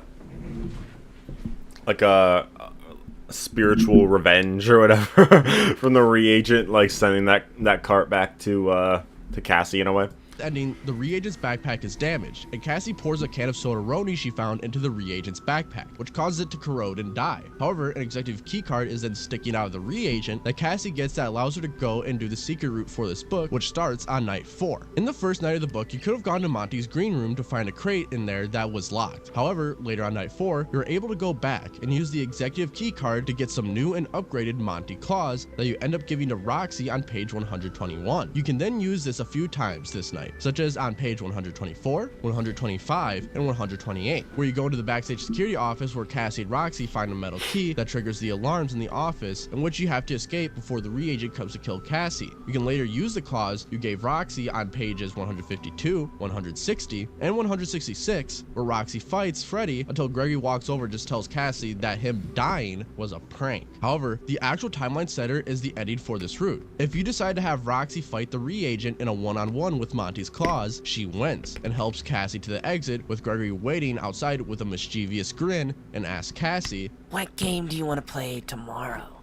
spiritual revenge or whatever from the reagent, like sending that cart back to Cassie in a way. Ending, the reagent's backpack is damaged, and Cassie pours a can of soda-roni she found into the reagent's backpack, which causes it to corrode and die. However, an executive keycard is then sticking out of the reagent that Cassie gets that allows her to go and do the secret route for this book, which starts on night 4. In the first night of the book, you could have gone to Monty's green room to find a crate in there that was locked. However, later on night 4, you're able to go back and use the executive keycard to get some new and upgraded Monty claws that you end up giving to Roxy on page 121. You can then use this a few times this night, such as on page 124, 125, and 128, where you go into the backstage security office where Cassie and Roxy find a metal key that triggers the alarms in the office, in which you have to escape before the reagent comes to kill Cassie. You can later use the claws you gave Roxy on pages 152, 160, and 166, where Roxy fights Freddy until Gregory walks over and just tells Cassie that him dying was a prank. However, the actual timeline setter is the ending for this route. If you decide to have Roxy fight the reagent in a one-on-one with Monty's claws, she wins and helps Cassie to the exit, with Gregory waiting outside with a mischievous grin and asks Cassie, "What game do you want to play tomorrow?"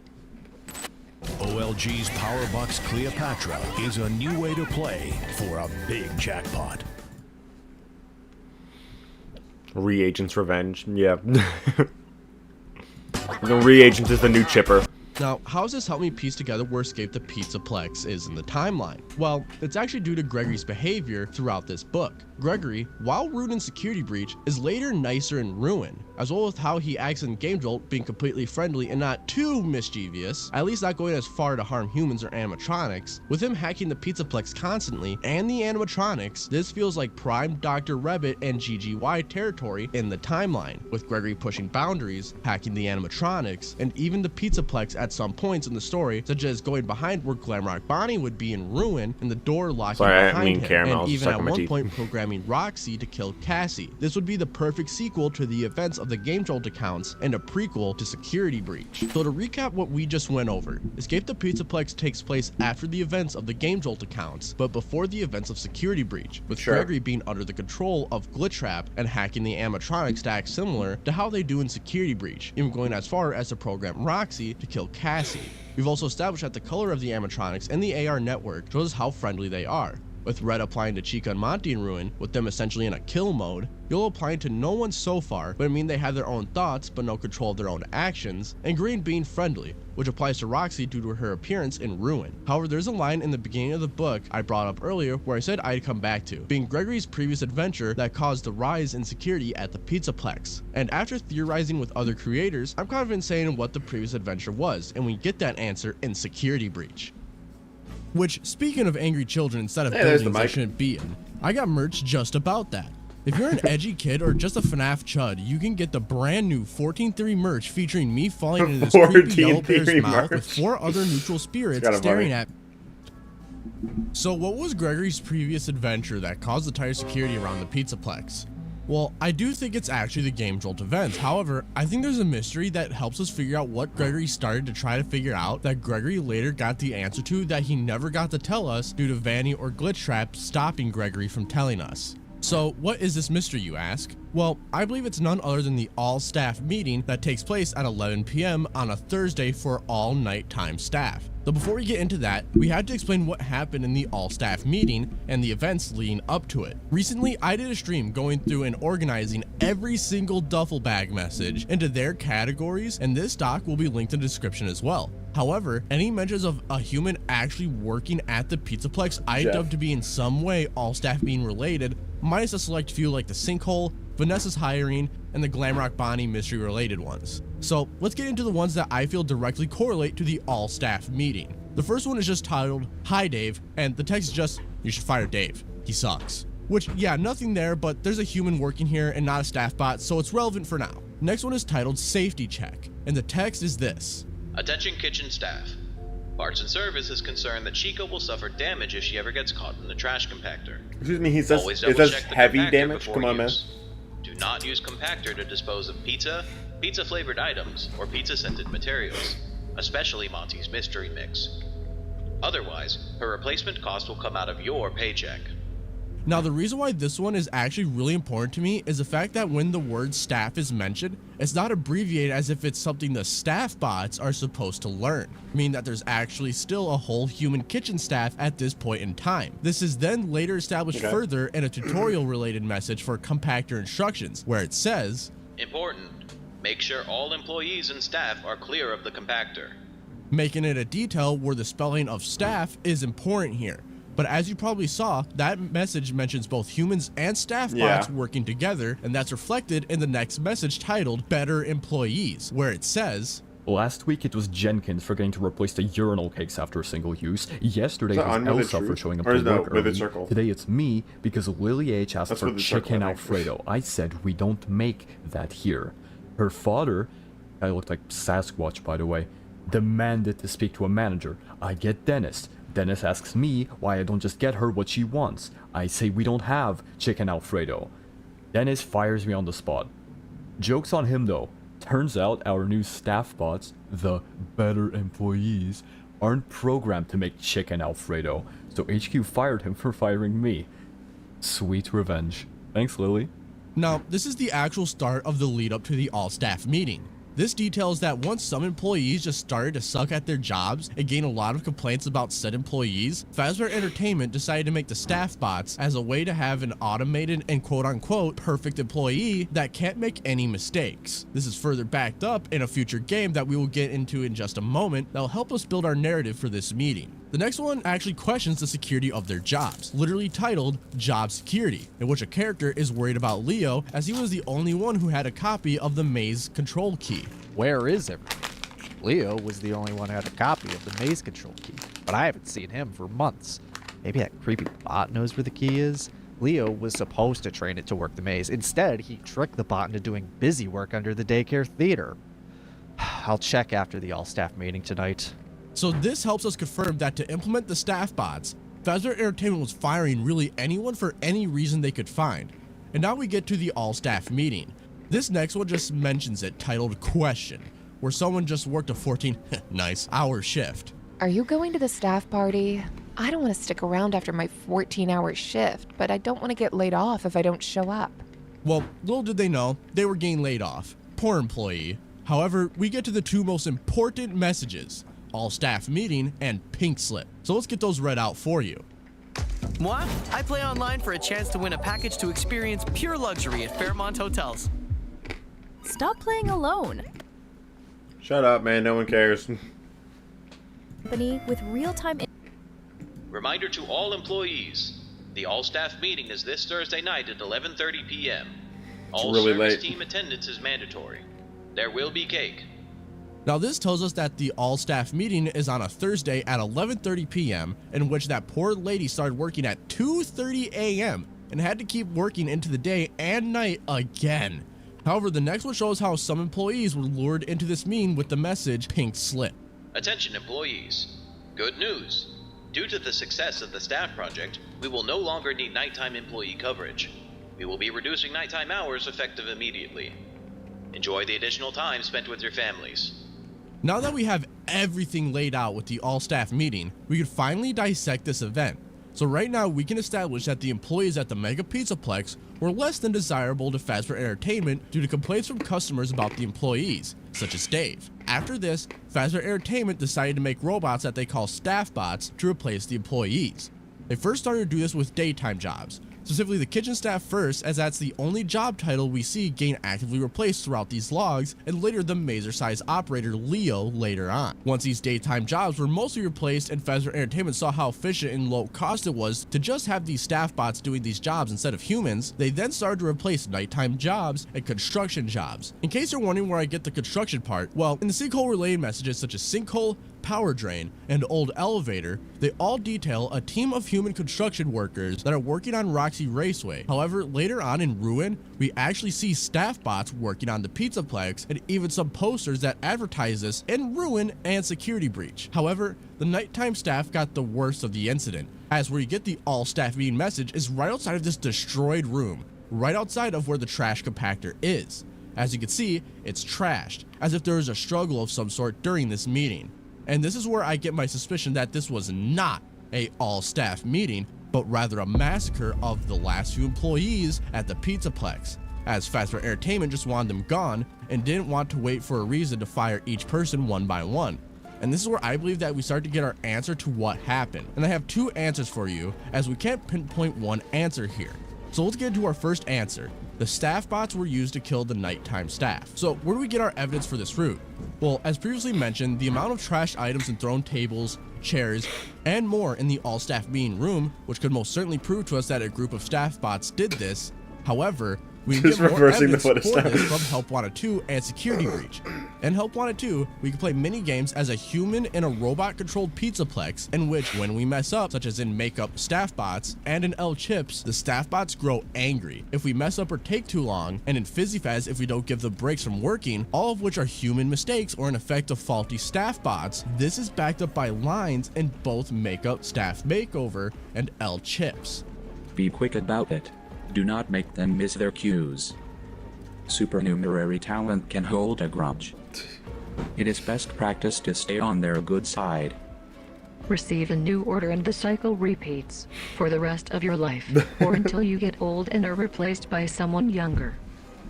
OLG's Powerbox Cleopatra is a new way to play for a big jackpot. Reagent's revenge, yeah. The reagent is the new Chipper. Now, how does this help me piece together where Escape the Pizzaplex is in the timeline? Well, it's actually due to Gregory's behavior throughout this book. Gregory, while rude in Security Breach, is later nicer in Ruin, as well as how he acts in Game Jolt, being completely friendly and not too mischievous, at least not going as far to harm humans or animatronics. With him hacking the Pizzaplex constantly, and the animatronics, this feels like prime Dr. Rabbit and GGY territory in the timeline, with Gregory pushing boundaries, hacking the animatronics, and even the Pizzaplex at some points in the story, such as going behind where Glamrock Bonnie would be in Ruin and the door locking behind him, and even at one point programming Roxy to kill Cassie. This would be the perfect sequel to the events of the Game Jolt accounts and a prequel to Security Breach. So to recap what we just went over, Escape the Pizzaplex takes place after the events of the Game Jolt accounts, but before the events of Security Breach, with Gregory being under the control of Glitchtrap and hacking the animatronics to act similar to how they do in Security Breach, even going as far as to program Roxy to kill Cassie. We've also established that the color of the animatronics and the AR network shows how friendly they are, with red applying to Chica and Monty in Ruin, with them essentially in a kill mode, yellow applying to no one so far, but I mean they have their own thoughts but no control of their own actions, and green being friendly, which applies to Roxy due to her appearance in Ruin. However, there's a line in the beginning of the book I brought up earlier where I said I'd come back to, being Gregory's previous adventure that caused the rise in security at the Pizzaplex. And after theorizing with other creators, I'm kind of insane on what the previous adventure was, and we get that answer in Security Breach. Which, speaking of angry children instead of buildings that shouldn't be in, I got merch just about that. If you're an edgy kid or just a FNaF chud, you can get the brand new 14 Theory merch featuring me falling into this creepy yellow bear's mouth with 4 other neutral spirits staring at me. So what was Gregory's previous adventure that caused the tire security around the Pizzaplex? Well, I do think it's actually the Game Jolt events. However, I think there's a mystery that helps us figure out what Gregory started to try to figure out that Gregory later got the answer to that he never got to tell us due to Vanny or Glitchtrap stopping Gregory from telling us. So what is this mystery, you ask? Well, I believe it's none other than the all-staff meeting that takes place at 11 p.m. on a Thursday for all nighttime staff. But before we get into that, we have to explain what happened in the all-staff meeting and the events leading up to it. Recently, I did a stream going through and organizing every single duffel bag message into their categories, and this doc will be linked in the description as well. However, any mentions of a human actually working at the Pizzaplex I dubbed to be in some way all-staff being related, minus a select few like the Sinkhole, Vanessa's hiring, and the Glamrock Bonnie mystery related ones. So let's get into the ones that I feel directly correlate to the all-staff meeting. The first one is just titled, "Hi Dave," and the text is just, "You should fire Dave. He sucks." Which, yeah, nothing there, but there's a human working here and not a staff bot, so it's relevant for now. Next one is titled "Safety Check," and the text is this. Attention kitchen staff. Parts and Service is concerned that Chica will suffer damage if she ever gets caught in the trash compactor. Excuse me, he says Always it says double-check the heavy compactor damage? before Come on, man. use. Do not use compactor to dispose of pizza, pizza-flavored items, or pizza-scented materials, especially Monty's mystery mix. Otherwise, her replacement cost will come out of your paycheck. Now, the reason why this one is actually really important to me is the fact that when the word staff is mentioned, it's not abbreviated as if it's something the staff bots are supposed to learn, meaning that there's actually still a whole human kitchen staff at this point in time. This is then later established further in a tutorial related message for compactor instructions, where it says, Important. Make sure all employees and staff are clear of the compactor. making it a detail where the spelling of staff is important here. But as you probably saw, that message mentions both humans and staff bots working together, and that's reflected in the next message titled "Better Employees," where it says, "Last week it was Jenkins forgetting to replace the urinal cakes after a single use. Yesterday it was Elsa for showing up to work early. Today it's me because Lily H asked for chicken Alfredo. I said we don't make that here. Her father," I looked like Sasquatch by the way, "demanded to speak to a manager. I get Dennis. Dennis asks me why I don't just get her what she wants. I say we don't have chicken Alfredo. Dennis fires me on the spot. Joke's on him though. Turns out our new staff bots, the better employees, aren't programmed to make chicken Alfredo, so HQ fired him for firing me. Sweet revenge. Thanks, Lily." Now, this is the actual start of the lead up to the all-staff meeting. This details that once some employees just started to suck at their jobs and gained a lot of complaints about said employees, Fazbear Entertainment decided to make the staff bots as a way to have an automated and quote-unquote perfect employee that can't make any mistakes. This is further backed up in a future game that we will get into in just a moment that will help us build our narrative for this meeting. The next one actually questions the security of their jobs, literally titled "Job Security," in which a character is worried about Leo as he was the only one who had a copy of the maze control key. Where is everyone? Leo was the only one who had a copy of the maze control key, but I haven't seen him for months. Maybe that creepy bot knows where the key is? Leo was supposed to train it to work the maze. Instead, he tricked the bot into doing busy work under the daycare theater. I'll check after the all-staff meeting tonight. So this helps us confirm that to implement the staff bots, Fazbear Entertainment was firing really anyone for any reason they could find. And now we get to the all-staff meeting. This next one just mentions it, titled "Question," where someone just worked a 14-hour shift. "Are you going to the staff party? I don't want to stick around after my 14-hour shift, but I don't want to get laid off if I don't show up." Well, little did they know, they were getting laid off. Poor employee. However, we get to the two most important messages: all-staff meeting and pink slip. So let's get those read out for you. Moi, I play online for a chance to win a package to experience pure luxury at Fairmont Hotels. Stop playing alone. Shut up, man. No one cares. Company with real-time. Reminder to all employees. The all-staff meeting is this Thursday night at 11:30 p.m. All really service late. team attendance is mandatory. There will be cake. Now this tells us that the all-staff meeting is on a Thursday at 11:30 p.m. in which that poor lady started working at 2:30 a.m. and had to keep working into the day and night again. However, the next one shows how some employees were lured into this meeting with the message "pink slip." Attention employees. Good news. Due to the success of the staff project, we will no longer need nighttime employee coverage. We will be reducing nighttime hours effective immediately. Enjoy the additional time spent with your families. Now that we have everything laid out with the all-staff meeting, we could finally dissect this event. So right now we can establish that the employees at the Mega Pizzaplex were less than desirable to Fazbear Entertainment due to complaints from customers about the employees, such as Dave. After this, Fazbear Entertainment decided to make robots that they call staff bots to replace the employees. They first started to do this with daytime jobs, specifically the kitchen staff first, as that's the only job title we see gain actively replaced throughout these logs, and later the mazer-sized operator Leo later on. Once these daytime jobs were mostly replaced and Fazbear Entertainment saw how efficient and low cost it was to just have these staff bots doing these jobs instead of humans, they then started to replace nighttime jobs and construction jobs. In case you're wondering where I get the construction part, well, in the sinkhole related messages such as sinkhole, power drain, and old elevator, they all detail a team of human construction workers that are working on Roxy Raceway. However, later on in Ruin, we actually see staff bots working on the Pizzaplex and even some posters that advertise this in Ruin and Security Breach. However, the nighttime staff got the worst of the incident, as where you get the all staff meeting message is right outside of this destroyed room, right outside of where the trash compactor is. As you can see, it's trashed, as if there was a struggle of some sort during this meeting. And this is where I get my suspicion that this was not a all-staff meeting, but rather a massacre of the last few employees at the Pizzaplex, as Fazbear Entertainment just wanted them gone and didn't want to wait for a reason to fire each person one by one. And this is where I believe that we start to get our answer to what happened. And I have two answers for you, as we can't pinpoint one answer here. So let's get into our first answer. The staff bots were used to kill the nighttime staff. So where do we get our evidence for this route? Well, as previously mentioned, the amount of trashed items and thrown tables, chairs, and more in the all-staff meeting room, which could most certainly prove to us that a group of staff bots did this. However, we can get more evidence for this from Help Wanted 2 and Security Breach. In Help Wanted 2, we can play mini games as a human in a robot-controlled Pizzaplex, in which, when we mess up, such as in Makeup staff bots, and in L Chips, the staff bots grow angry if we mess up or take too long, and in Fizzy Faz if we don't give the brakes from working, all of which are human mistakes or an effect of faulty staff bots. This is backed up by lines in both Makeup Staff Makeover and L Chips. Be quick about it. Do not make them miss their cues. Supernumerary talent can hold a grudge. It is best practice to stay on their good side. Receive a new order and the cycle repeats for the rest of your life, or until you get old and are replaced by someone younger.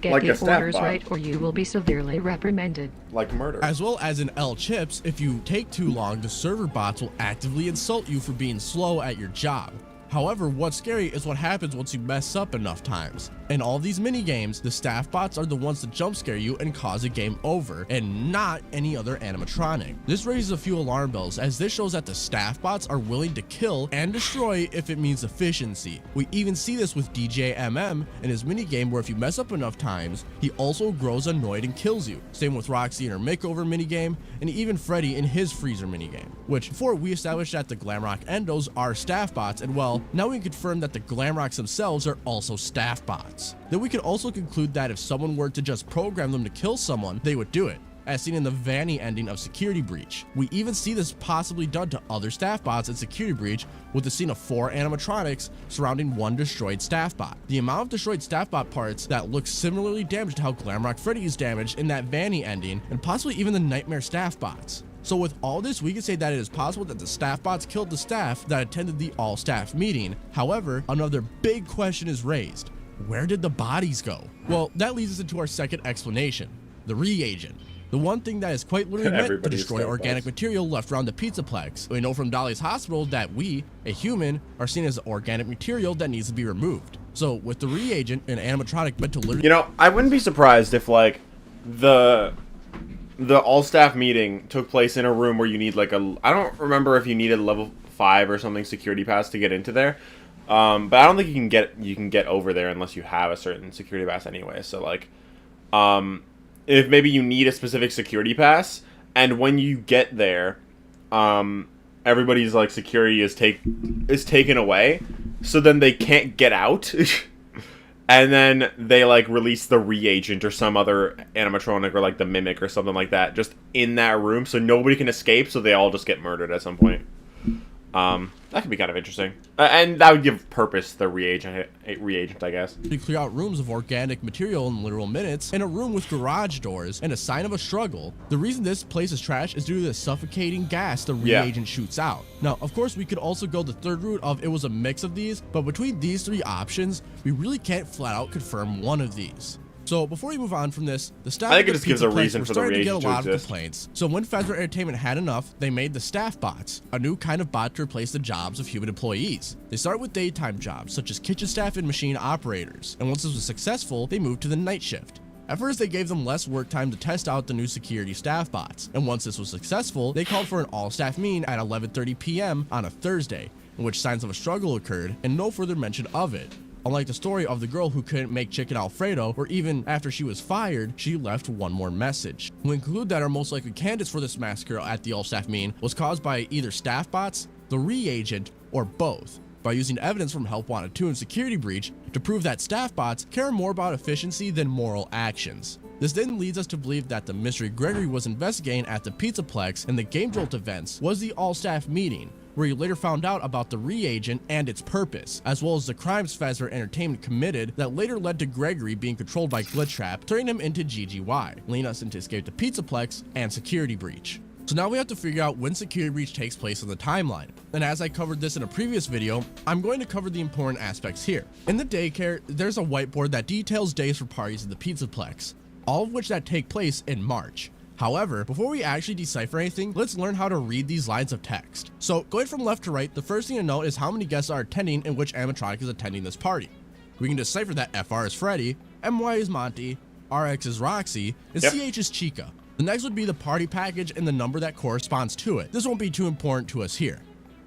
Get Like the a staff orders bot. right or you will be severely reprimanded. Like murder. As well as in L Chips, if you take too long, the server bots will actively insult you for being slow at your job. However, what's scary is what happens once you mess up enough times. In all these mini games, the staff bots are the ones that jump scare you and cause a game over, and not any other animatronic. This raises a few alarm bells, as this shows that the staff bots are willing to kill and destroy if it means efficiency. We even see this with DJ MM in his mini game, where if you mess up enough times, he also grows annoyed and kills you. Same with Roxy in her makeover mini game, and even Freddy in his freezer mini game. Which, before we established that the Glamrock Endos are staff bots, and well, now we can confirm that the Glamrocks themselves are also staff bots. Then we can also conclude that if someone were to just program them to kill someone, they would do it, as seen in the Vanny ending of Security Breach. We even see this possibly done to other staff bots in Security Breach, with the scene of 4 animatronics surrounding one destroyed staff bot. The amount of destroyed staff bot parts that look similarly damaged to how Glamrock Freddy is damaged in that Vanny ending, and possibly even the Nightmare staff bots. So with all this, we can say that it is possible that the staff bots killed the staff that attended the all-staff meeting. However, another big question is raised. Where did the bodies go? Well, that leads us into our second explanation, the reagent. The one thing that is quite literally meant to destroy organic material left around the Pizzaplex. We know from Dolly's hospital that we, a human, are seen as organic material that needs to be removed. So with the reagent, an animatronic meant to literally... You know, I wouldn't be surprised if, like, the all-staff meeting took place in a room where you need, like, I don't remember if you needed level 5 or something security pass to get into there. But I don't think you can get over there unless you have a certain security pass anyway. So, like, if maybe you need a specific security pass, and when you get there, everybody's, like, security is taken away, so then they can't get out. And then they, like, release the reagent or some other animatronic or, like, the mimic or something like that just in that room, so nobody can escape, so they all just get murdered at some point. That could be kind of interesting. And that would give purpose to the reagent, I guess. You clear out rooms of organic material in literal minutes, and a room with garage doors, and a sign of a struggle. The reason this place is trash is due to the suffocating gas the reagent shoots out. Now, of course, we could also go the third route of it was a mix of these, but between these three options, we really can't flat out confirm one of these. So before we move on from this, the staff I think it just gives a reason for the reagent to get a lot to of exist. complaints. So when Fezra Entertainment had enough, they made the staff bots, a new kind of bot to replace the jobs of human employees. They start with daytime jobs such as kitchen staff and machine operators, and once this was successful, they moved to the night shift. At first, they gave them less work time to test out the new security staff bots, and once this was successful, they called for an all-staff meeting at 11:30 p.m. on a Thursday, in which signs of a struggle occurred and no further mention of it. Unlike the story of the girl who couldn't make chicken Alfredo, where even after she was fired, she left one more message. We conclude that our most likely candidates for this massacre at the all-staff meeting was caused by either staff bots, the reagent, or both, by using evidence from Help Wanted 2 and Security Breach to prove that staff bots care more about efficiency than moral actions. This then leads us to believe that the mystery Gregory was investigating at the Pizzaplex and the Game Jolt events was the all-staff meeting, where he later found out about the reagent and its purpose, as well as the crimes Fezra Entertainment committed that later led to Gregory being controlled by Glitchtrap, turning him into GGY, leading us into Escape to Pizzaplex and Security Breach. So now we have to figure out when Security Breach takes place in the timeline. And as I covered this in a previous video, I'm going to cover the important aspects here. In the daycare, there's a whiteboard that details days for parties in the Pizzaplex, all of which that take place in March. However, before we actually decipher anything, let's learn how to read these lines of text. So going from left to right, the first thing to note is how many guests are attending and which animatronic is attending this party. We can decipher that FR is Freddy, MY is Monty, RX is Roxy, and CH is Chica. The next would be the party package and the number that corresponds to it. This won't be too important to us here.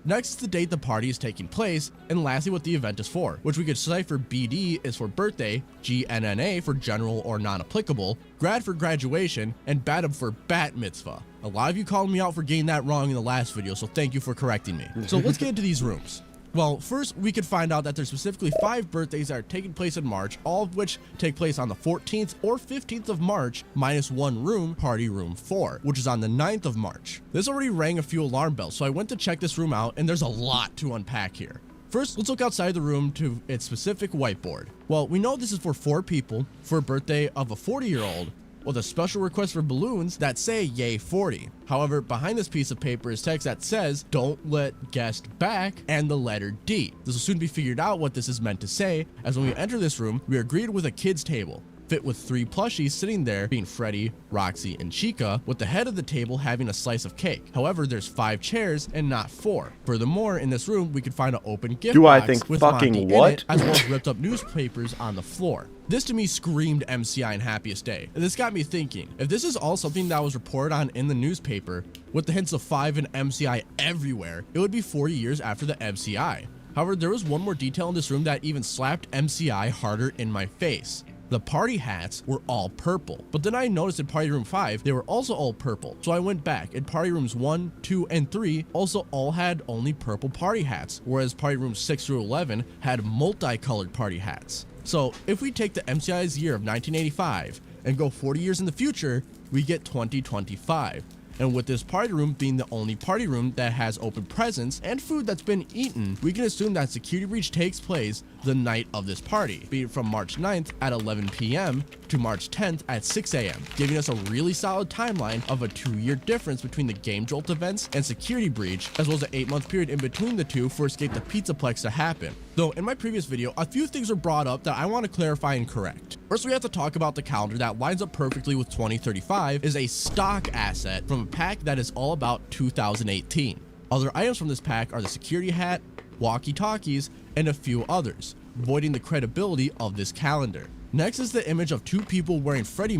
Next is the date the party is taking place, and lastly what the event is for, which we could decipher BD is for birthday, GNNA for general or non-applicable, grad for graduation, and BATM for bat mitzvah. A lot of you called me out for getting that wrong in the last video, so thank you for correcting me. So let's get into these rooms. Well, first we could find out that there's specifically 5 birthdays that are taking place in March, all of which take place on the 14th or 15th of March, minus one room, party room 4, which is on the 9th of March. This already rang a few alarm bells, so I went to check this room out, and there's a lot to unpack here. First, let's look outside the room to its specific whiteboard. Well, we know this is for 4 people, for a birthday of a 40-year-old, with a special request for balloons that say yay 40. However, behind this piece of paper is text that says don't let guest back and the letter D. This will soon be figured out what this is meant to say, as when we enter this room, we are greeted with a kids table, fit with 3 plushies sitting there, being Freddy, Roxy, and Chica, with the head of the table having a slice of cake. However, there's 5 chairs and not 4. Furthermore, in this room, we can find an open gift box with Monty in it, as well as ripped up newspapers on the floor. This to me screamed MCI and Happiest Day, and this got me thinking, if this is all something that was reported on in the newspaper, with the hints of 5 and MCI everywhere, it would be 40 years after the MCI. However, there was one more detail in this room that even slapped MCI harder in my face. The party hats were all purple, but then I noticed in party room 5, they were also all purple. So I went back, and party rooms 1, 2, and 3 also all had only purple party hats, whereas party rooms 6 through 11 had multicolored party hats. So if we take the MCI's year of 1985 and go 40 years in the future, we get 2025. And with this party room being the only party room that has open presents and food that's been eaten, we can assume that Security Breach takes place the night of this party, be it from March 9th at 11 p.m. to March 10th at 6 a.m., giving us a really solid timeline of a 2-year difference between the Game Jolt events and Security Breach, as well as an 8-month period in between the two for Escape the Pizzaplex to happen. Though in my previous video, a few things were brought up that I want to clarify and correct. First, we have to talk about the calendar that lines up perfectly with 2035 is a stock asset from a pack that is all about 2018. Other items from this pack are the security hat, walkie-talkies, and a few others, voiding the credibility of this calendar. Next is the image of 2 people wearing Freddy.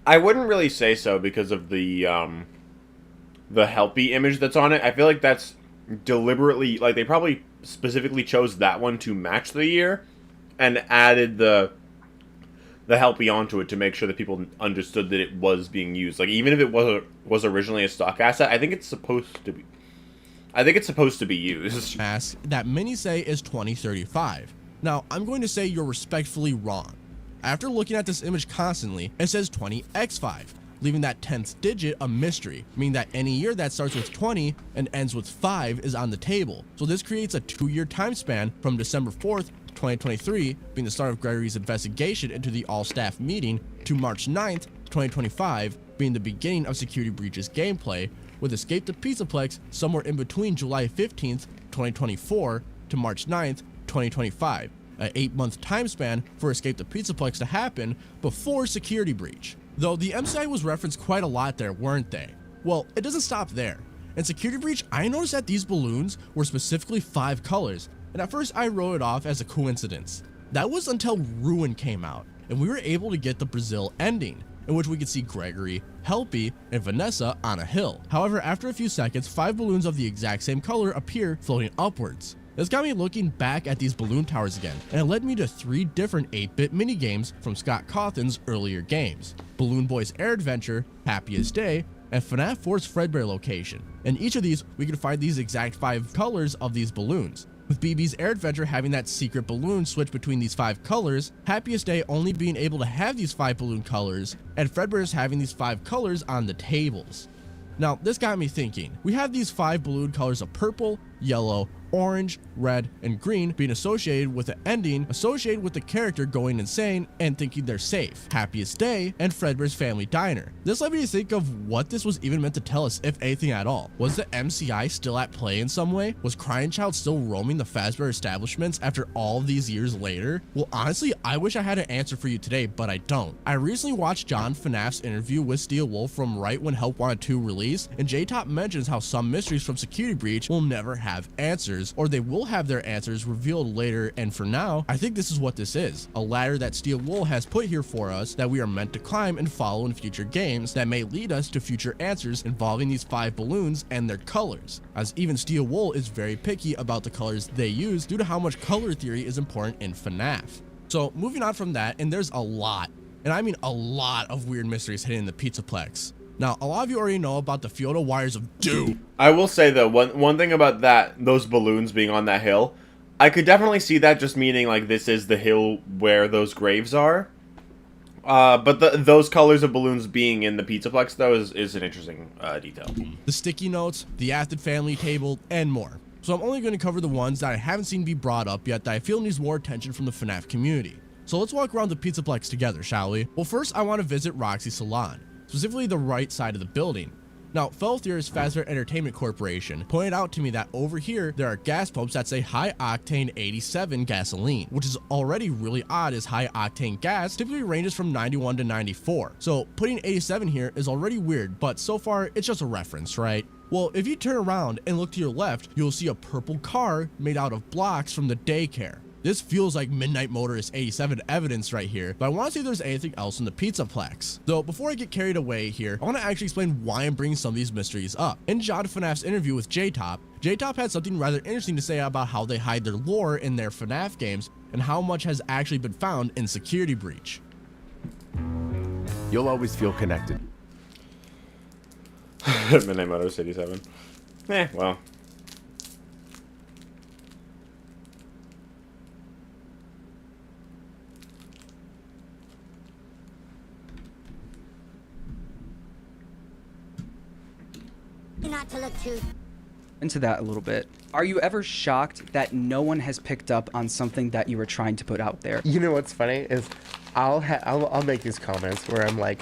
I wouldn't really say so because of the Helpy image that's on it. I feel like that's deliberately, like, they probably specifically chose that one to match the year and added the Helpy onto it to make sure that people understood that it was being used. Like, even if it was originally a stock asset, I think it's supposed to be. I think it's supposed to be used. Mask that many say is 2035. Now, I'm going to say you're respectfully wrong. After looking at this image constantly, it says 20x5. leaving that 10th digit a mystery, meaning that any year that starts with 20 and ends with 5 is on the table. So this creates a 2-year time span from December 4th, 2023, being the start of Gregory's investigation into the all-staff meeting, to March 9th, 2025, being the beginning of Security Breach's gameplay, with Escape the Pizzaplex somewhere in between July 15th, 2024 to March 9th, 2025, an 8-month time span for Escape the Pizzaplex to happen before Security Breach. Though the MCI was referenced quite a lot there, weren't they? Well, it doesn't stop there. In Security Breach, I noticed that these balloons were specifically 5 colors, and at first I wrote it off as a coincidence. That was until Ruin came out, and we were able to get the Brazil ending, in which we could see Gregory, Helpy, and Vanessa on a hill. However, after a few seconds, 5 balloons of the exact same color appear floating upwards. This got me looking back at these balloon towers again, and it led me to 3 different 8-bit minigames from Scott Cawthon's earlier games: Balloon Boy's Air Adventure, Happiest Day, and FNaF 4's Fredbear location. In each of these, we could find these exact 5 colors of these balloons, with BB's Air Adventure having that secret balloon switch between these 5 colors, Happiest Day only being able to have these 5 balloon colors, and Fredbear's having these 5 colors on the tables. Now, this got me thinking. We have these 5 balloon colors of purple, yellow, orange, red, and green being associated with the ending associated with the character going insane and thinking they're safe: Happiest Day and Fredbear's Family Diner. This led me to think of what this was even meant to tell us, if anything at all. Was the MCI still at play in some way? Was Crying Child still roaming the Fazbear establishments after all of these years later? Well, honestly, I wish I had an answer for you today, but I don't. I recently watched John FNaF's interview with Steel Wolf from right when Help Wanted 2 released, and J-Top mentions how some mysteries from Security Breach will never have answers, or they will have their answers revealed later, and for now, I think this is what this is: a ladder that Steel Wool has put here for us that we are meant to climb and follow in future games that may lead us to future answers involving these 5 balloons and their colors, as even Steel Wool is very picky about the colors they use due to how much color theory is important in FNaF. So moving on from that, and there's a lot, and I mean a lot, of weird mysteries hidden in the Pizzaplex. Now, a lot of you already know about the Fiota Wires of Doom. I will say though, one thing about those balloons being on that hill, I could definitely see that just meaning like this is the hill where those graves are. But those colors of balloons being in the Pizzaplex though is an interesting detail. The sticky notes, the Afton family table, and more. So I'm only going to cover the ones that I haven't seen be brought up yet that I feel needs more attention from the FNaF community. So let's walk around the Pizzaplex together, shall we? Well, first I want to visit Roxy's salon, specifically the right side of the building. Now, fellow theorist Fazbear Entertainment Corporation pointed out to me that over here there are gas pumps that say high octane 87 gasoline, which is already really odd as high octane gas typically ranges from 91 to 94. So putting 87 here is already weird, but so far it's just a reference, right? Well, if you turn around and look to your left, you'll see a purple car made out of blocks from the daycare. This feels like Midnight Motorist 87 evidence right here, but I want to see if there's anything else in the Pizzaplex. Though, before I get carried away here, I want to actually explain why I'm bringing some of these mysteries up. In John FNaF's interview with J-Top, J-Top had something rather interesting to say about how they hide their lore in their FNaF games and how much has actually been found in Security Breach. You'll always feel connected. Midnight Motorist 87. Well. Not to look too into that a little bit. Are you ever shocked that no one has picked up on something that you were trying to put out there? You know what's funny is I'll make these comments where I'm like,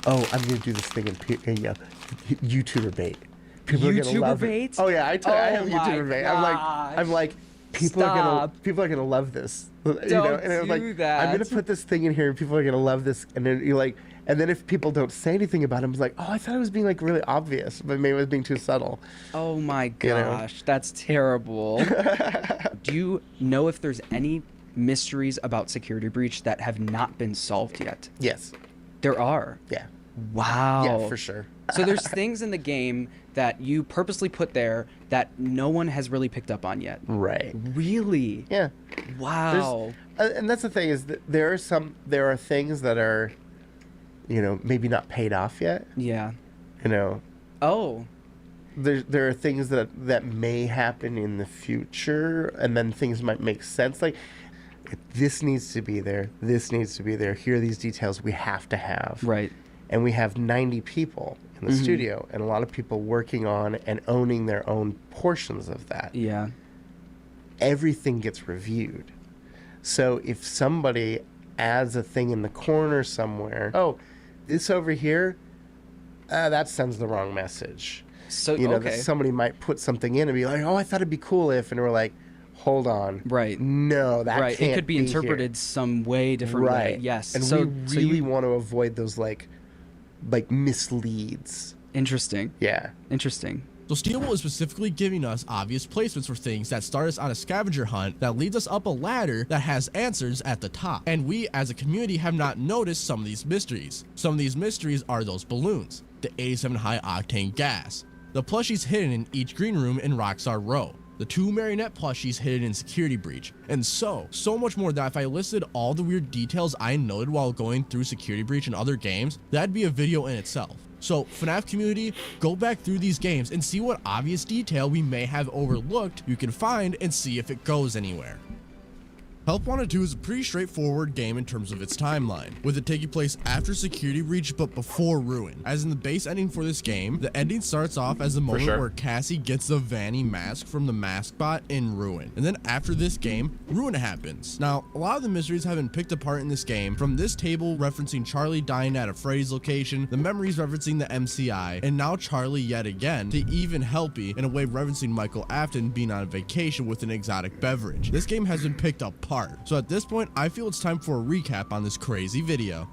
oh, I'm gonna do this thing in YouTuber bait. People are gonna love it. Oh yeah, I have YouTuber bait. I'm like people are gonna love this. Don't and I'm like, that. I'm gonna put this thing in here and people are gonna love this, and then you're like, and then if people don't say anything about it, I'm like, oh, I thought it was being like really obvious, but maybe it was being too subtle. Oh my gosh, that's terrible. Do you know if there's any mysteries about Security Breach that have not been solved yet? Yes. There are? Yeah. Wow. Yeah, for sure. So there's things in the game that you purposely put there that no one has really picked up on yet. Right. Really? Yeah. Wow. And that's the thing is that there are things that are, maybe not paid off yet. Yeah. Oh. There are things that may happen in the future, and then things might make sense. Like, this needs to be there. This needs to be there. Here are these details we have to have. Right. and we have 90 people in the studio, and a lot of people working on and owning their own portions of that. Yeah. Everything gets reviewed. So if somebody adds a thing in the corner somewhere, oh, this over here, that sends the wrong message. So, that somebody might put something in and be like, oh, I thought it'd be cool if, and we're like, hold on. Right. No, that right. can't It could be interpreted here. some way different way. Yes. And so, we really want to avoid those like misleads. Interesting. Yeah. Interesting. So Steelwool is specifically giving us obvious placements for things that start us on a scavenger hunt that leads us up a ladder that has answers at the top. And we as a community have not noticed some of these mysteries. Some of these mysteries are those balloons, the 87 high octane gas, the plushies hidden in each green room in Rockstar Row, the 2 marionette plushies hidden in Security Breach, and so much more that if I listed all the weird details I noted while going through Security Breach and other games, that'd be a video in itself. So FNaF community, go back through these games and see what obvious detail we may have overlooked you can find and see if it goes anywhere. Help Wanted 2 is a pretty straightforward game in terms of its timeline, with it taking place after Security Breach but before Ruin. As in the base ending for this game, the ending starts off as the moment where Cassie gets the Vanny mask from the mask bot in Ruin. And then after this game, Ruin happens. Now, a lot of the mysteries have been picked apart in this game, from this table referencing Charlie dying at a Freddy's location, the memories referencing the MCI, and now Charlie yet again, to even Helpy in a way referencing Michael Afton being on vacation with an exotic beverage. This game has been picked apart. So at this point, I feel it's time for a recap on this crazy video.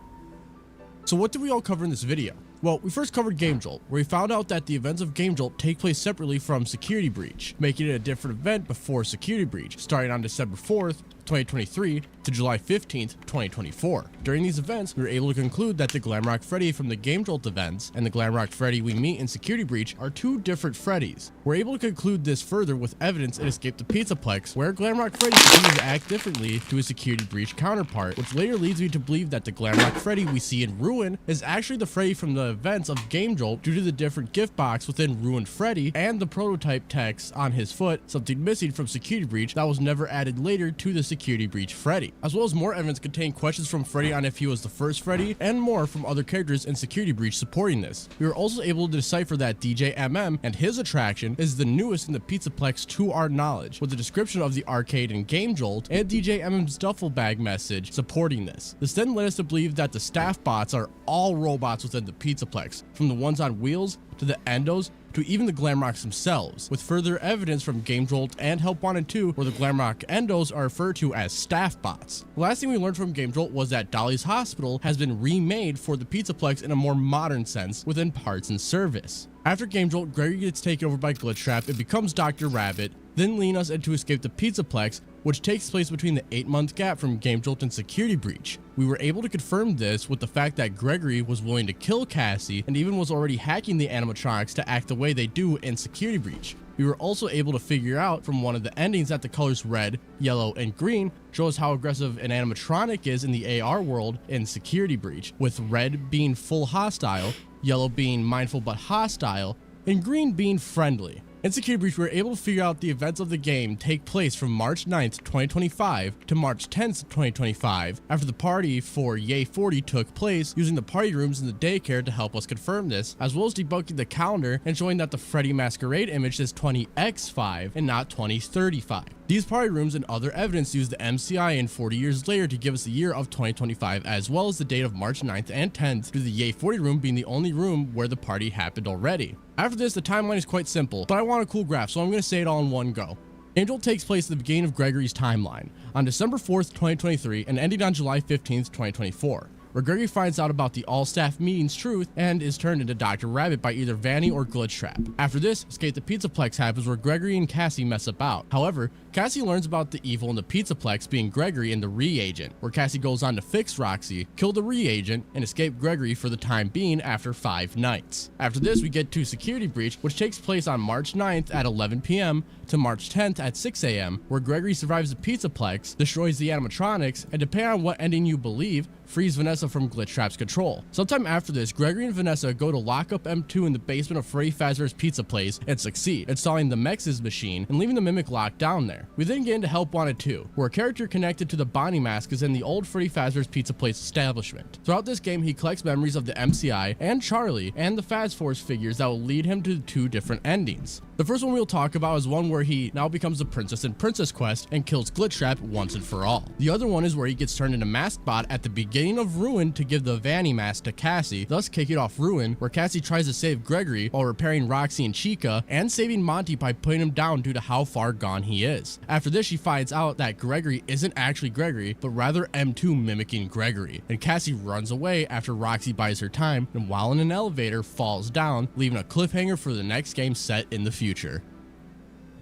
So what did we all cover in this video? Well, we first covered Game Jolt, where we found out that the events of Game Jolt take place separately from Security Breach, making it a different event before Security Breach, starting on December 4th, 2023 to July 15th, 2024. During these events, we were able to conclude that the Glamrock Freddy from the Game Jolt events and the Glamrock Freddy we meet in Security Breach are 2 different Freddys. We're able to conclude this further with evidence in Escape the Pizzaplex, where Glamrock Freddy continues to act differently to his Security Breach counterpart, which later leads me to believe that the Glamrock Freddy we see in Ruin is actually the Freddy from the events of Game Jolt due to the different gift box within Ruined Freddy and the prototype text on his foot, something missing from Security Breach that was never added later to the Security Breach Freddy, as well as more evidence containing questions from Freddy on if he was the first Freddy, and more from other characters in Security Breach supporting this. We were also able to decipher that DJ MM and his attraction is the newest in the Pizzaplex to our knowledge, with a description of the arcade in Game Jolt and DJ MM's duffel bag message supporting this. This then led us to believe that the staff bots are all robots within the Pizzaplex, from the ones on wheels to the endos to even the Glamrocks themselves, with further evidence from Game Jolt and Help Wanted 2 where the Glamrock endos are referred to as staff bots. The last thing we learned from Game Jolt was that Dolly's Hospital has been remade for the Pizzaplex in a more modern sense within parts and service. After Game Jolt, Gregory gets taken over by Glitchtrap and becomes Dr. Rabbit, then leading us into Escape the Pizzaplex, which takes place between the 8-month gap from Game Jolt and Security Breach. We were able to confirm this with the fact that Gregory was willing to kill Cassie and even was already hacking the animatronics to act the way they do in Security Breach. We were also able to figure out from one of the endings that the colors red, yellow, and green show us how aggressive an animatronic is in the AR world in Security Breach, with red being full hostile, yellow being mindful but hostile, and green being friendly. In Security Breach, we were able to figure out the events of the game take place from March 9th, 2025 to March 10th, 2025, after the party for Yay 40 took place, using the party rooms in the daycare to help us confirm this, as well as debunking the calendar and showing that the Freddy Masquerade image is 20x5 and not 2035. These party rooms and other evidence use the MCI and 40 years later to give us the year of 2025, as well as the date of March 9th and 10th, due to the Yay 40 room being the only room where the party happened already. After this, the timeline is quite simple, but I want a cool graph, so I'm going to say it all in one go. Game Jolt takes place at the beginning of Gregory's timeline, on December 4th, 2023, and ending on July 15th, 2024. Where Gregory finds out about the all-staff meeting's truth and is turned into Dr. Rabbit by either Vanny or Glitchtrap. After this, Escape the Pizzaplex happens where Gregory and Cassie mess about. However, Cassie learns about the evil in the Pizzaplex being Gregory and the reagent, where Cassie goes on to fix Roxy, kill the reagent, and escape Gregory for the time being after 5 nights. After this, we get to Security Breach, which takes place on March 9th at 11 p.m. to March 10th at 6 a.m., where Gregory survives the Pizzaplex, destroys the animatronics, and depending on what ending you believe, frees Vanessa from Glitchtrap's control. Sometime after this, Gregory and Vanessa go to lock up M2 in the basement of Freddy Fazbear's Pizza Place and succeed, installing the Mex's machine and leaving the Mimic locked down there. We then get into Help Wanted 2, where a character connected to the Bonnie mask is in the old Freddy Fazbear's Pizza Place establishment. Throughout this game, he collects memories of the MCI and Charlie and the Faz Force figures that will lead him to 2 different endings. The first one we'll talk about is one where he now becomes the Princess in Princess Quest and kills Glitchtrap once and for all. The other one is where he gets turned into Maskbot at the beginning of Ruin to give the Vanny mask to Cassie, thus kicking off Ruin, where Cassie tries to save Gregory while repairing Roxy and Chica and saving Monty by putting him down due to how far gone he is. After this, she finds out that Gregory isn't actually Gregory, but rather M2 mimicking Gregory, and Cassie runs away after Roxy buys her time and while in an elevator falls down, leaving a cliffhanger for the next game set in the future.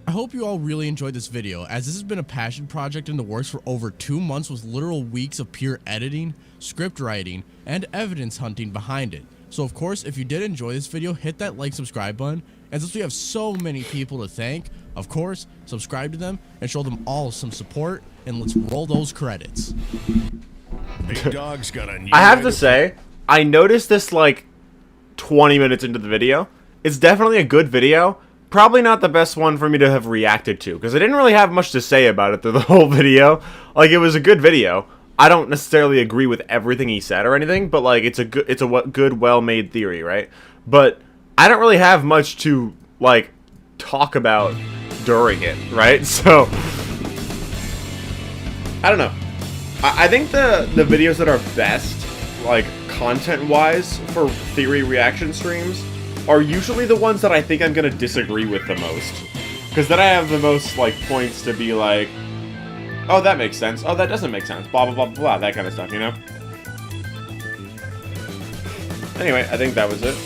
I hope you all really enjoyed this video, as this has been a passion project in the works for over 2 months with literal weeks of pure editing, script writing, and evidence hunting behind it. So of course, if you did enjoy this video, hit that like, subscribe button, and since we have so many people to thank, of course, subscribe to them and show them all some support, and let's roll those credits. Big Dog's got a new I have to say, I noticed this like 20 minutes into the video. It's definitely a good video. Probably not the best one for me to have reacted to, because I didn't really have much to say about it through the whole video. Like, it was a good video. I don't necessarily agree with everything he said or anything, but like, it's a good, well-made theory, right? But I don't really have much to like talk about during it, right? So I don't know. I think the videos that are best, like content-wise, for theory reaction streams are usually the ones that I think I'm gonna disagree with the most, because then I have the most like points to be like, oh, that makes sense, oh, that doesn't make sense, blah blah blah blah, that kind of stuff, you know. Anyway, I think that was it.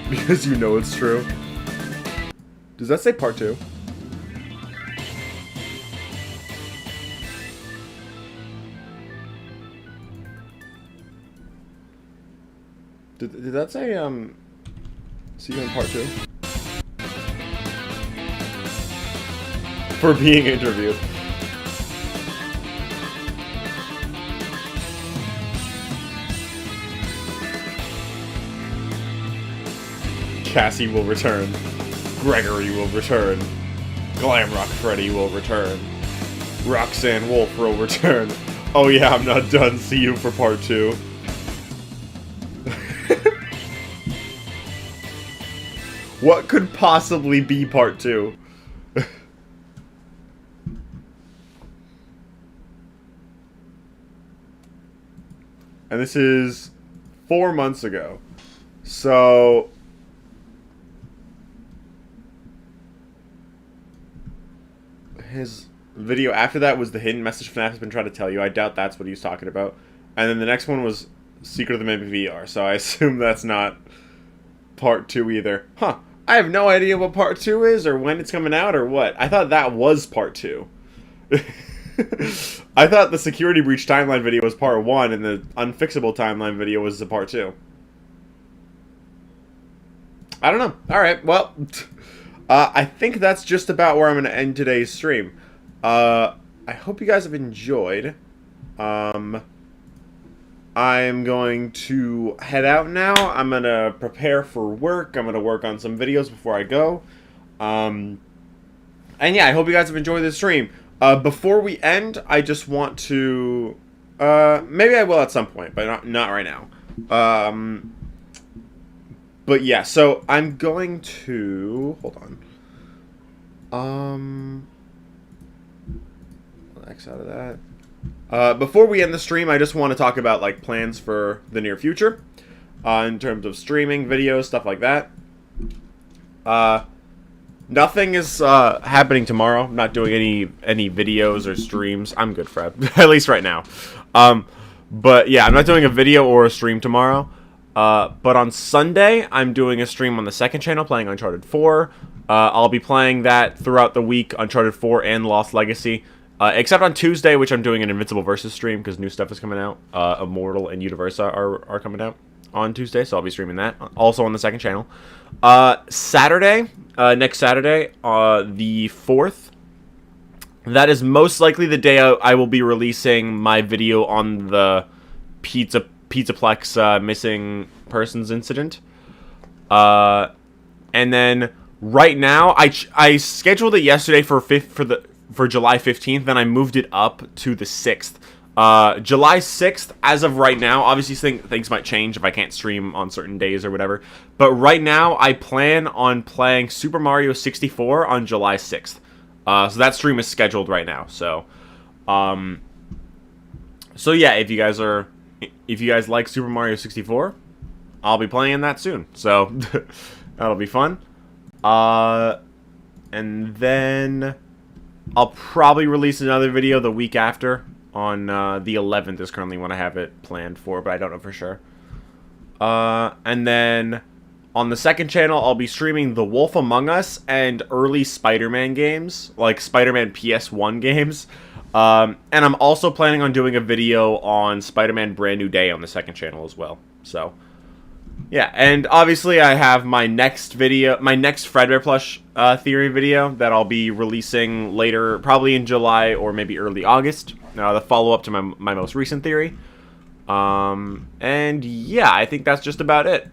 Because you know it's true. Does that say part 2? Did that say, see you in part 2? For being interviewed. Cassie will return. Gregory will return. Glamrock Freddy will return. Roxanne Wolf will return. Oh yeah, I'm not done. See you for part 2. What could possibly be part 2? And this is 4 months ago. So his video after that was the hidden message FNaF has been trying to tell you. I doubt that's what he was talking about. And then the next one was Secret of the Mimic VR. So I assume that's not part 2 either. Huh. I have no idea what part 2 is or when it's coming out or what. I thought that was part 2. I thought the security breach timeline video was part 1 and the unfixable timeline video was the part 2. I don't know. Alright, well, I think that's just about where I'm going to end today's stream. I hope you guys have enjoyed. I'm going to head out now. I'm going to prepare for work. I'm going to work on some videos before I go. And yeah, I hope you guys have enjoyed this stream. Before we end, I just want to... maybe I will at some point, but not right now. But yeah, so I'm going to... Hold on. X out of that. Before we end the stream, I just want to talk about like plans for the near future, in terms of streaming, videos, stuff like that. Nothing is happening tomorrow. I'm not doing any videos or streams. I'm good, Fred. At least right now. But yeah, I'm not doing a video or a stream tomorrow. But on Sunday, I'm doing a stream on the second channel playing Uncharted 4. I'll be playing that throughout the week, Uncharted 4 and Lost Legacy. Except on Tuesday, which I'm doing an Invincible Versus stream because new stuff is coming out. Immortal and Universa are coming out on Tuesday, so I'll be streaming that. Also on the second channel. Saturday, next Saturday, the 4th, that is most likely the day I will be releasing my video on the Pizzaplex missing persons incident. And then right now, I scheduled it yesterday for July 15th, then I moved it up to the 6th. July 6th, as of right now, obviously things might change if I can't stream on certain days or whatever, but right now I plan on playing Super Mario 64 on July 6th. So that stream is scheduled right now. So yeah, if you guys like Super Mario 64, I'll be playing that soon. So that'll be fun. And then I'll probably release another video the week after. On the 11th is currently when I have it planned for, but I don't know for sure. And then on the second channel, I'll be streaming The Wolf Among Us and early Spider-Man games, like Spider-Man PS1 games. And I'm also planning on doing a video on Spider-Man Brand New Day on the second channel as well. So, yeah, and obviously I have my next video, my next Fredbear Plush theory video that I'll be releasing later, probably in July or maybe early August. The follow-up to my most recent theory. And yeah, I think that's just about it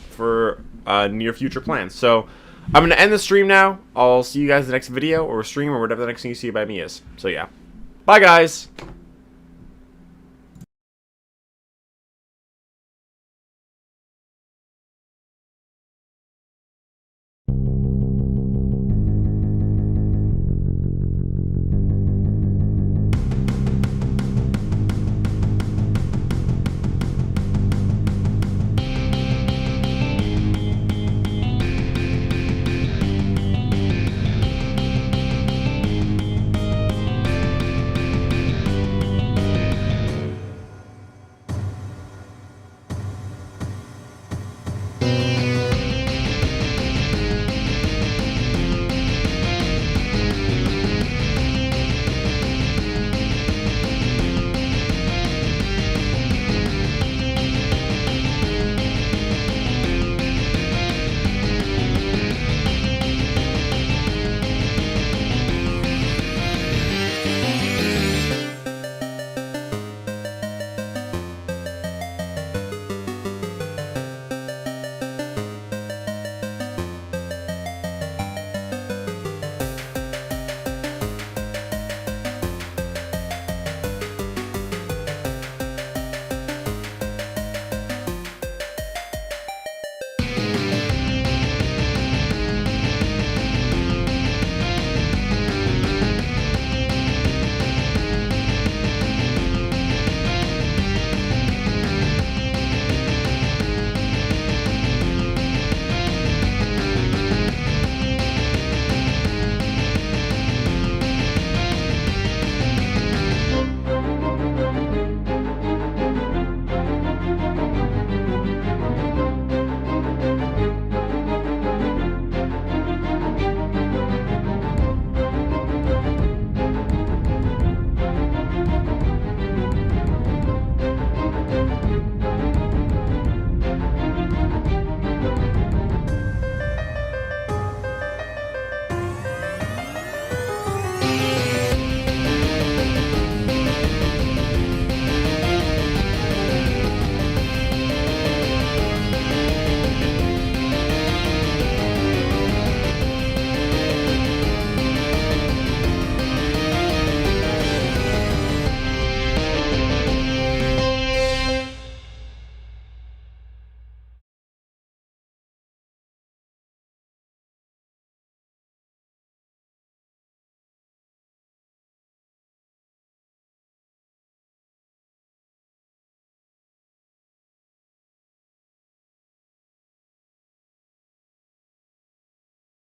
for near future plans. So I'm going to end the stream now. I'll see you guys in the next video or stream or whatever the next thing you see by me is. So yeah. Bye, guys.